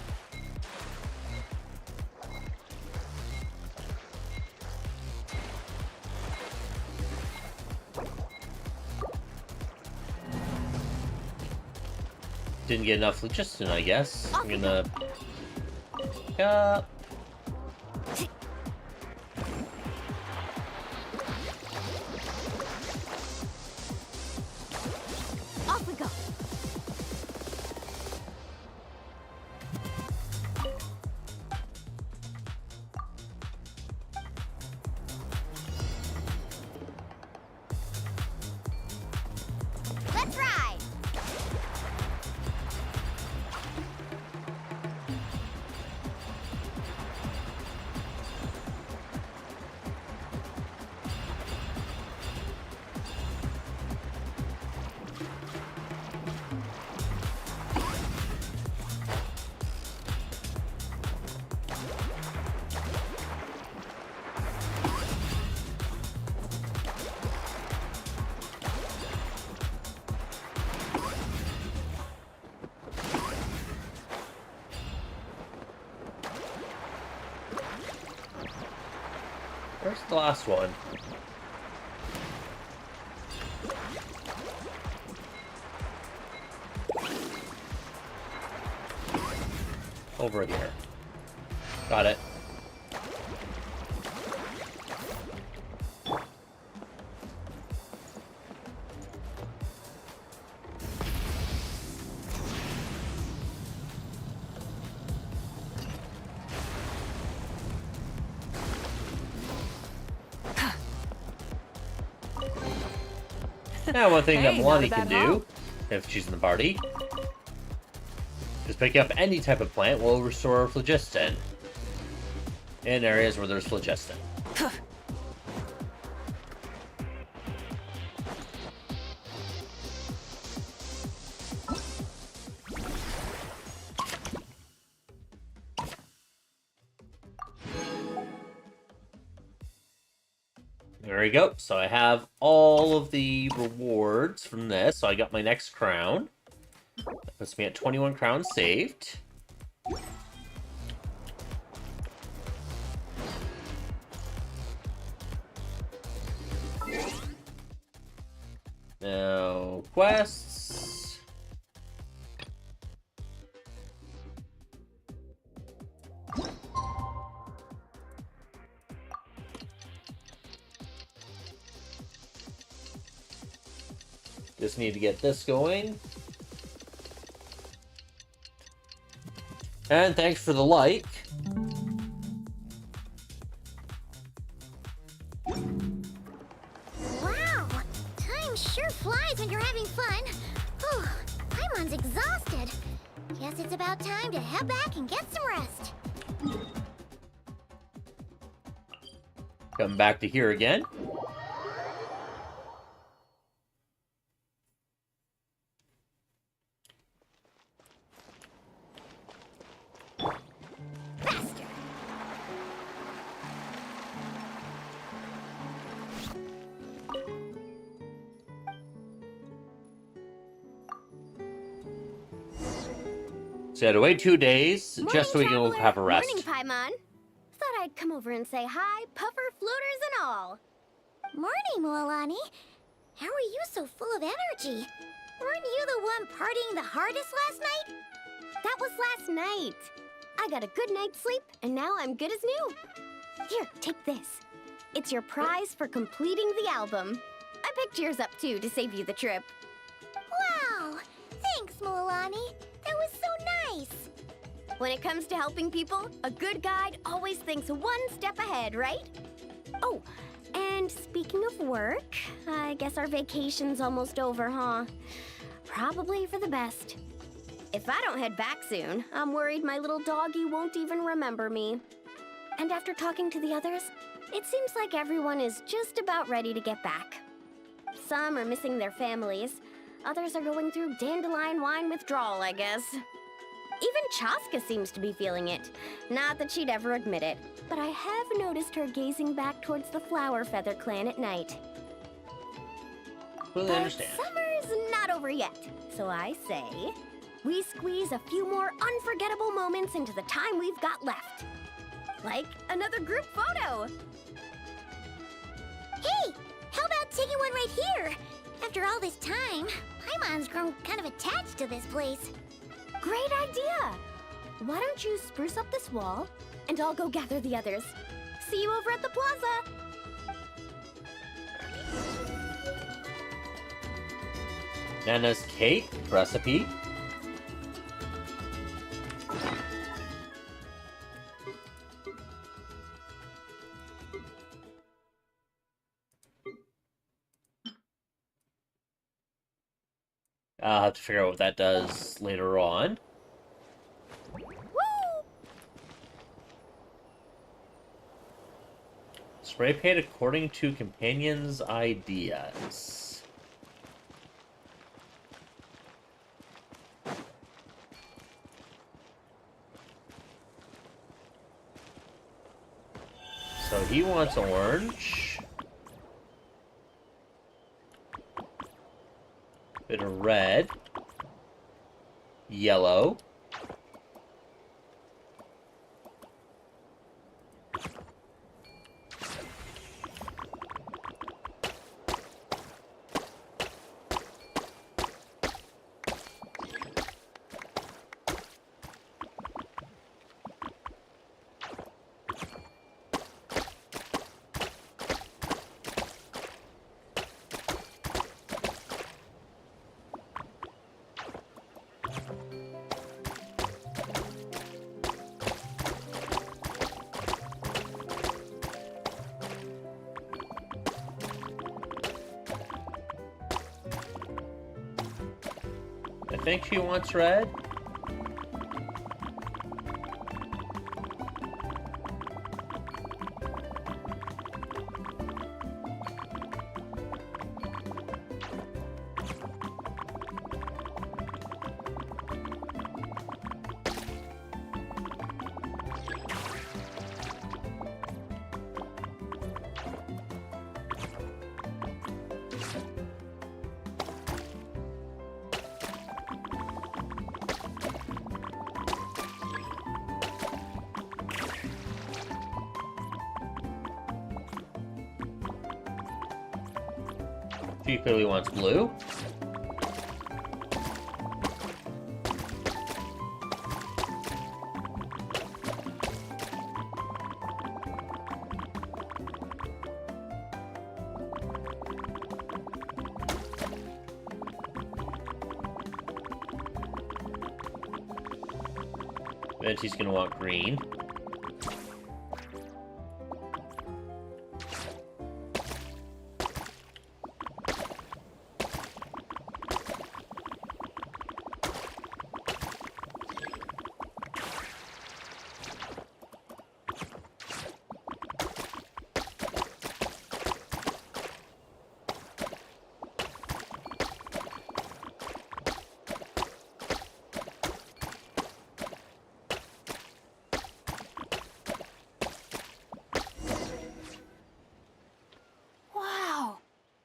Didn't get enough phlogiston, I guess. I'm gonna... Off we go. Let's ride. Where's the last one? Over here. Got it. Now, one thing that Hey, Milani not a can bad do, haul. if she's in the party, is picking up any type of plant will restore phlogiston in areas where there's phlogiston. There you go. So I have all of the rewards from this. So I got my next crown. That puts me at 21 crowns saved. Now, quests. Just need to get this going. And thanks for the like. Wow, time sure flies when you're having fun. Whew, Paimon's exhausted. Guess it's about time to head back and get some rest. Come back to here again. So I had to wait 2 days just so we can have a rest. Morning, Paimon. Thought I'd come over and say hi, puffer, floaters, and all. Morning, Mualani. How are you so full of energy? Weren't you the one partying the hardest last night? That was last night. I got a good night's sleep, and now I'm good as new. Here, take this. It's your prize for completing the album. I picked yours up, too, to save you the trip. Wow! Thanks, Mualani. That was so nice. When it comes to helping people, a good guide always thinks one step ahead, right? Oh, and speaking of work, I guess our vacation's almost over, huh? Probably for the best. If I don't head back soon, I'm worried my little doggy won't even remember me. And after talking to the others, it seems like everyone is just about ready to get back. Some are missing their families. Others are going through dandelion wine withdrawal, I guess. Even Chaska seems to be feeling it. Not that she'd ever admit it, but I have noticed her gazing back towards the Flower Feather clan at night. Fully understand. Summer's not over yet, so I say we squeeze a few more unforgettable moments into the time we've got left. Like another group photo. Hey, how about taking one right here? After all this time, Paimon's grown kind of attached to this place. Great idea! Why don't you spruce up this wall, and I'll go gather the others. See you over at the plaza! Nana's cake recipe. I'll have to figure out what that does later on. Spray paint according to companions' ideas. So he wants orange. Bit of red. Yellow. I think she wants red. He clearly wants blue. Venti's gonna want green. Wow,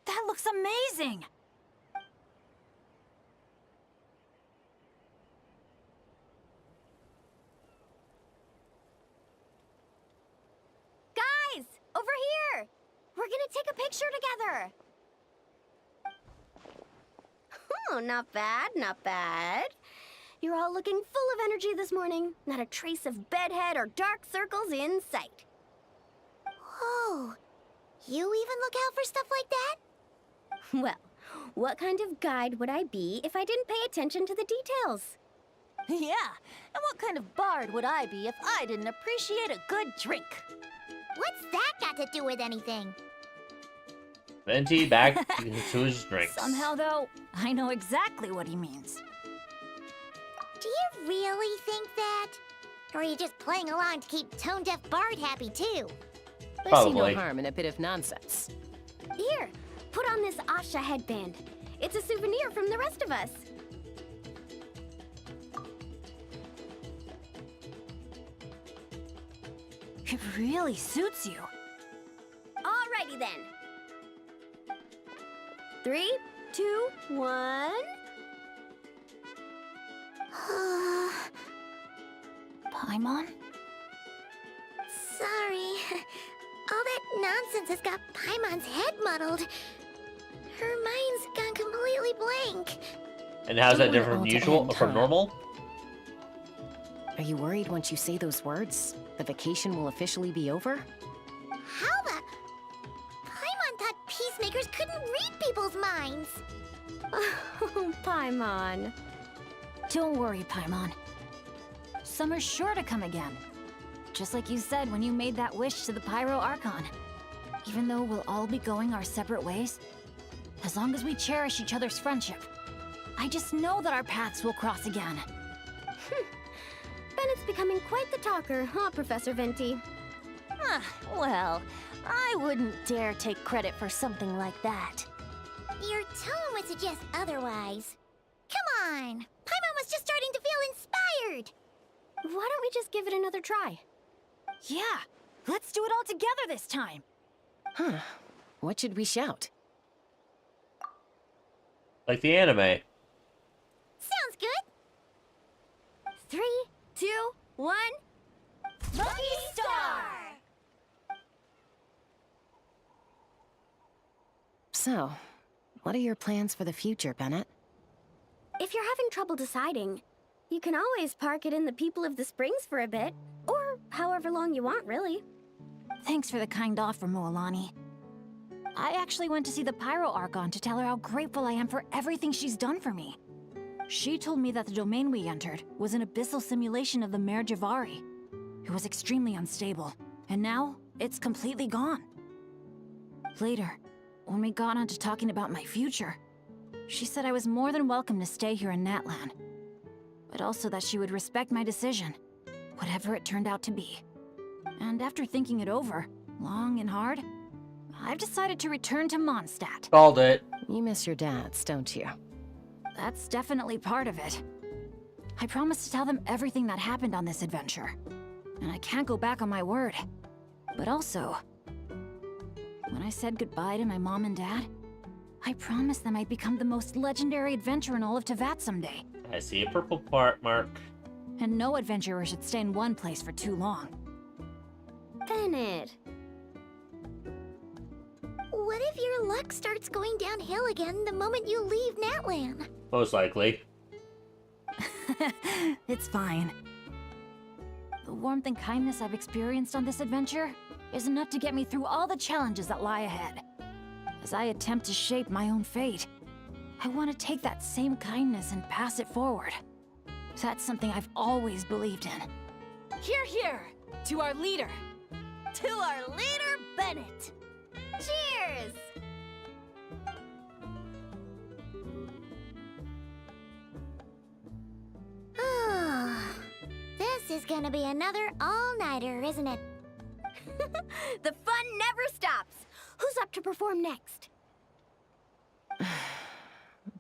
that looks amazing! Guys, over here! We're gonna take a picture together! Oh, not bad, not bad. You're all looking full of energy this morning. Not a trace of bedhead or dark circles in sight. Whoa. You even look out for stuff like that? Well, what kind of guide would I be if I didn't pay attention to the details? Yeah, and what kind of bard would I be if I didn't appreciate a good drink? What's that got to do with anything? Venti back to his drinks. Somehow, though, I know exactly what he means. Do you really think that? Or are you just playing along to keep Tone Deaf Bard happy too? I see no harm in a bit of nonsense. Here, put on this Asha headband. It's a souvenir from the rest of us. It really suits you. Alrighty then. 3, 2, 1. Paimon? Sorry. All that nonsense has got Paimon's head muddled. Her mind's gone completely blank. And how's that Don't different want from it all to usual, end, from huh? normal? Are you worried once you say those words, the vacation will officially be over? How the... Paimon thought peacemakers couldn't read people's minds. Oh, Paimon. Don't worry, Paimon. Summer's sure to come again. Just like you said when you made that wish to the Pyro Archon. Even though we'll all be going our separate ways, as long as we cherish each other's friendship, I just know that our paths will cross again. Bennett's becoming quite the talker, huh, Professor Venti? Well, I wouldn't dare take credit for something like that. Your tone would suggest otherwise. Come on! Paimon was just starting to feel inspired! Why don't we just give it another try? Yeah, let's do it all together this time. Huh. What should we shout? Like the anime. Sounds good! 3, 2, 1. Lucky Star! So, what are your plans for the future, Bennett? If you're having trouble deciding, you can always park it in the People of the Springs for a bit. Or however long you want, really. Thanks for the kind offer, Moalani. I actually went to see the Pyro Archon to tell her how grateful I am for everything she's done for me. She told me that the domain we entered was an abyssal simulation of the Mare Javari. It was extremely unstable, and now it's completely gone. Later, when we got on to talking about my future, she said I was more than welcome to stay here in Natlan, but also that she would respect my decision, whatever it turned out to be. And after thinking it over, long and hard, I've decided to return to Mondstadt. Called it. You miss your dads, don't you? That's definitely part of it. I promised to tell them everything that happened on this adventure, and I can't go back on my word. But also, when I said goodbye to my mom and dad, I promised them I'd become the most legendary adventurer in all of Teyvat someday. I see a purple part mark. And no adventurer should stay in one place for too long. Bennett. What if if your luck starts going downhill again the moment you leave Natlan? Most likely. It's fine. The warmth and kindness I've experienced on this adventure is enough to get me through all the challenges that lie ahead. As I attempt to shape my own fate, I want to take that same kindness and pass it forward. That's something I've always believed in. Hear, hear! To our leader! To our leader, Bennett! Cheers! This is gonna be another all-nighter, isn't it? The fun never stops. Who's up to perform next?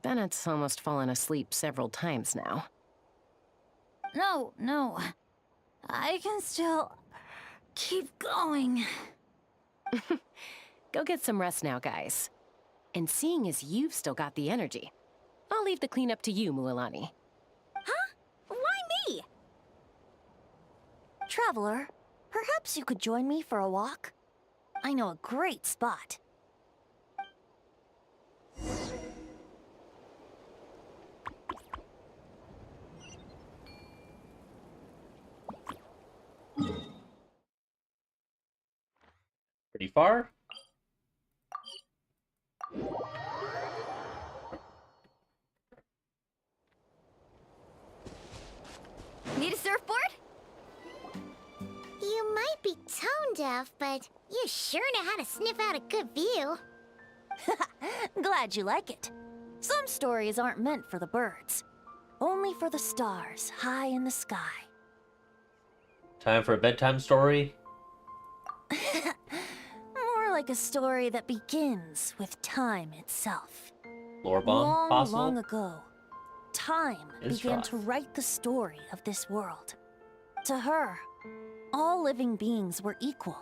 Bennett's almost fallen asleep several times now. No. I can still keep going. Go get some rest now, guys. And seeing as you've still got the energy, I'll leave the cleanup to you, Mualani. Huh? Why me? Traveler, perhaps you could join me for a walk? I know a great spot. Pretty far? Need a surfboard? You might be tone deaf, but you sure know how to sniff out a good view. Glad you like it. Some stories aren't meant for the birds, only for the stars high in the sky. Time for a bedtime story? More like a story that begins with time itself. Lore bomb, possible? Long ago, time Is began rough. to write the story of this world. To her, all living beings were equal,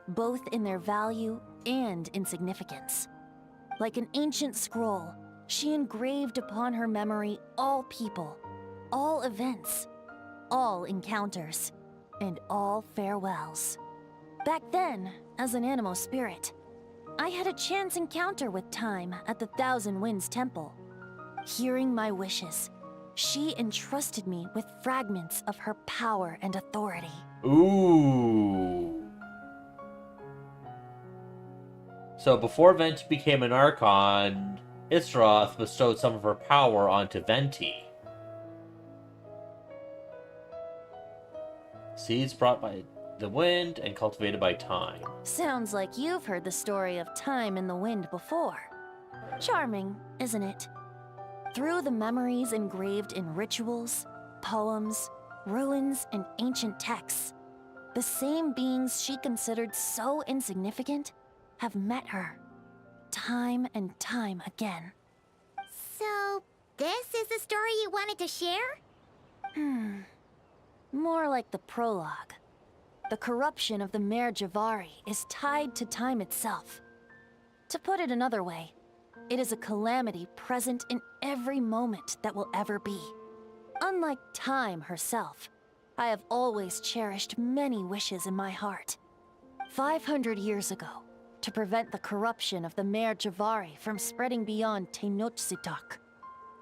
both in their value and in significance. Like an ancient scroll, she engraved upon her memory all people, all events, all encounters, and all farewells. Back then, as an animal spirit, I had a chance encounter with Time at the Thousand Winds Temple. Hearing my wishes, she entrusted me with fragments of her power and authority. Ooh. So before Venti became an Archon, Isroth bestowed some of her power onto Venti. Seeds brought by the wind and cultivated by time. Sounds like you've heard the story of Time in the Wind before. Charming, isn't it? Through the memories engraved in rituals, poems, ruins, and ancient texts, the same beings she considered so insignificant have met her, time and time again. So, this is the story you wanted to share? More like the prologue. The corruption of the Mare Javari is tied to time itself. To put it another way, it is a calamity present in every moment that will ever be. Unlike time herself, I have always cherished many wishes in my heart. 500 years ago, to prevent the corruption of the Mare Javari from spreading beyond Tenochtitlán,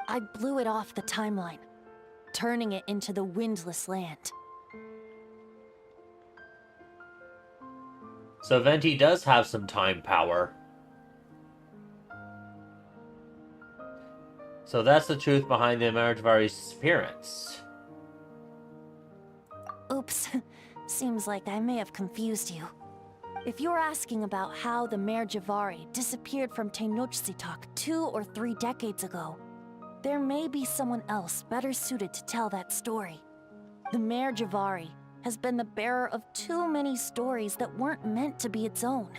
I blew it off the timeline, turning it into the Windless Land. So Venti does have some time power. So that's the truth behind the Mare Javari's disappearance. Oops, seems like I may have confused you. If you're asking about how the Mare Javari disappeared from Tenochtitlán 2 or 3 decades ago, there may be someone else better suited to tell that story. The Mare Javari has been the bearer of too many stories that weren't meant to be its own.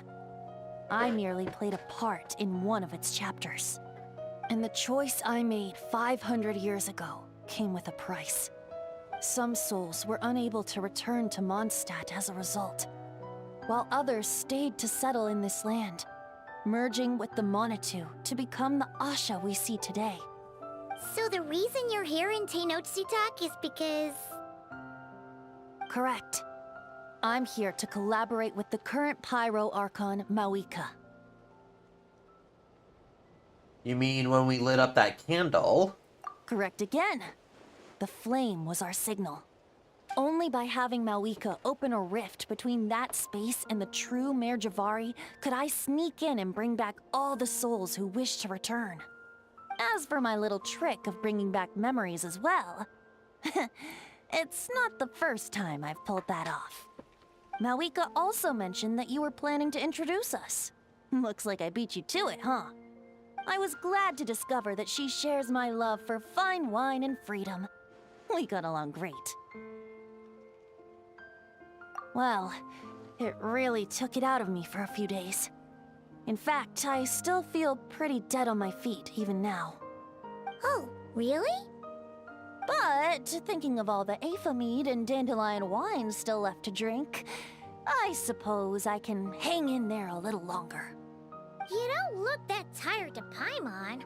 I merely played a part in one of its chapters. And the choice I made 500 years ago came with a price. Some souls were unable to return to Mondstadt as a result, while others stayed to settle in this land, merging with the Monitu to become the Asha we see today. So the reason you're here in Tenochtitlán is because... Correct. I'm here to collaborate with the current Pyro Archon, Mawika. You mean when we lit up that candle? Correct again. The flame was our signal. Only by having Malika open a rift between that space and the true Mayor Javari could I sneak in and bring back all the souls who wish to return. As for my little trick of bringing back memories as well, it's not the first time I've pulled that off. Malika also mentioned that you were planning to introduce us. Looks like I beat you to it, huh? I was glad to discover that she shares my love for fine wine and freedom. We got along great. Well, it really took it out of me for a few days. In fact, I still feel pretty dead on my feet even now. Oh, really? But thinking of all the Aether mead and dandelion wine still left to drink, I suppose I can hang in there a little longer. You don't look that tired to Paimon.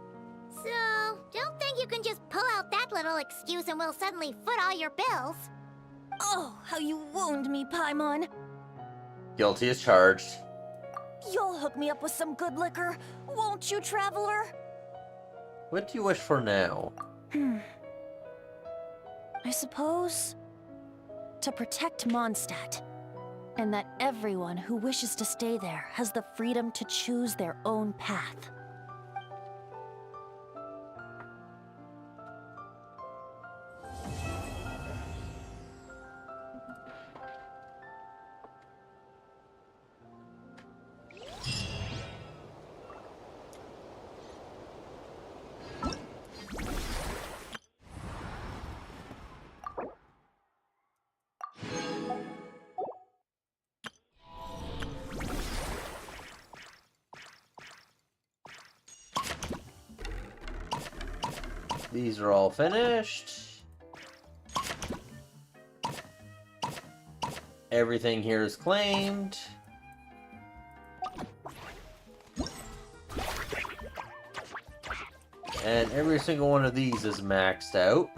So, don't think you can just pull out that little excuse and we'll suddenly foot all your bills. Oh, how you wound me, Paimon. Guilty as charged. You'll hook me up with some good liquor, won't you, Traveler? What do you wish for now? I suppose to protect Mondstadt, and that everyone who wishes to stay there has the freedom to choose their own path. These are all finished. Everything here is claimed. And every single one of these is maxed out.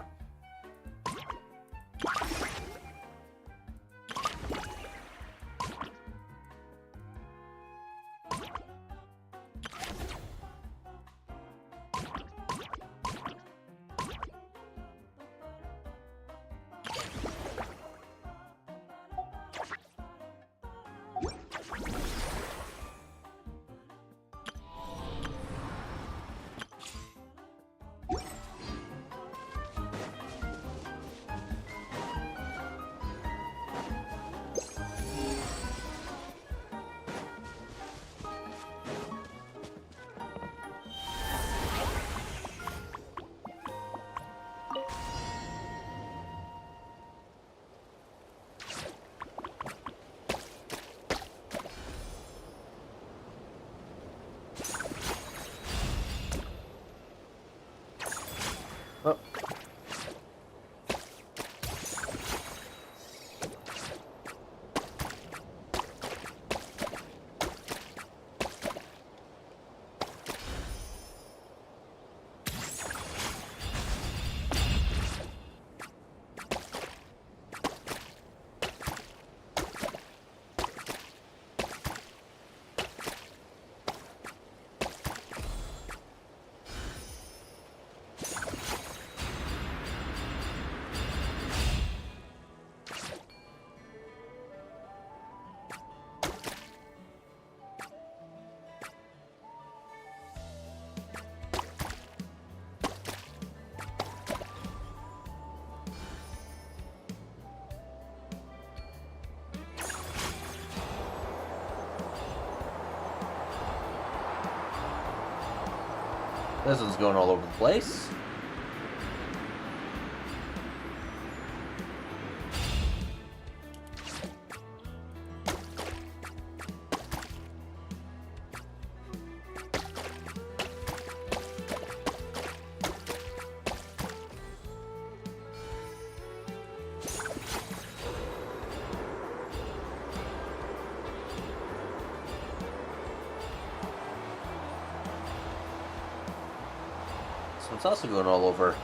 Oh. This one's going all over the place. This one's also going all over.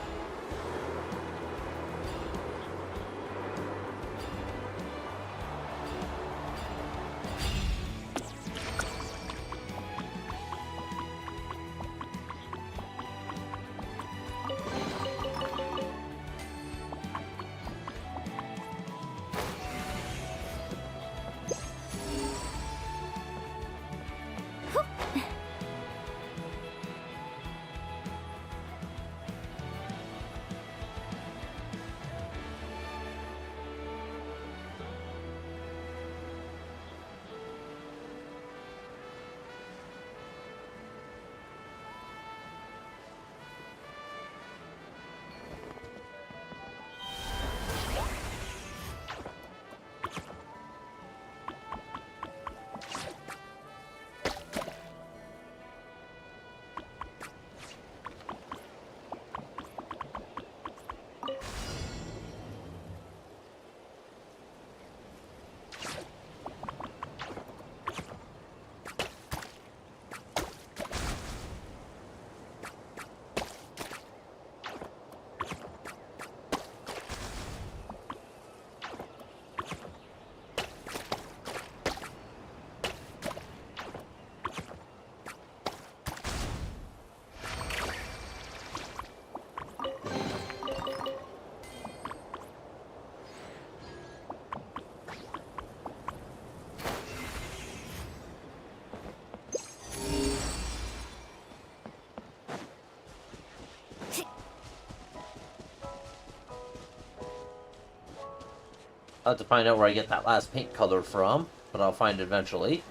I'll have to find out where I get that last paint color from, but I'll find it eventually.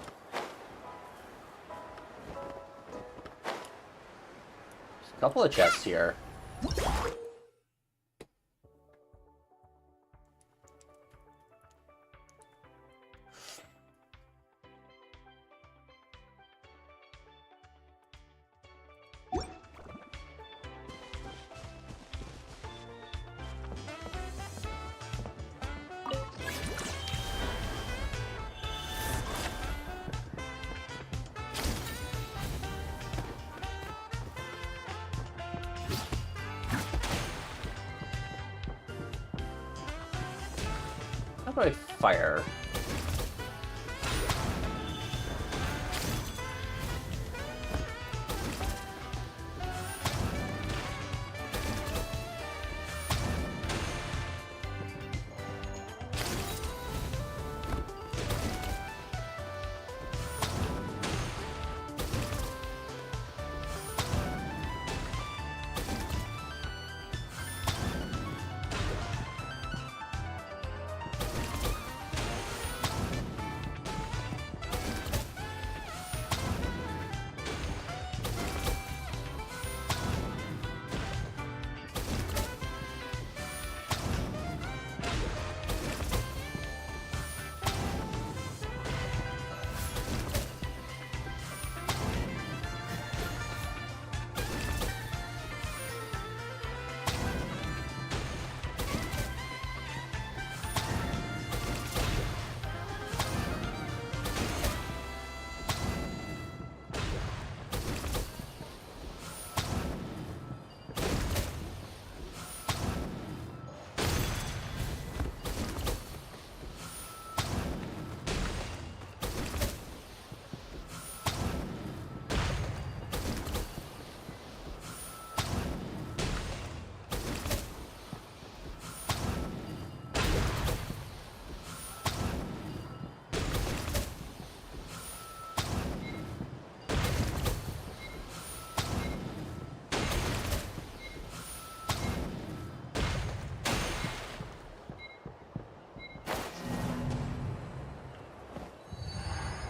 There's a couple of chests here. How do I fire?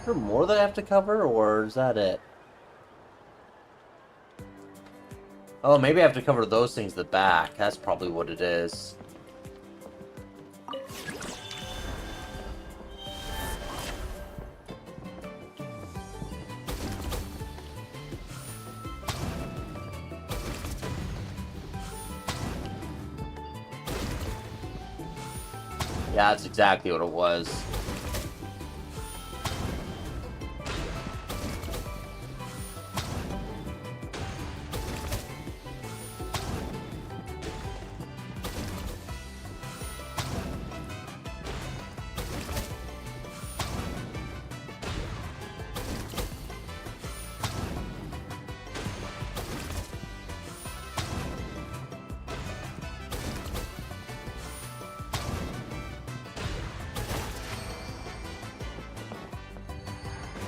Is there more that I have to cover, or is that it? Oh, maybe I have to cover those things at the back. That's probably what it is. Yeah, that's exactly what it was.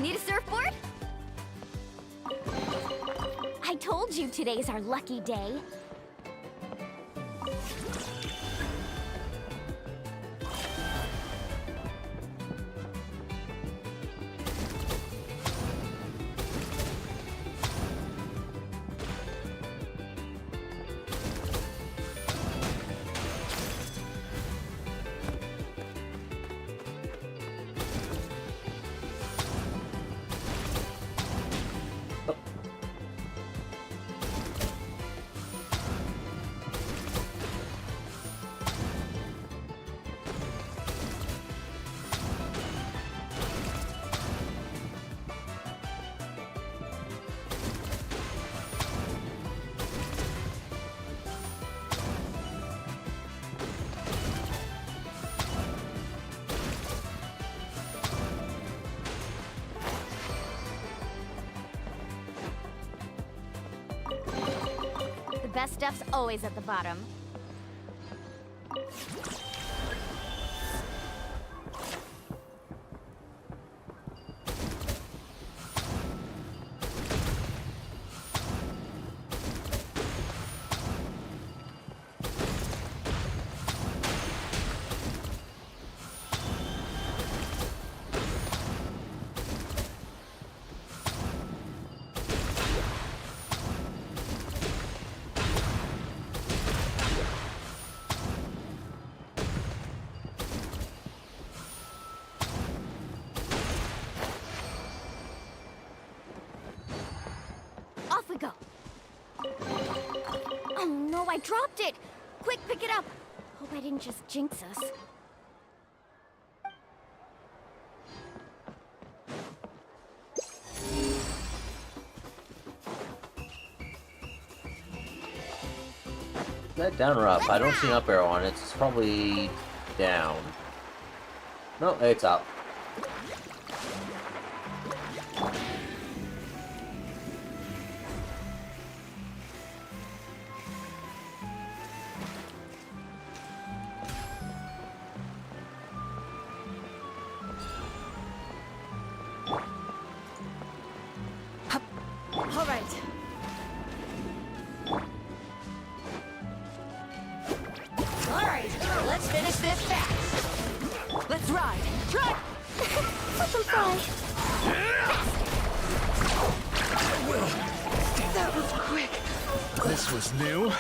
Need a surfboard? I told you today's our lucky day. The best stuff's always at the bottom. I dropped it! Quick, pick it up! Hope I didn't just jinx us. Is that down or up? I don't see an up arrow on it. It's probably down. No, it's up. All right. All right, let's finish this fast. Let's ride. Ride! Let them fly. That was quick. This was new.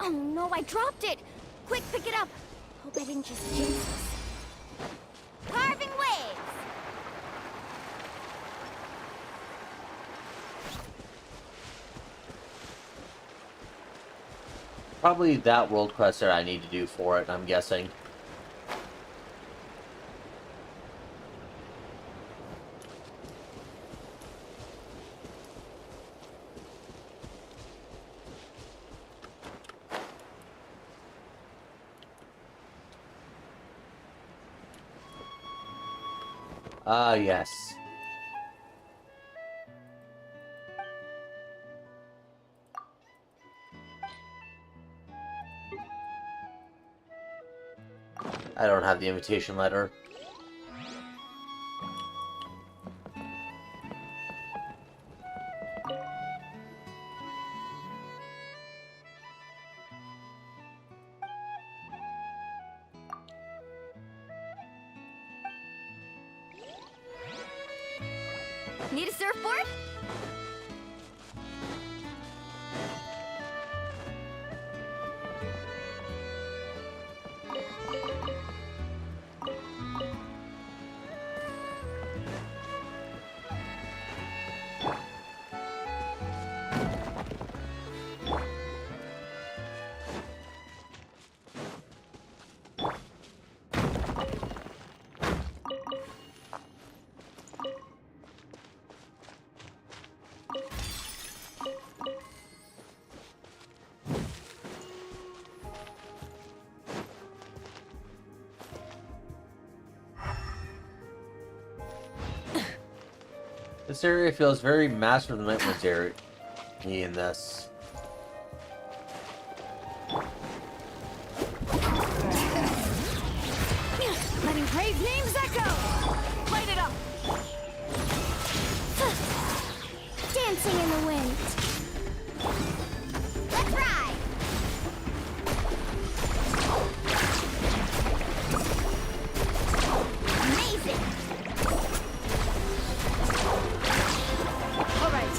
Oh no, I dropped it! Quick, pick it up! Hope I didn't just jinx us. Carving waves! Probably that world quest there I need to do for it, I'm guessing. Ah, yes. I don't have the invitation letter. Need a surfboard? This area feels very Master of the Night Ones area in this. Letting praise names echo! Light it up! Dancing in the wind. Let's ride! Amazing! All right.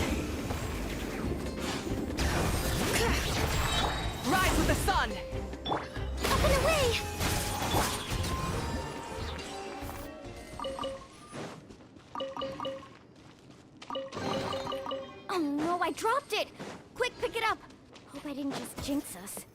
Rise with the sun! Up and away! Oh no, I dropped it! Quick, pick it up! Hope I didn't just jinx us.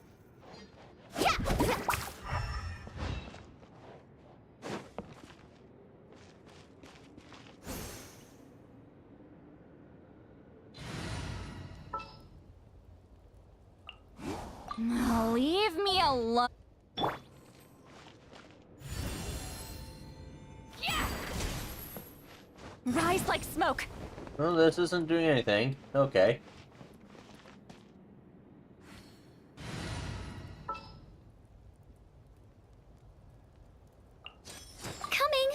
Leave me alone. Rise like smoke. Well, this isn't doing anything. Okay. Coming!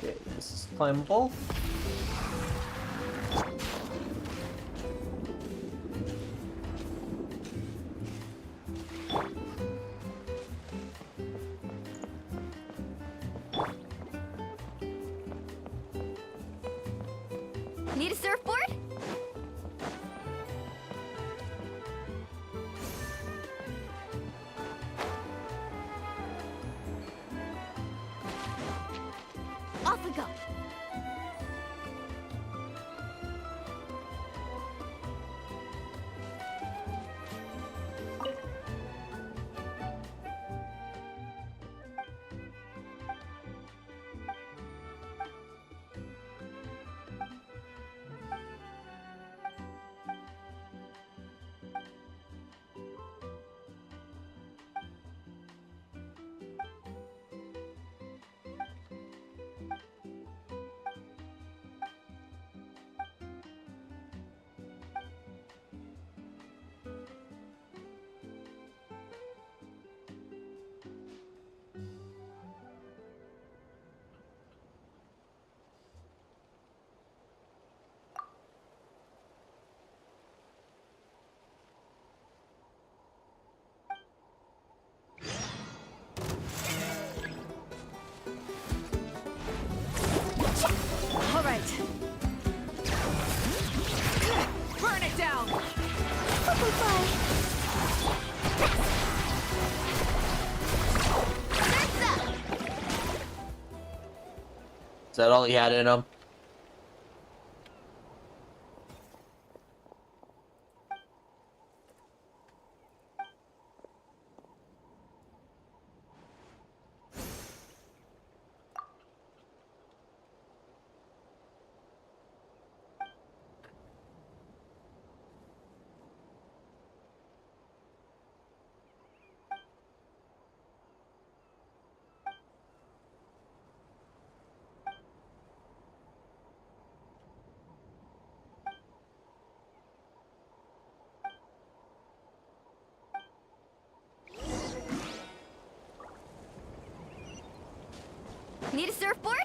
Okay, this is climbable. Off we go. All right. Burn it down! Is that all he had in him? Need a surfboard?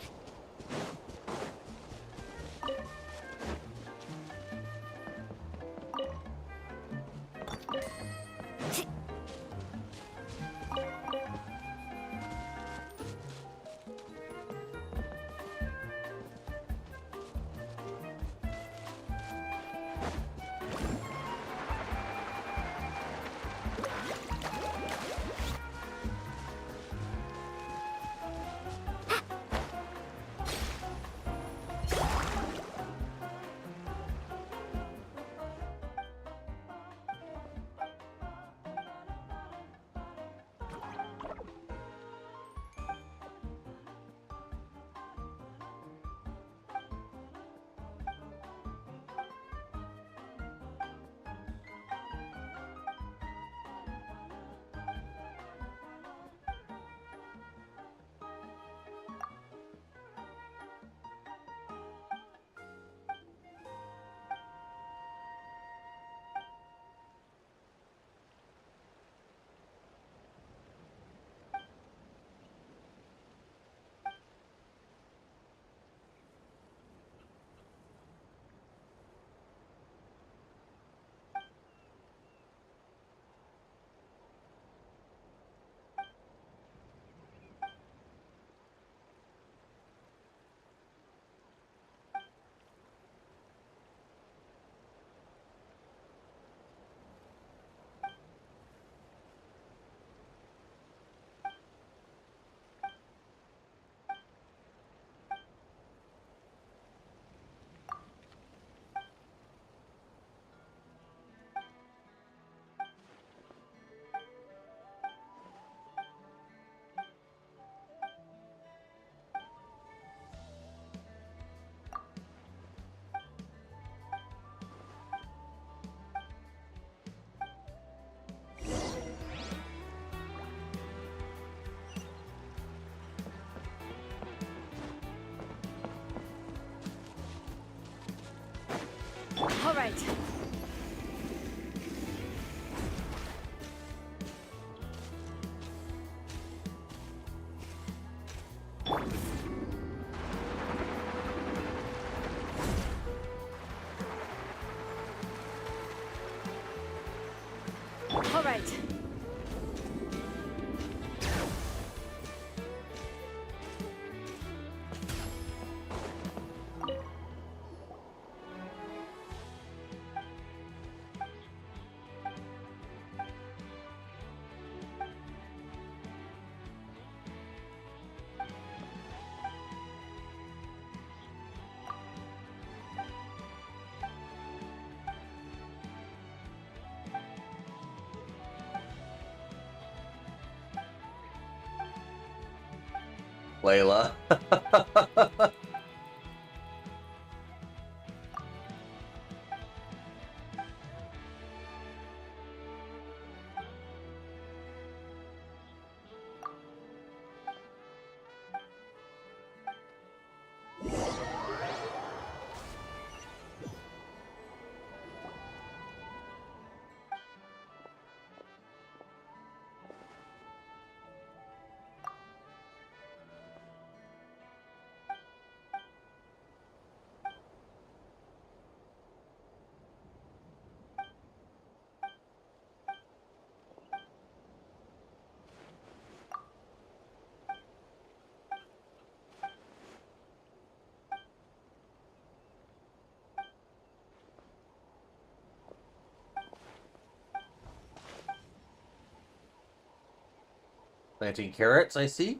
All right. All right. Layla. Planting carrots, I see.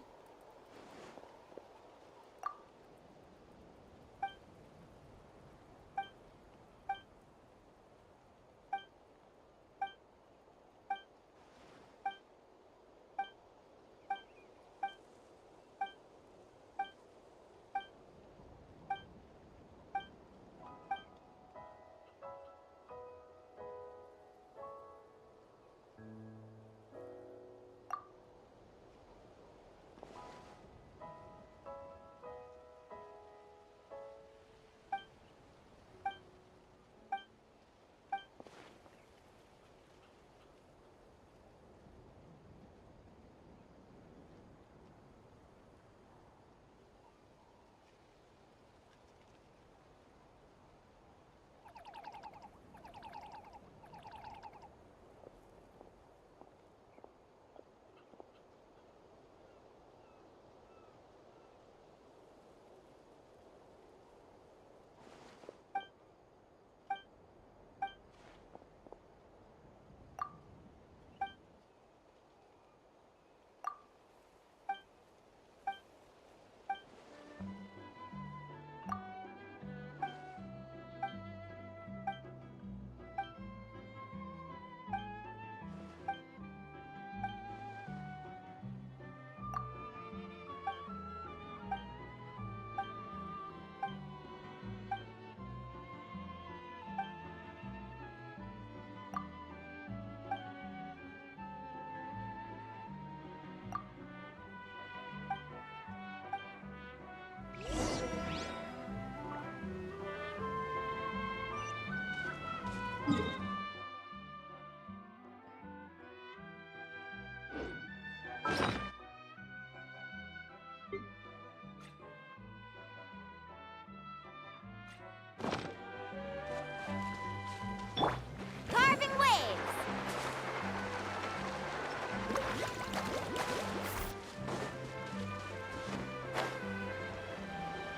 Carving waves!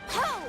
Ho!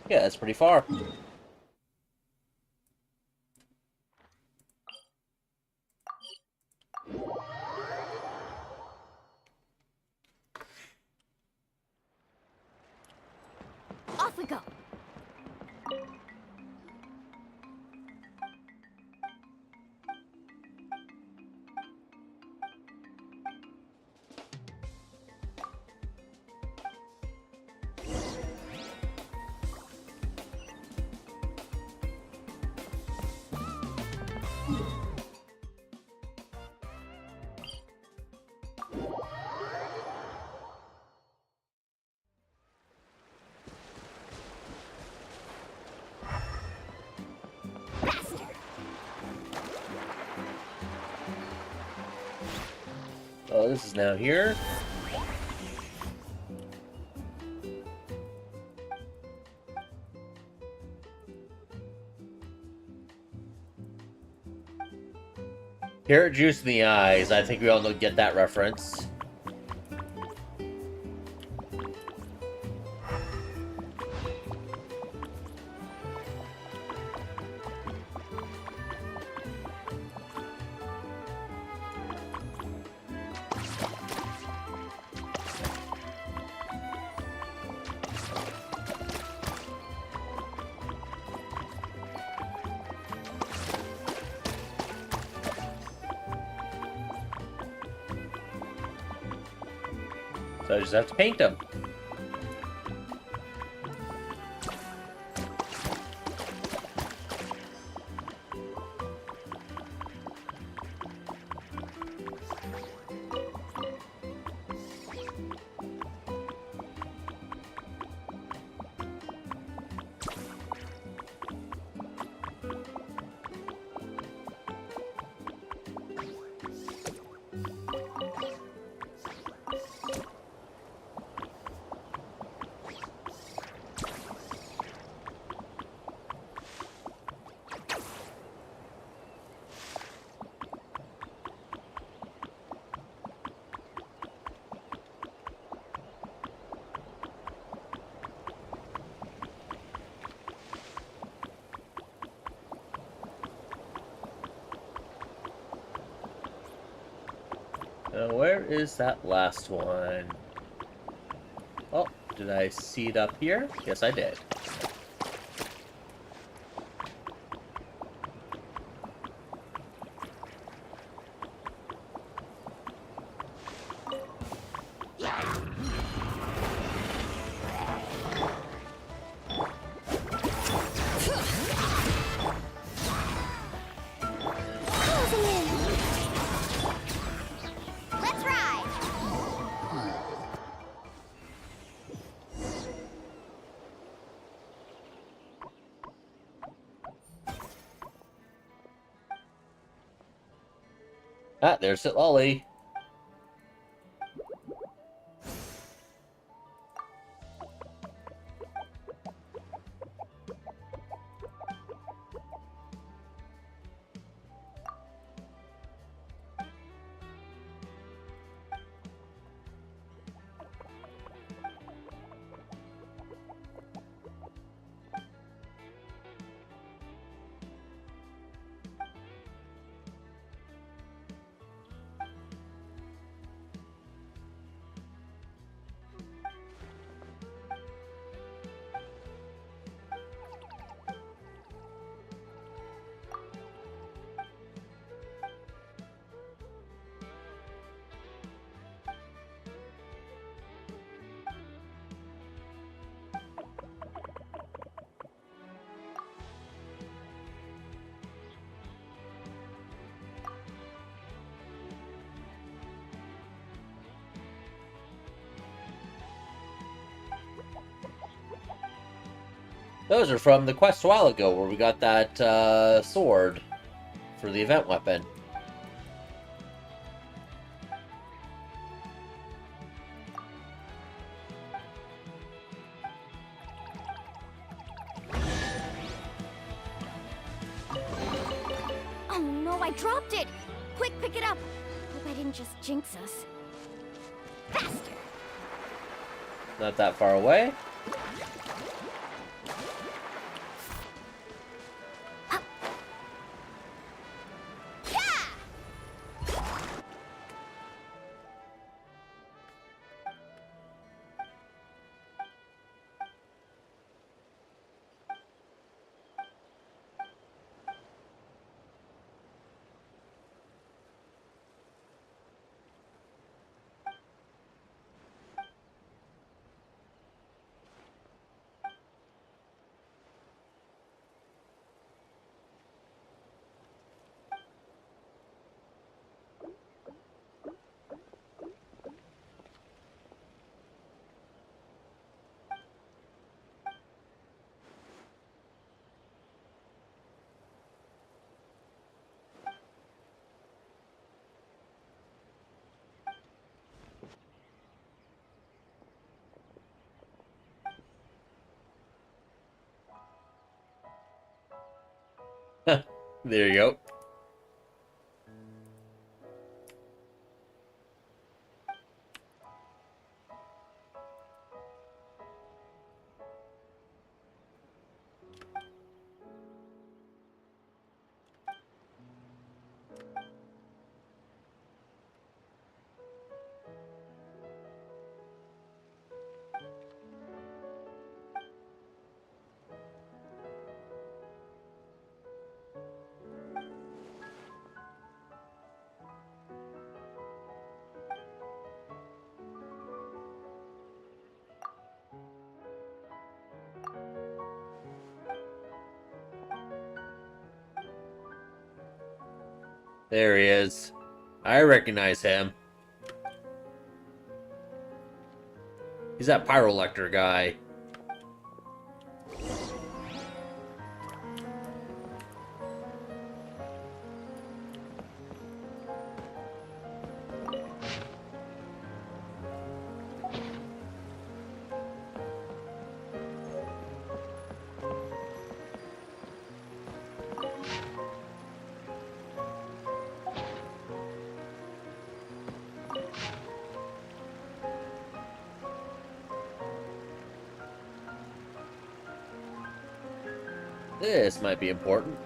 Yeah, that's pretty far. Oh, this is now here. Carrot juice in the eyes. I think we all get that reference. So I just have to paint them. Where is that last one? Oh, did I see it up here? Yes, I did. Ah, there's Sitlolly. Those are from the quest a while ago, where we got that sword for the event weapon. Oh no, I dropped it! Quick, pick it up! Hope I didn't just jinx us. Faster! Not that far away. There you go. There he is. I recognize him. He's that Pyrolector guy. This might be important.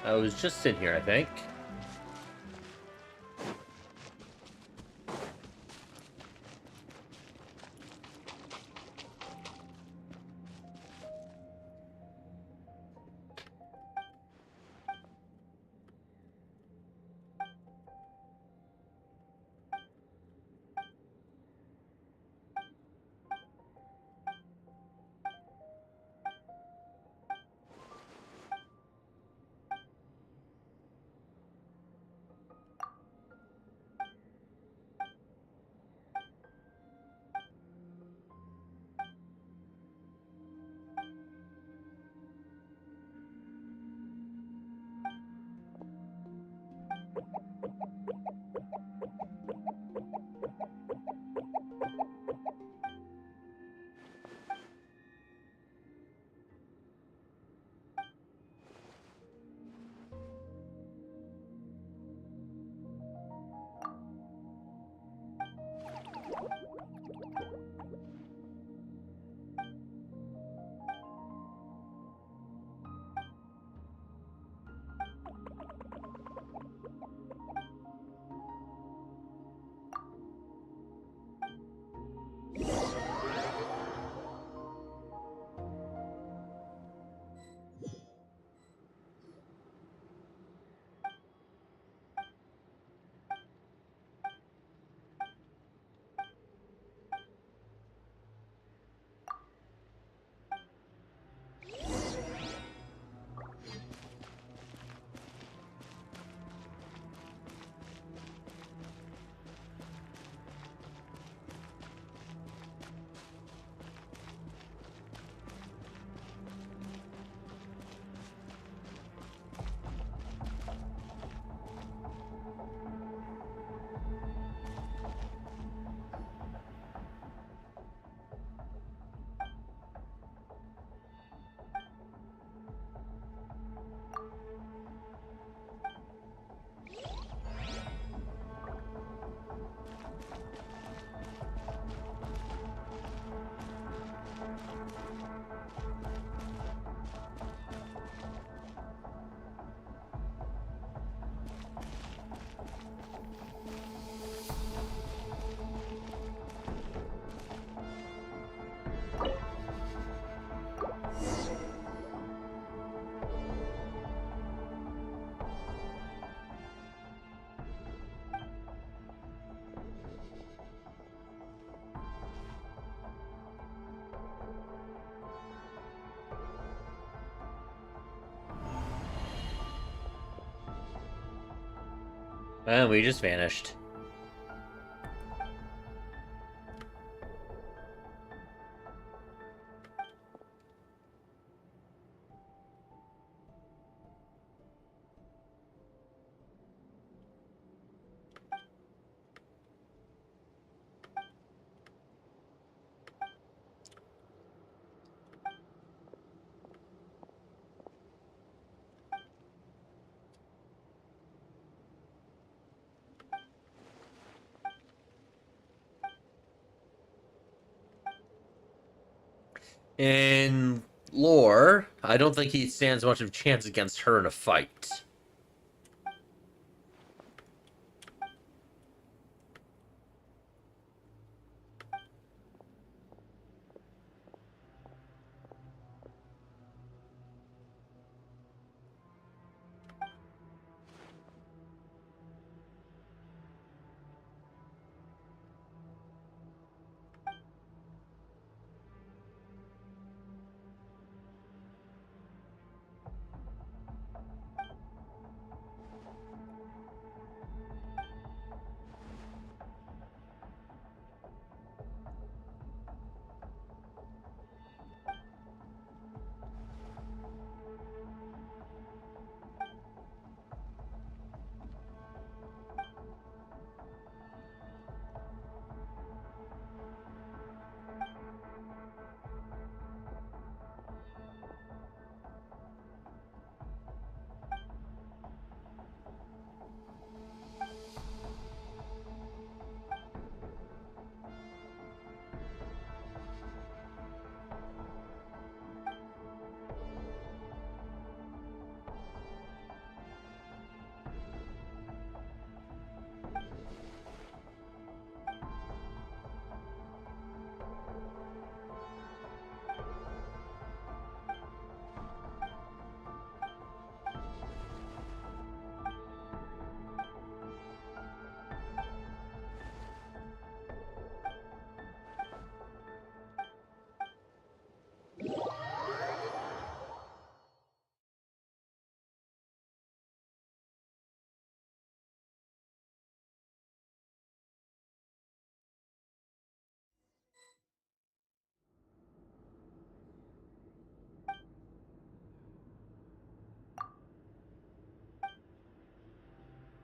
I was just in here, I think. And we just vanished. In lore, I don't think he stands much of a chance against her in a fight.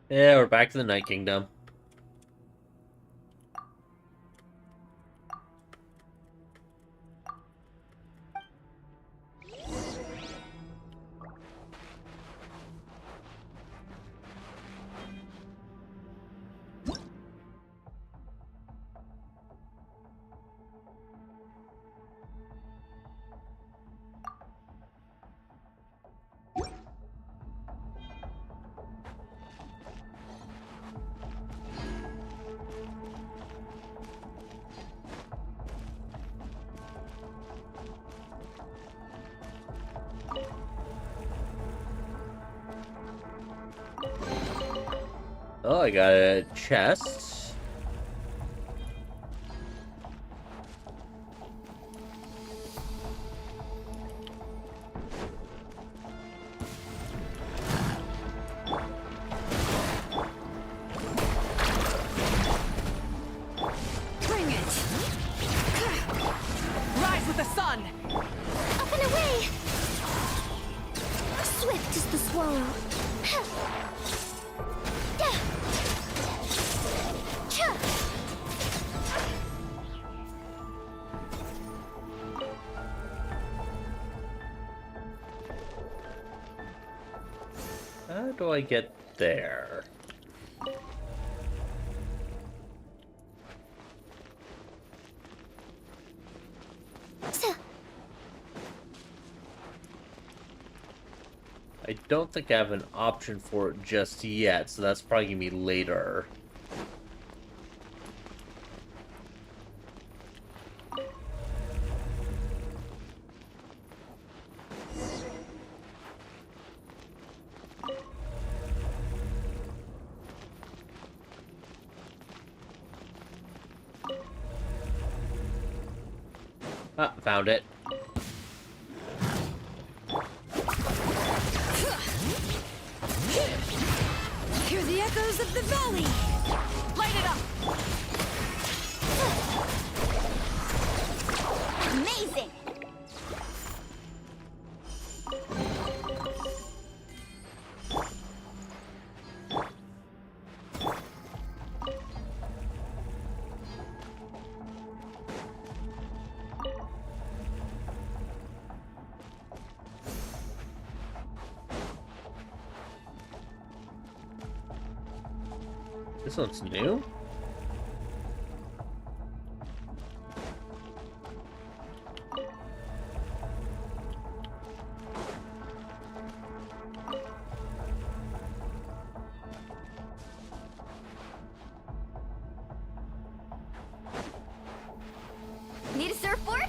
Yeah, we're back to the Night Kingdom. Oh, I got a chest. Bring it! Rise with the sun! Up and away! Swift is the swallow. How do I get there? I don't think I have an option for it just yet, so that's probably gonna be later. Ah, found it. Hear the echoes Heroes of the Valley! Light it up! Amazing! This one's new? Need a surfboard?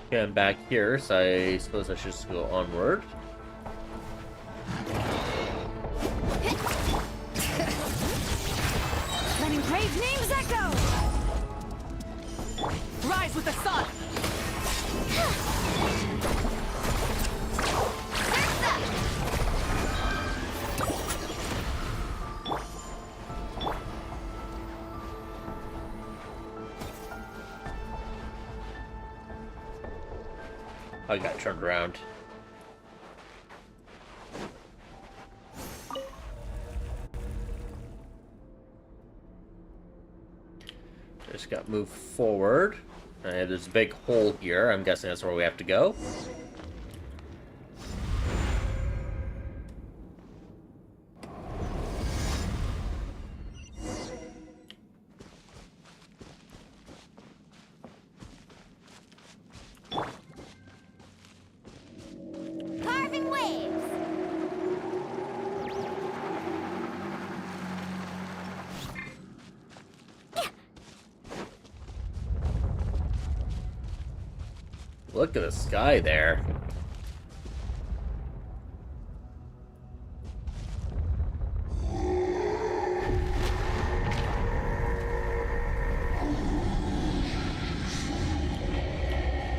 Okay, I'm back here, so I suppose I should just go onward. Let engraved names echo! Rise with the sun! I got turned around. Just got moved forward. There's a big hole here. I'm guessing that's where we have to go. Carving waves! Look at the sky there.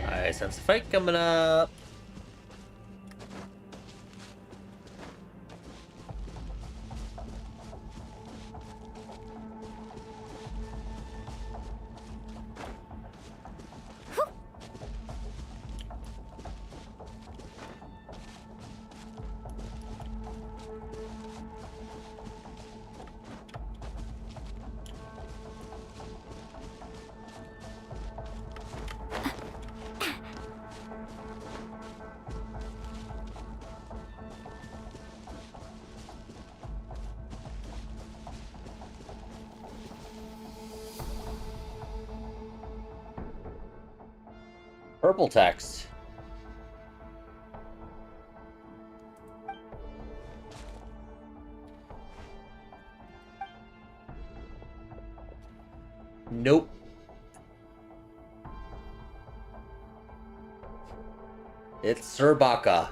I sense a fight coming up. Purple text. Nope. It's Serbaka.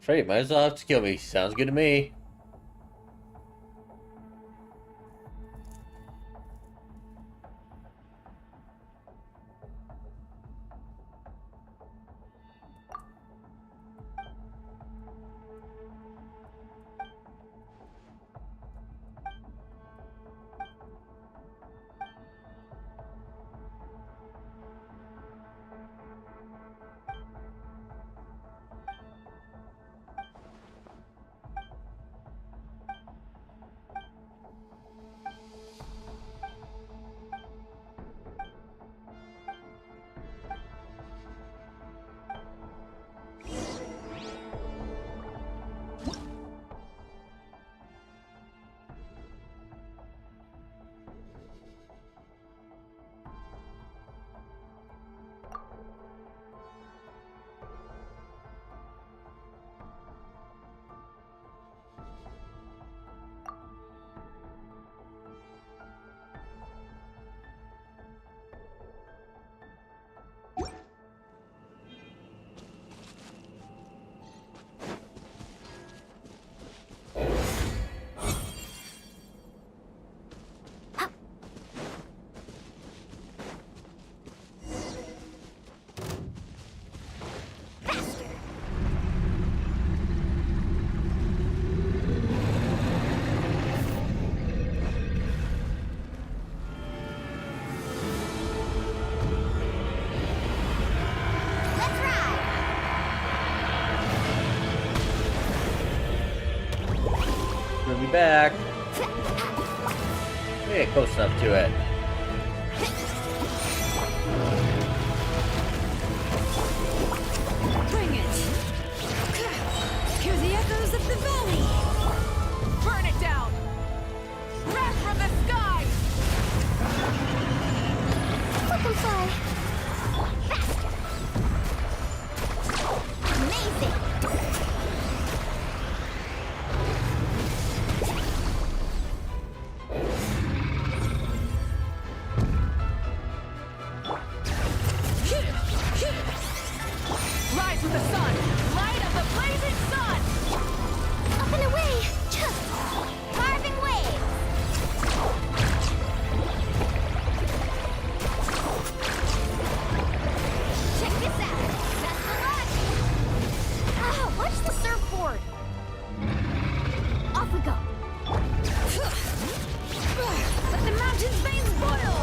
Right, might as well have to kill me. Sounds good to me. Bring me back. We get close enough to it. Bring it! Hear the echoes of the valley! Burn it down! Wrath from the sky! Fly. Faster! Amazing! Rise with the sun! Light of the blazing sun! Up and away! Carving waves! Check this out! That's the run! Ah, watch the surfboard! Off we go! Let the mountain's veins boil!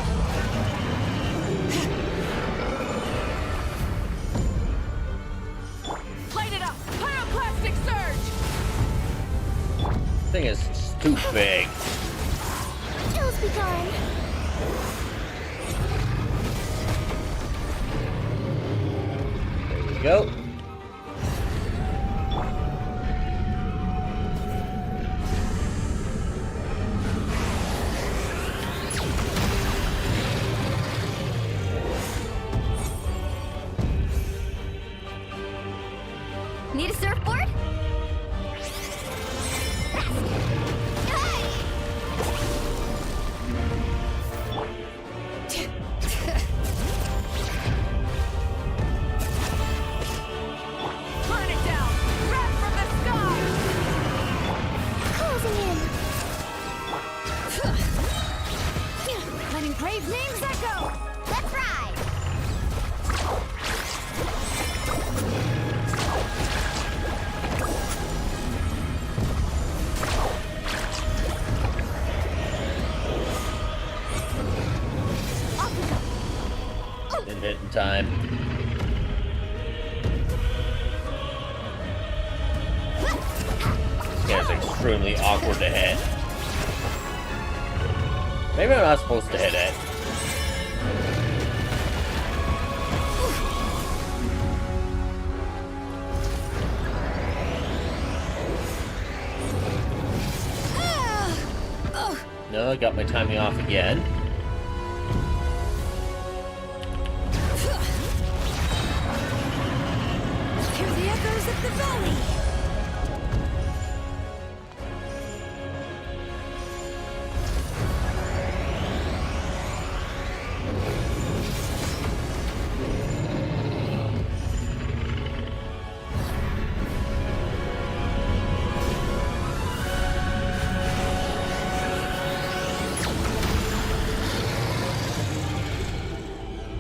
Light it up! Pyroclastic surge! This thing is just too big. Ills be gone! There we go. Need a surfboard? Burn it down! Wrath from the sky! Closing in! Letting brave names echo! Let's ride! Didn't hit in time. This guy's extremely awkward to hit. Maybe I'm not supposed to hit it. No, I got my timing off again. Hear the echoes of the valley!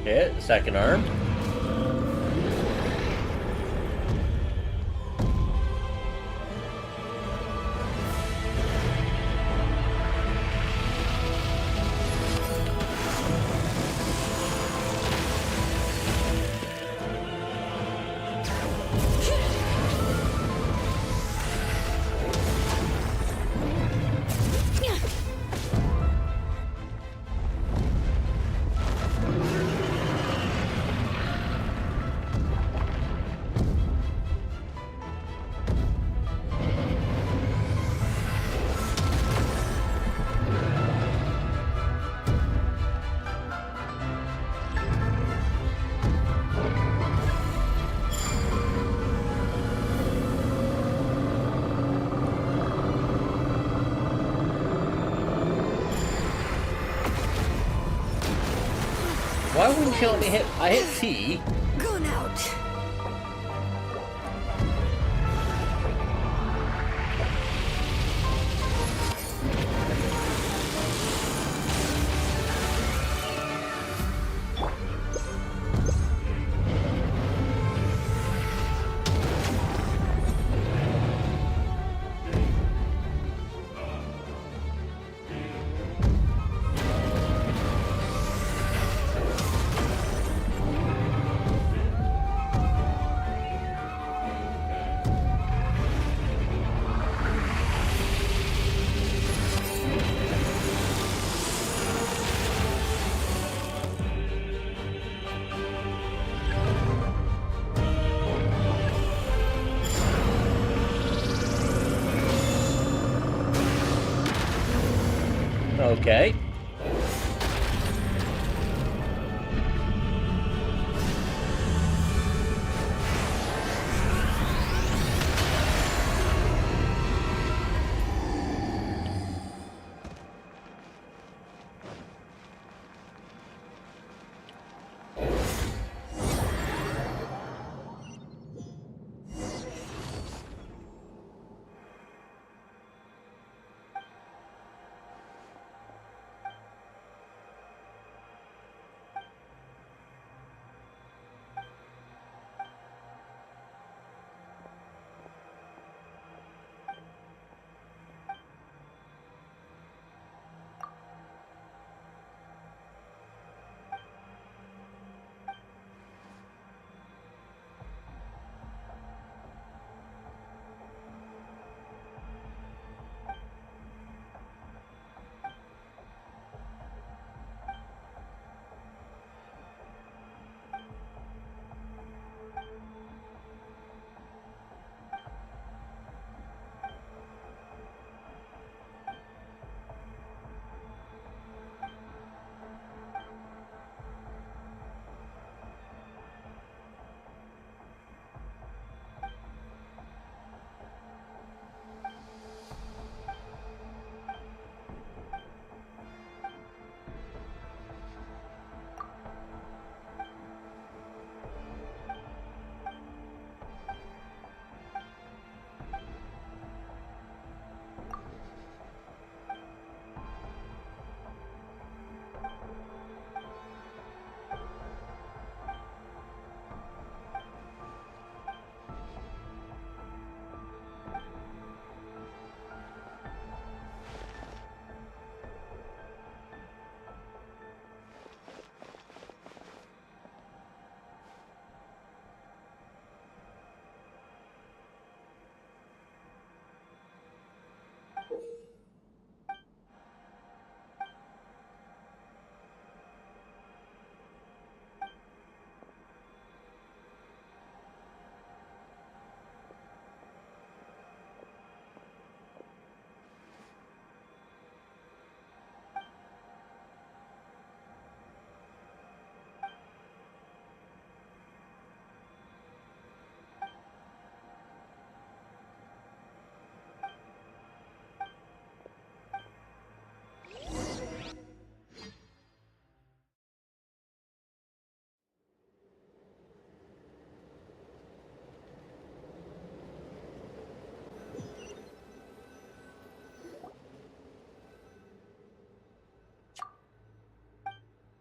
Hit, second arm. Why wouldn't you let me hit? I hit T. Gone out. Okay.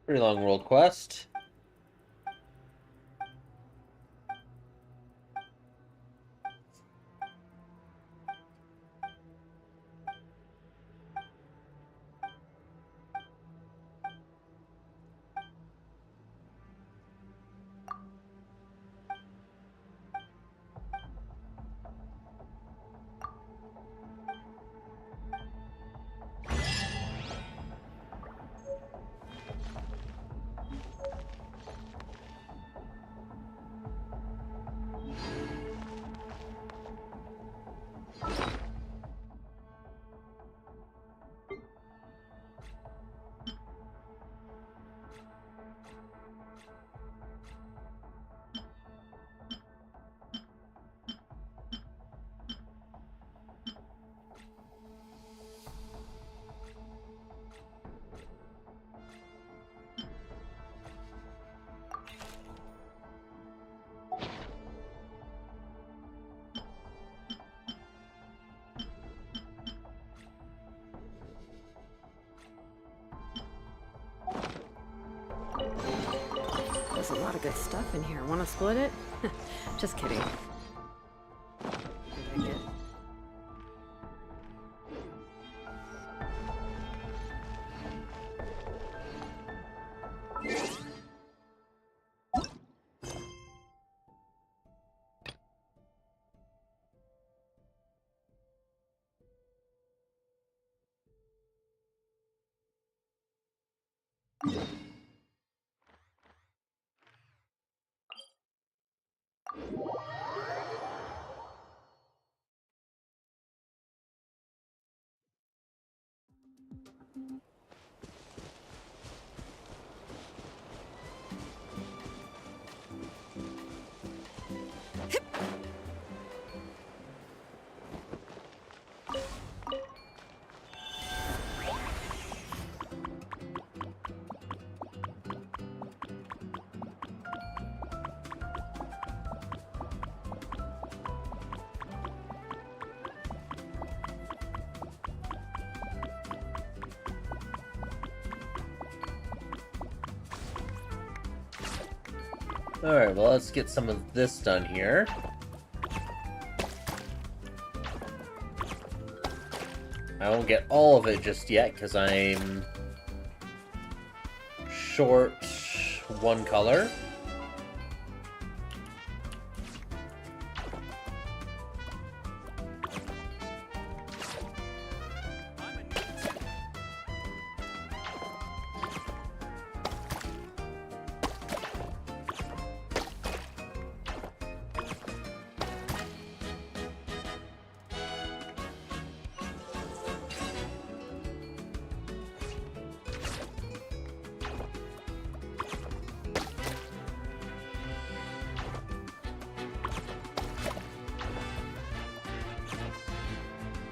Pretty long world quest. There's a lot of good stuff in here. Want to split it? Just kidding. Alright, well, let's get some of this done here. I won't get all of it just yet, because I'm short one color.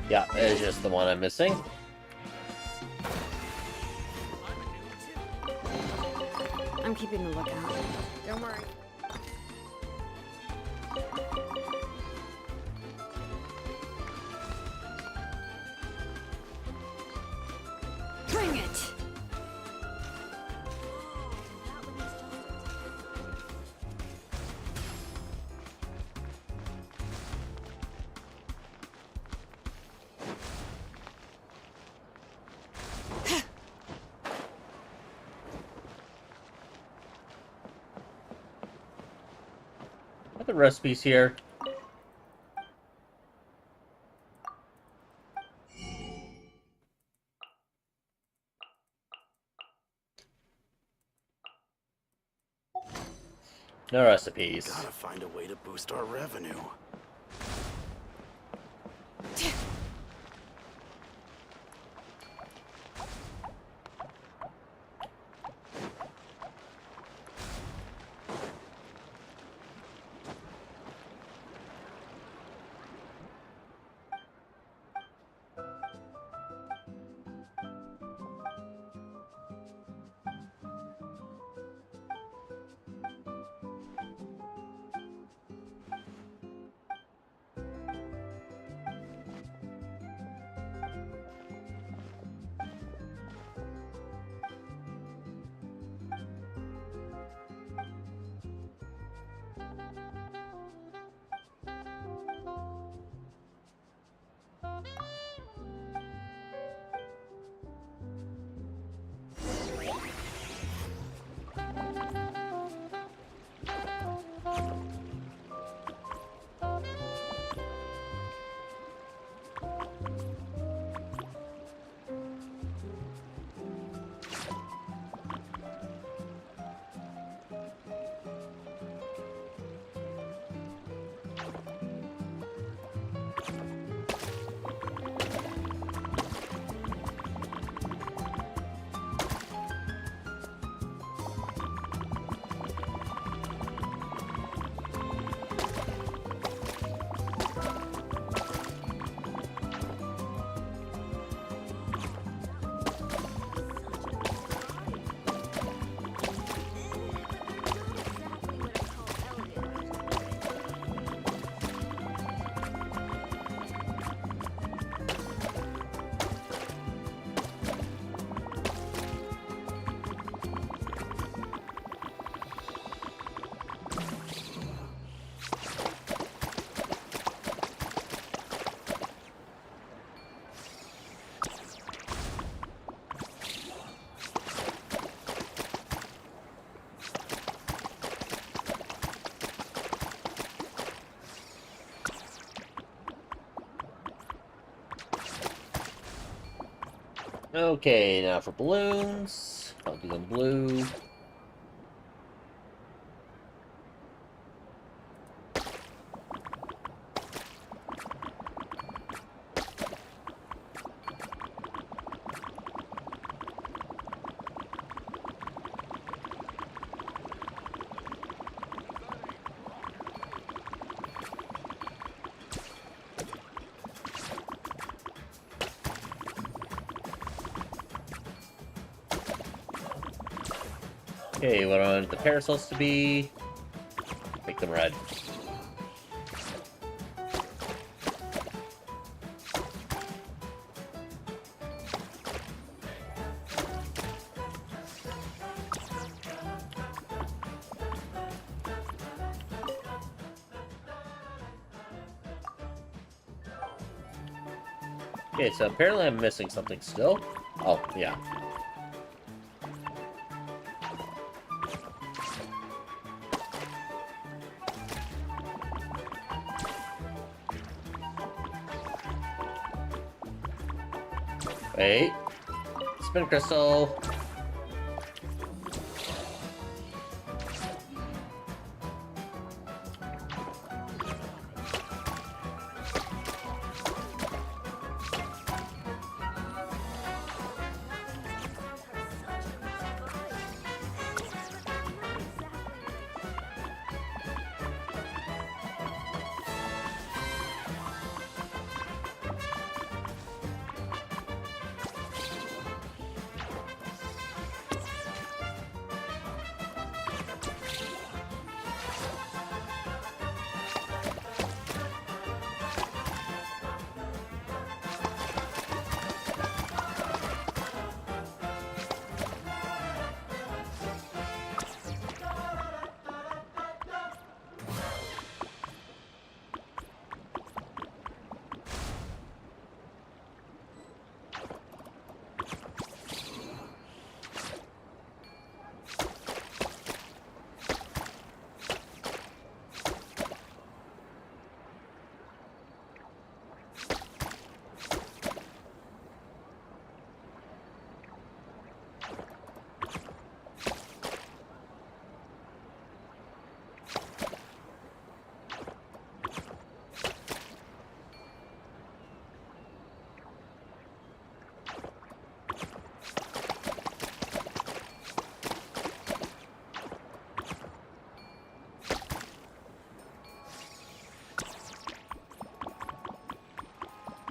Yeah, it's just the one I'm missing. I'm keeping a lookout. Don't worry. Bring it! What are the recipes here? No recipes. Gotta find a way to boost our revenue. Okay, now for balloons. I'll do them blue. Okay, what do I want the parasols to be? Make them red. Okay, so apparently I'm missing something still. Oh, yeah. Wait. Spin crystal.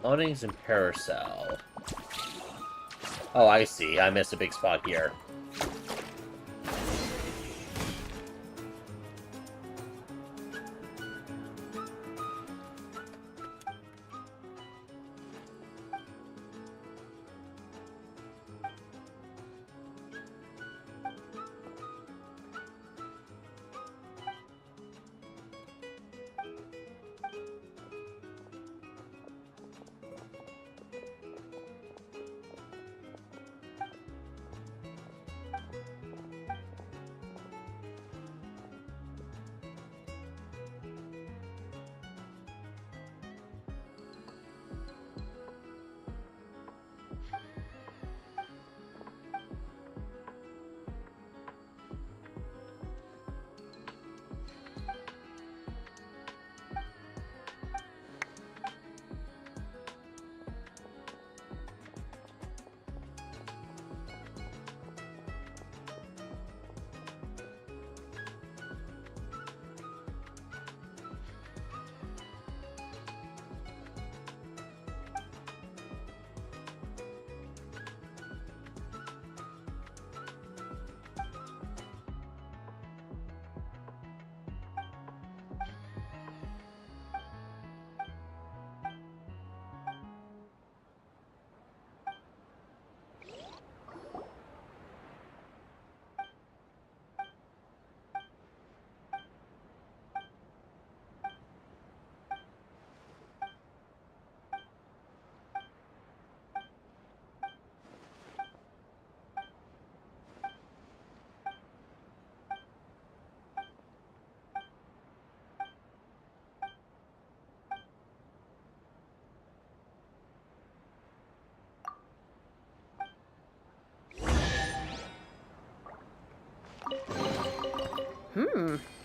Awnings and Paracel. Oh, I see. I missed a big spot here.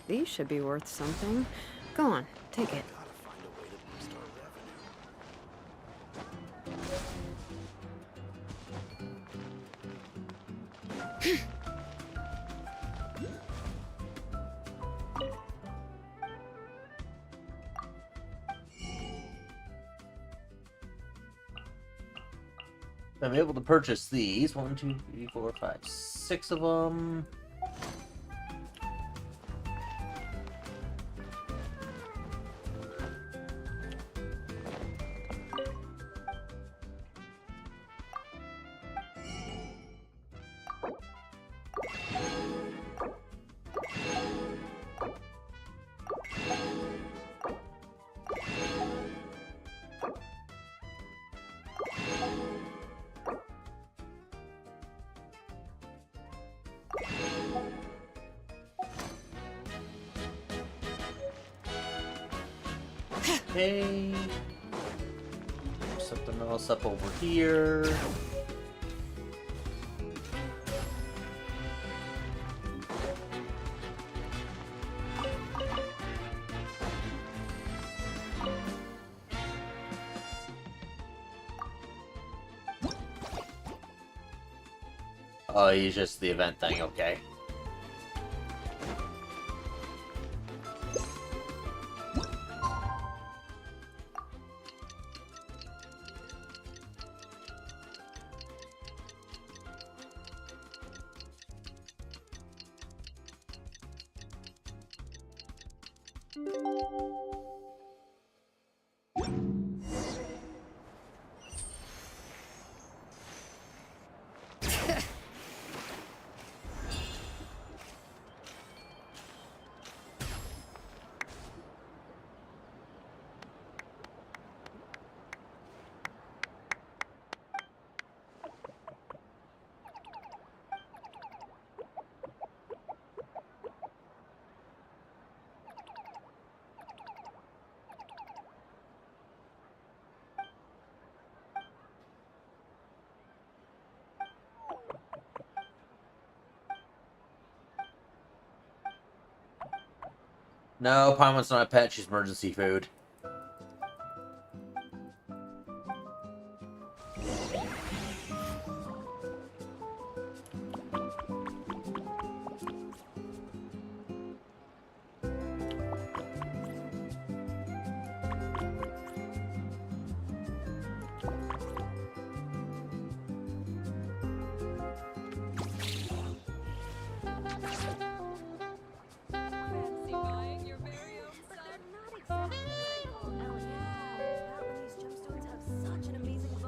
These should be worth something. Go on, take it. I'm able to purchase these. 1, 2, 3, 4, 5, 6 of them. Okay. Something else up over here. Oh, he's just the event thing, okay. No, Paimon's not a pet, she's emergency food.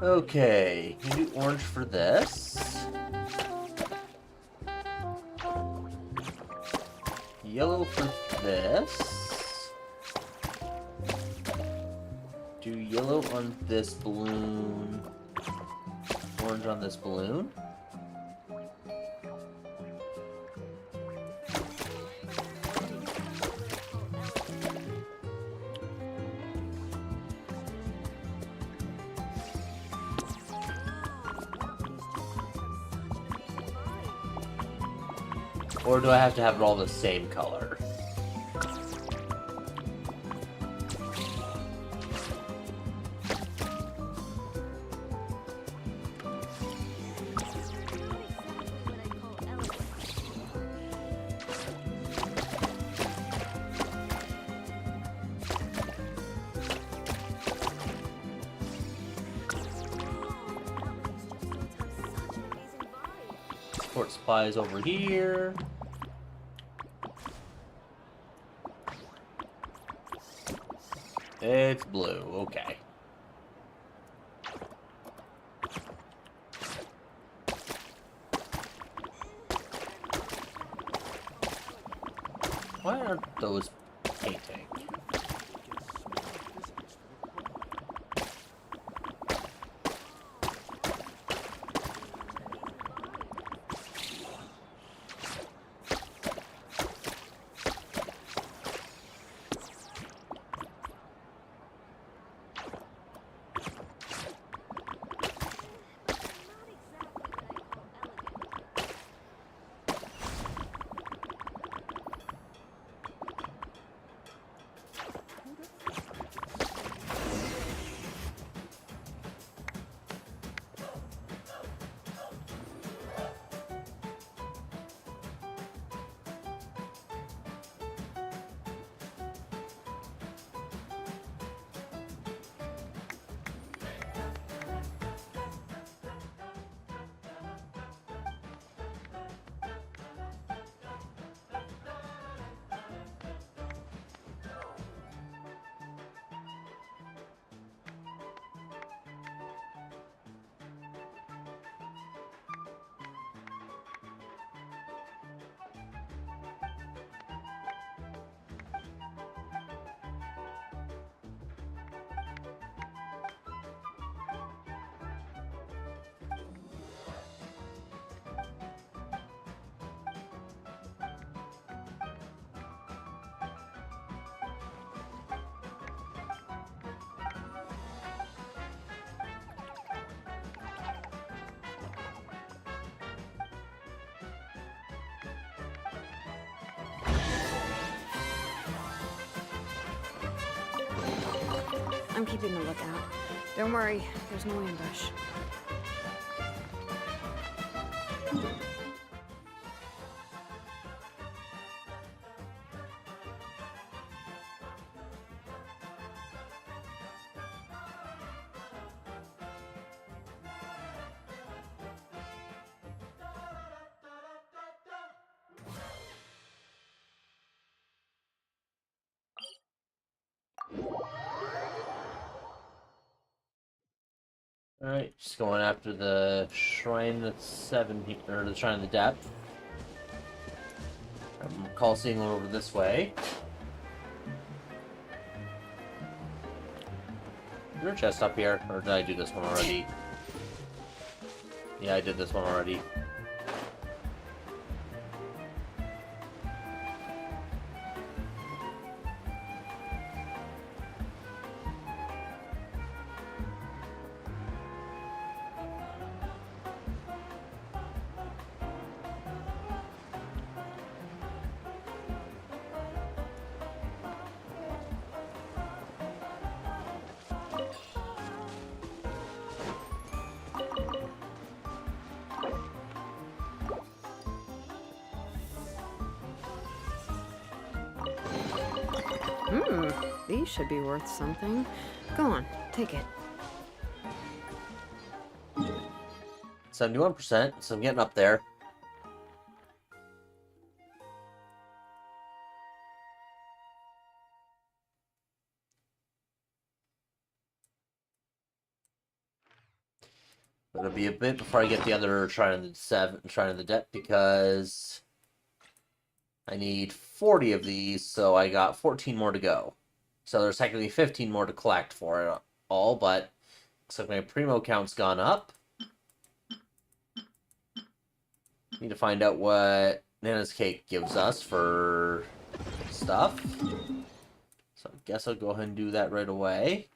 Okay, can you do orange for this? Yellow for this. Do yellow on this balloon. Orange on this balloon. Or do I have to have it all the same color? Support supplies over here. It's blue, okay. Why aren't those painting? I'm keeping a lookout. Don't worry, there's no ambush. Alright, just going after the Shrine of 7, or the Shrine of the Depth. I'm calling over this way. Is there a chest up here? Or did I do this one already? Yeah, I did this one already. These should be worth something. Go on, take it. 71%, so I'm getting up there. But it'll be a bit before I get the other Shrine of the Depth, because I need 40 of these, so I got 14 more to go. So there's technically 15 more to collect for it all, but looks like my Primo count's gone up. Need to find out what Nana's Cake gives us for stuff. So I guess I'll go ahead and do that right away.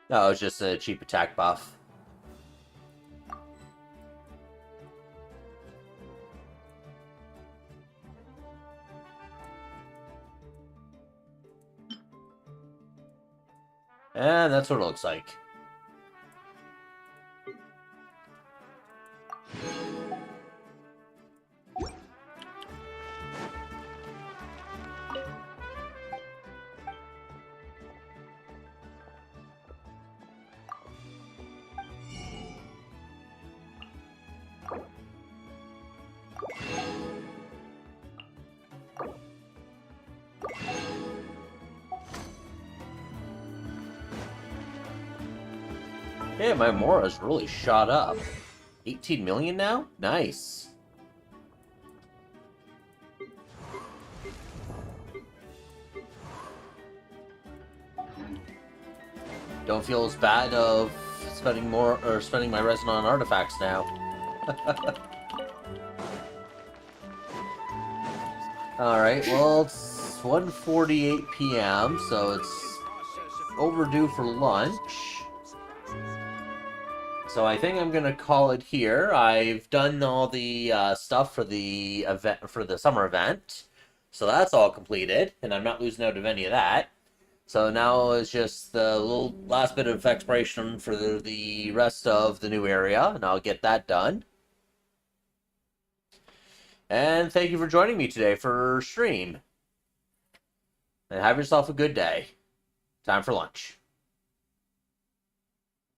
No, it's just a cheap attack buff. And that's what it looks like. Yeah, my Mora's really shot up. 18 million now? Nice. Don't feel as bad of spending more, or spending my resin on artifacts now. Alright, well, it's 1:48 p.m., so it's overdue for lunch. So I think I'm gonna call it here. I've done all the stuff for the event, for the summer event, so that's all completed, and I'm not losing out of any of that. So now it's just the little last bit of exploration for the rest of the new area, and I'll get that done. And thank you for joining me today for stream. And have yourself a good day. Time for lunch.